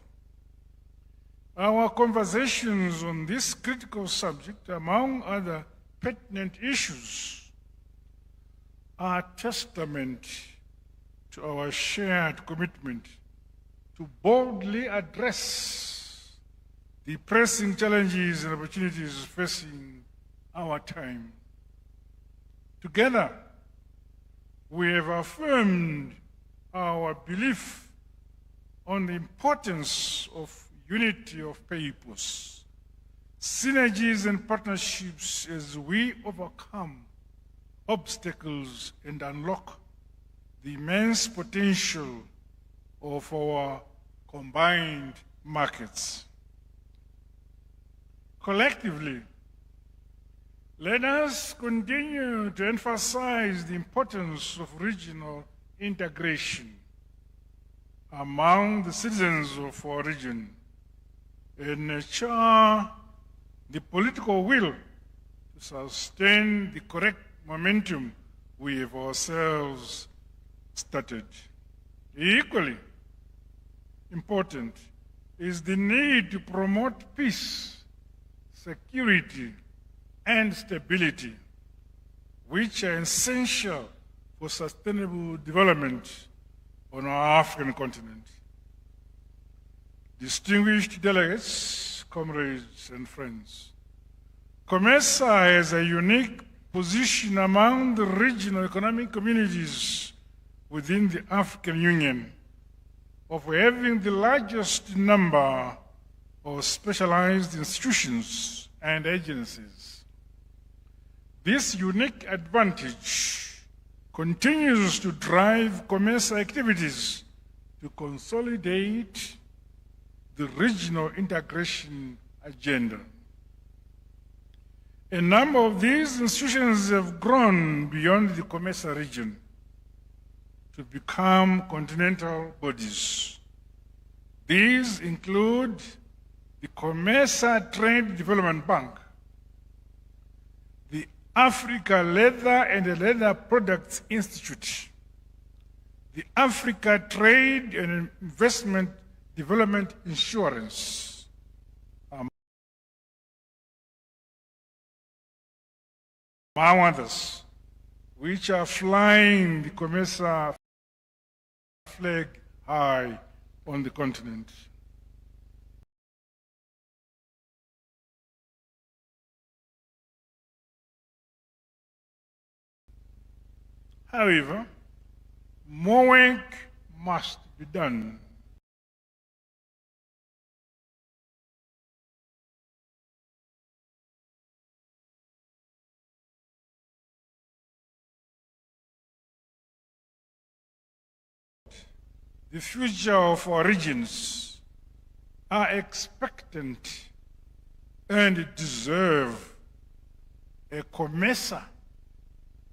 Our conversations on this critical subject, among other pertinent issues, are testament to our shared commitment to boldly address the pressing challenges and opportunities facing our time. Together, we have affirmed our belief on the importance of unity of purpose, synergies and partnerships as we overcome obstacles and unlock the immense potential of our combined markets. Collectively, let us continue to emphasize the importance of regional integration among the citizens of our region and nurture the political will to sustain the correct momentum we have ourselves started. Equally important is the need to promote peace, security, and stability, which are essential for sustainable development on our African continent. Distinguished delegates, comrades, and friends, COMESA has a unique position among the regional economic communities within the African Union of having the largest number of specialized institutions and agencies. This unique advantage continues to drive COMESA activities to consolidate the regional integration agenda. A number of these institutions have grown beyond the COMESA region to become continental bodies. These include the COMESA Trade Development Bank, the Africa Leather and Leather Products Institute, the Africa Trade and Investment Development Insurance, among others, which are flying the COMESA flag high on the continent. However, more work must be done. The future of our regions are expectant and deserve a COMESA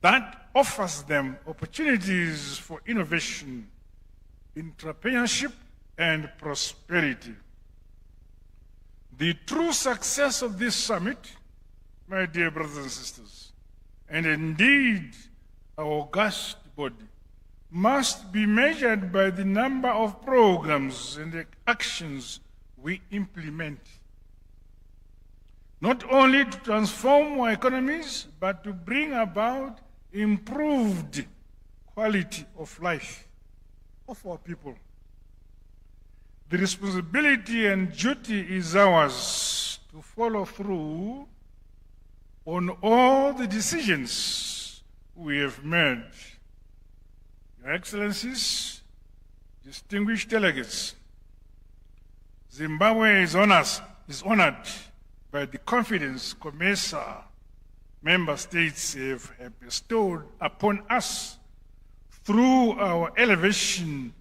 that offers them opportunities for innovation, entrepreneurship, and prosperity. The true success of this summit, my dear brothers and sisters, and indeed our august body, must be measured by the number of programs and the actions we implement, not only to transform our economies, but to bring about improved quality of life of our people. The responsibility and duty is ours to follow through on all the decisions we have made. Your Excellencies, distinguished delegates, Zimbabwe is honored by the confidence COMESA member states have bestowed upon us through our elevation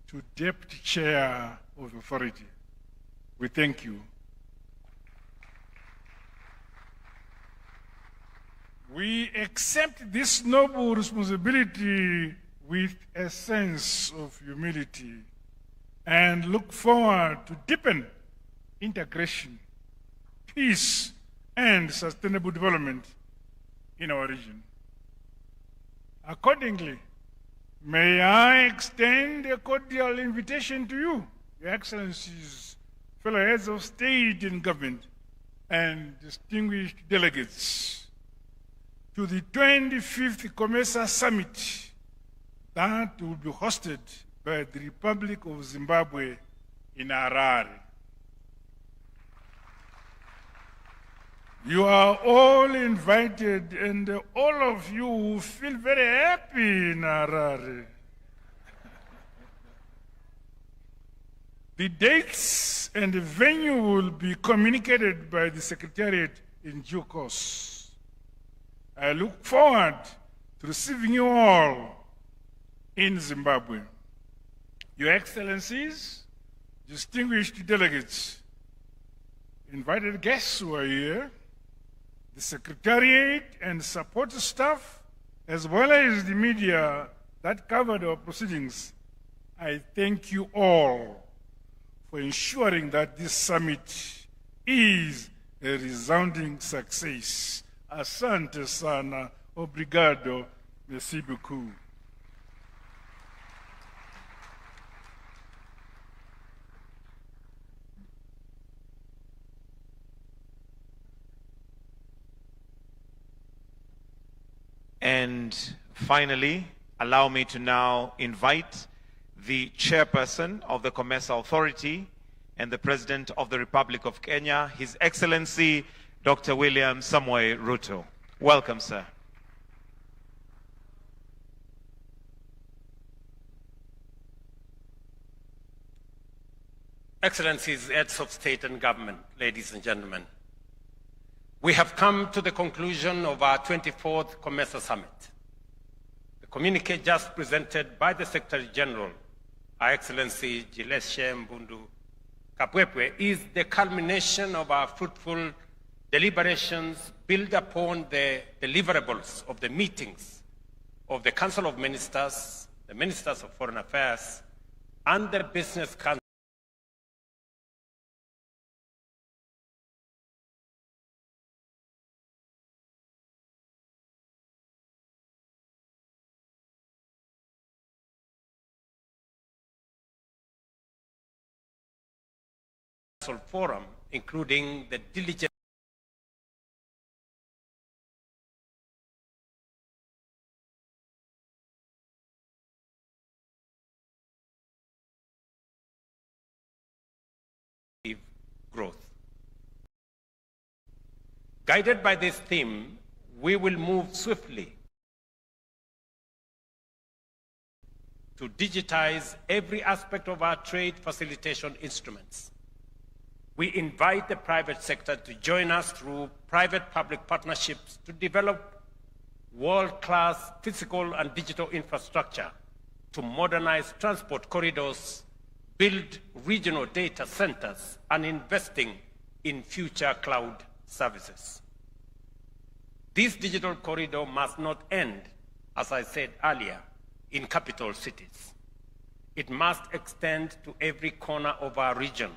to Deputy Chair of the Authority. We thank you. We accept this noble responsibility with a sense of humility and look forward to deepen integration, peace, and sustainable development in our region. Accordingly, may I extend a cordial invitation to you, Your Excellencies, fellow heads of state and government, and distinguished delegates, to the 25th COMESA Summit that will be hosted by the Republic of Zimbabwe in Harare. You are all invited, and all of you will feel very happy in Harare. The dates and the venue will be communicated by the Secretariat in due course. I look forward to receiving you all in Zimbabwe. Your Excellencies, distinguished delegates, invited guests who are here, the Secretariat and support staff, as well as the media that covered our proceedings, I thank you all for ensuring that this summit is a resounding success. Asante sana, obrigado, merci beaucoup. And finally, allow me to now invite the Chairperson of the COMESA Authority and the President of the Republic of Kenya, His Excellency Dr. William Samoei Ruto. Welcome, sir. Excellencies, heads of state and government, ladies and gentlemen, we have come to the conclusion of our 24th COMESA Summit. The communique just presented by the Secretary General, Our Excellency Gileshe Mbundu Kapwepwe, is the culmination of our fruitful deliberations build upon the deliverables of the meetings of the Council of Ministers, the Ministers of Foreign Affairs, and the Business Council. Forum, including the diligent growth. Guided by this theme, we will move swiftly to digitize every aspect of our trade facilitation instruments. We invite the private sector to join us through private-public partnerships to develop world-class physical and digital infrastructure to modernize transport corridors, build regional data centers, and investing in future cloud services. This digital corridor must not end, as I said earlier, in capital cities. It must extend to every corner of our region,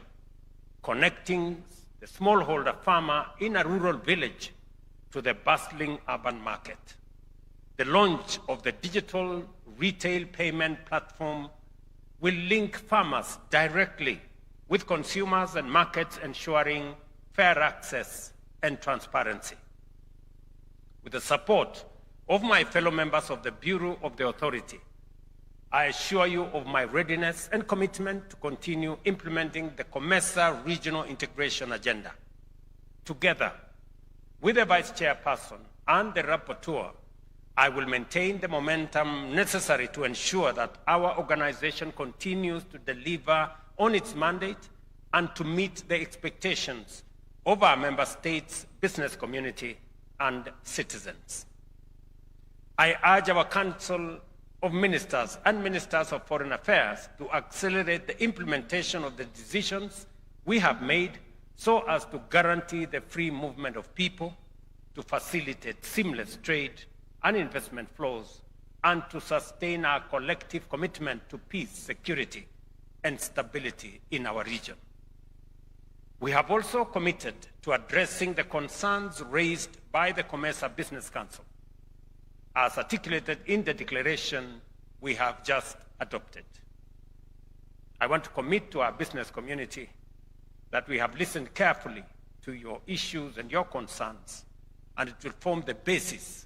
connecting the smallholder farmer in a rural village to the bustling urban market. The launch of the digital retail payment platform will link farmers directly with consumers and markets, ensuring fair access and transparency. With the support of my fellow members of the Bureau of the Authority, I assure you of my readiness and commitment to continue implementing the COMESA regional integration agenda. Together with the Vice Chairperson and the Rapporteur, I will maintain the momentum necessary to ensure that our organization continues to deliver on its mandate and to meet the expectations of our member states, business community, and citizens. I urge our Council of Ministers and Ministers of Foreign Affairs to accelerate the implementation of the decisions we have made so as to guarantee the free movement of people, to facilitate seamless trade and investment flows, and to sustain our collective commitment to peace, security, and stability in our region. We have also committed to addressing the concerns raised by the COMESA Business Council, as articulated in the declaration we have just adopted. I want to commit to our business community that we have listened carefully to your issues and your concerns, and it will form the basis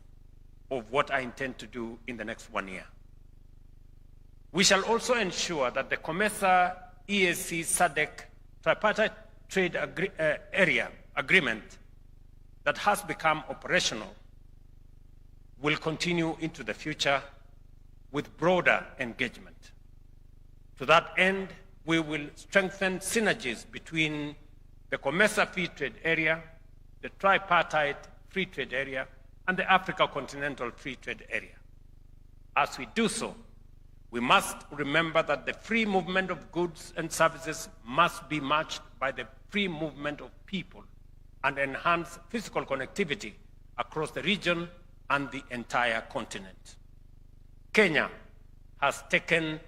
of what I intend to do in the next 1 year. We shall also ensure that the COMESA EAC SADC tripartite trade area agreement that has become operational will continue into the future with broader engagement. To that end, we will strengthen synergies between the COMESA Free Trade Area, the Tripartite Free Trade Area, and the Africa Continental Free Trade Area. As we do so, we must remember that the free movement of goods and services must be matched by the free movement of people and enhance physical connectivity across the region and the entire continent. Kenya has taken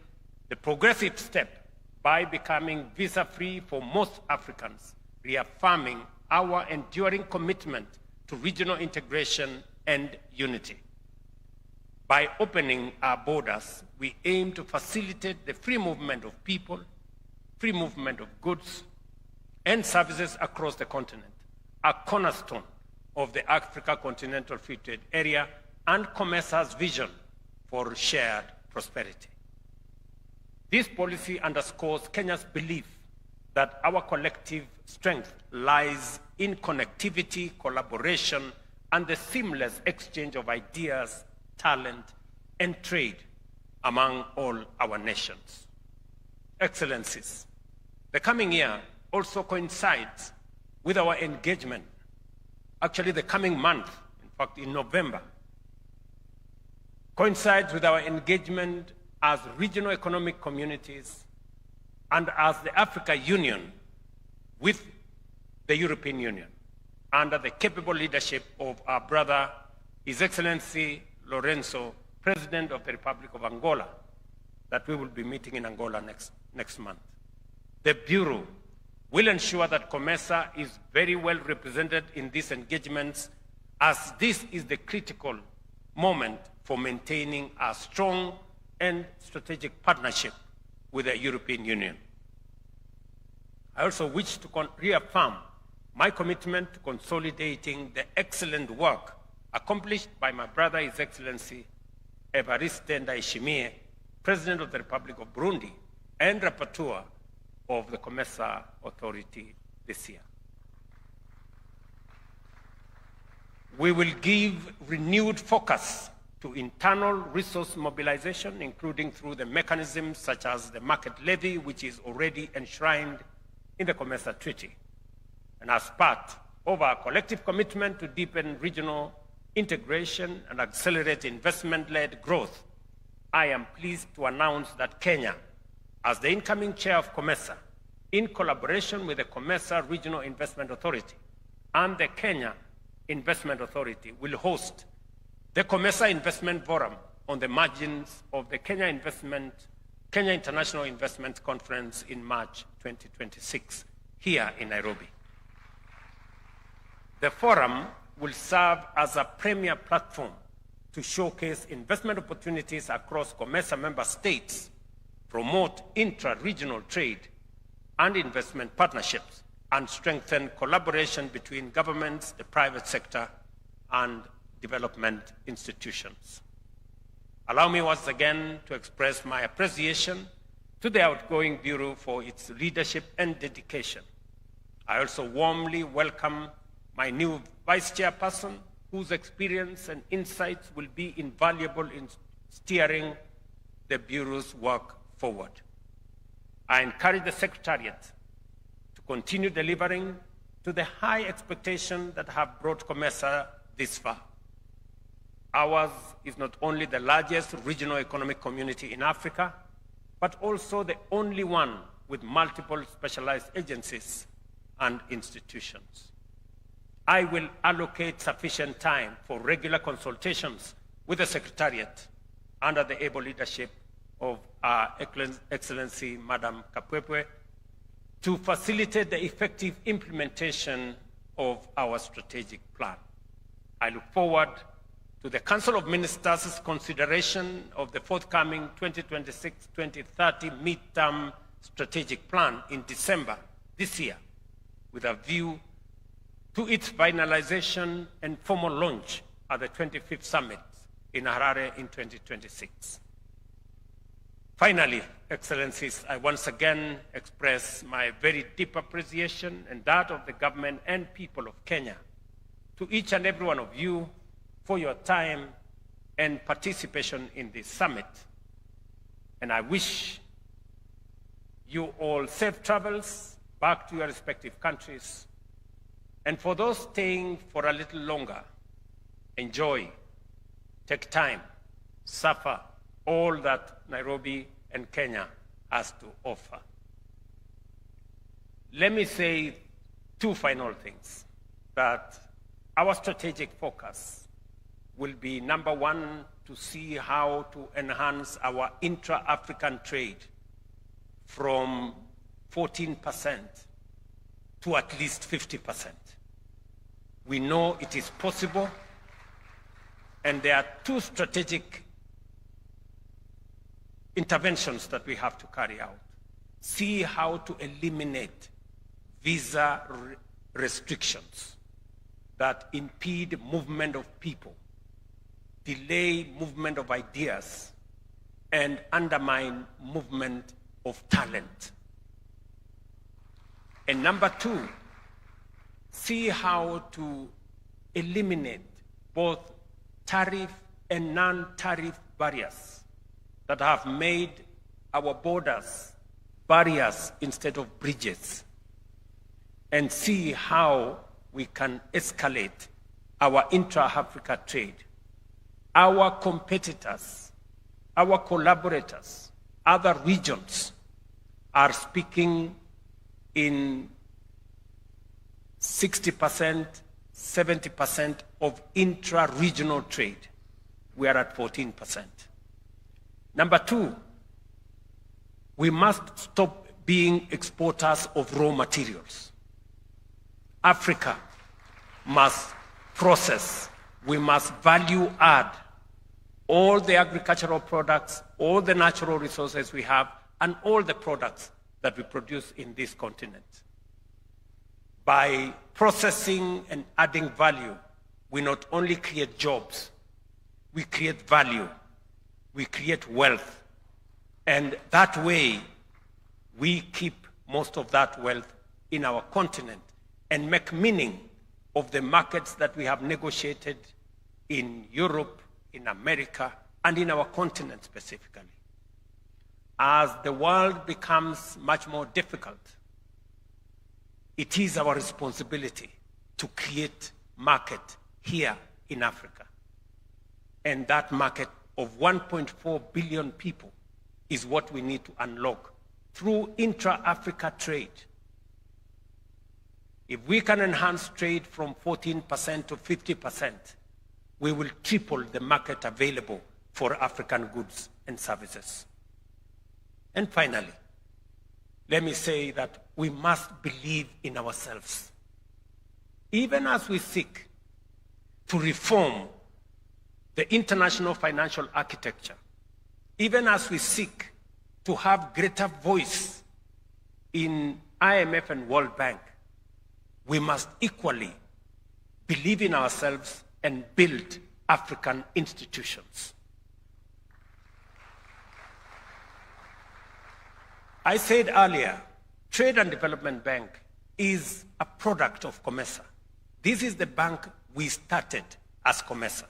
the progressive step by becoming visa-free for most Africans, reaffirming our enduring commitment to regional integration and unity. By opening our borders, we aim to facilitate the free movement of people, free movement of goods and services across the continent, a cornerstone of the Africa Continental Free Trade Area and COMESA's vision for shared prosperity. This policy underscores Kenya's belief that our collective strength lies in connectivity, collaboration, and the seamless exchange of ideas, talent, and trade among all our nations. Excellencies, the coming year also coincides with our engagement, actually the coming month, in fact in November, coincides with our engagement as regional economic communities and as the Africa Union with the European Union. under the capable leadership of our brother, His Excellency Lorenzo, President of the Republic of Angola, that we will be meeting in Angola next month. The Bureau will ensure that COMESA is very well represented in these engagements, as this is the critical moment for maintaining a strong and strategic partnership with the European Union. I also wish to reaffirm my commitment to consolidating the excellent work accomplished by my brother, His Excellency Evariste Ndayishimiye, President of the Republic of Burundi and Rapporteur of the COMESA Authority this year. We will give renewed focus to internal resource mobilization, including through the mechanisms such as the market levy, which is already enshrined in the COMESA Treaty. And as part of our collective commitment to deepen regional integration and accelerate investment-led growth, I am pleased to announce that Kenya, as the incoming chair of COMESA, in collaboration with the COMESA Regional Investment Authority and the Kenya Investment Authority, will host the COMESA Investment Forum on the margins of the Kenya International Investment Conference in March 2026, here in Nairobi. The forum will serve as a premier platform to showcase investment opportunities across COMESA member states, promote intra-regional trade and investment partnerships, and strengthen collaboration between governments, the private sector, and development institutions. Allow me once again to express my appreciation to the outgoing Bureau for its leadership and dedication. I also warmly welcome my new Vice Chairperson, whose experience and insights will be invaluable in steering the Bureau's work forward. I encourage the Secretariat to continue delivering to the high expectations that have brought COMESA this far. Ours is not only the largest regional economic community in Africa, but also the only one with multiple specialized agencies and institutions. I will allocate sufficient time for regular consultations with the Secretariat under the able leadership of our Excellency, Madam Kapwepwe, to facilitate the effective implementation of our strategic plan. I look forward to the Council of Ministers' consideration of the forthcoming 2026-2030 midterm strategic plan in December this year, with a view to its finalization and formal launch at the 25th Summit in Harare in 2026. Finally, Excellencies, I once again express my very deep appreciation and that of the government and people of Kenya to each and every one of you for your time and participation in this summit. And I wish you all safe travels back to your respective countries. And for those staying for a little longer, enjoy, take time, suffer all that Nairobi and Kenya has to offer. Let me say two final things. That our strategic focus will be, number one, to see how to enhance our intra-African trade from 14% to at least 50%. We know it is possible, and there are two strategic interventions that we have to carry out. See how to eliminate visa restrictions that impede movement of people, delay movement of ideas, and undermine movement of talent. And number two, see how to eliminate both tariff and non-tariff barriers that have made our borders barriers instead of bridges, and see how we can escalate our intra-Africa trade. Our competitors, our collaborators, other regions are speaking in 60%, 70% of intra-regional trade. We are at 14%. Number two, we must stop being exporters of raw materials. Africa must process, we must value add all the agricultural products, all the natural resources we have, and all the products that we produce in this continent. By processing and adding value, we not only create jobs, we create value, we create wealth, and that way we keep most of that wealth in our continent and make meaning of the markets that we have negotiated in Europe, in America, and in our continent specifically. As the world becomes much more difficult, it is our responsibility to create market here in Africa. And that market of 1.4 billion people is what we need to unlock through intra-Africa trade. If we can enhance trade from 14% to 50%, we will triple the market available for African goods and services. And finally, let me say that we must believe in ourselves. Even as we seek to reform the international financial architecture, even as we seek to have greater voice in IMF and World Bank, we must equally believe in ourselves and build African institutions. I said earlier, Trade and Development Bank is a product of COMESA. This is the bank we started as COMESA.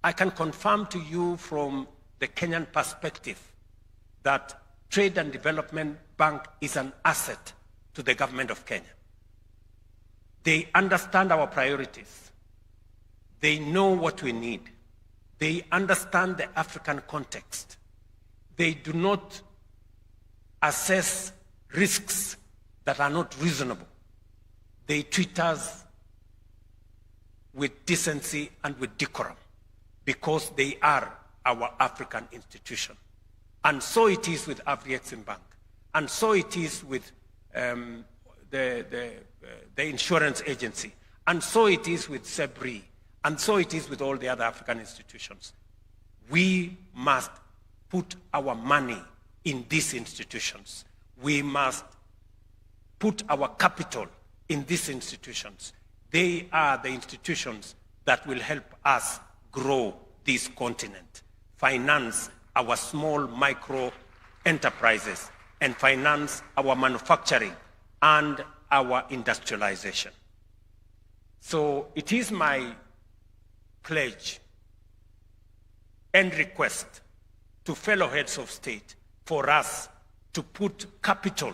I can confirm to you from the Kenyan perspective that Trade and Development Bank is an asset to the government of Kenya. They understand our priorities. They know what we need. They understand the African context. They do not assess risks that are not reasonable. They treat us with decency and with decorum because they are our African institution. And so it is with Afrexim Bank. And so it is with the insurance agency. And so it is with SEBRI. And so it is with all the other African institutions. We must put our money in these institutions. We must put our capital in these institutions. They are the institutions that will help us grow this continent, finance our small micro enterprises, and finance our manufacturing and our industrialization. So it is my pledge and request to fellow heads of state for us to put capital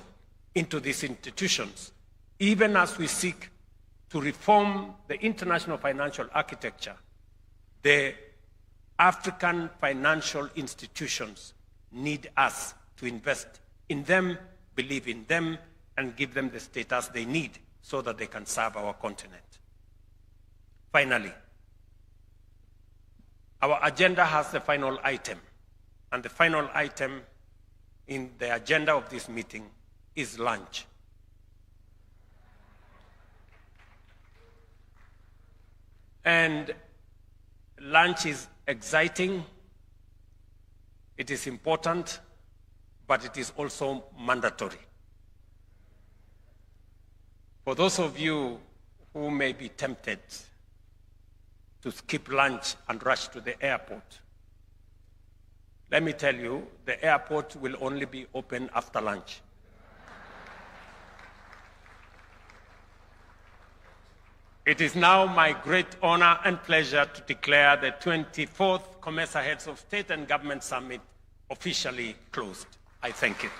into these institutions, even as we seek to reform the international financial architecture. The African financial institutions need us to invest in them, believe in them, and give them the status they need so that they can serve our continent. Finally, our agenda has the final item, and the final item in the agenda of this meeting is lunch. And lunch is exciting, it is important, but it is also mandatory. For those of you who may be tempted to skip lunch and rush to the airport, let me tell you, the airport will only be open after lunch. It is now my great honor and pleasure to declare the 24th COMESA Heads of State and Government Summit officially closed. I thank you.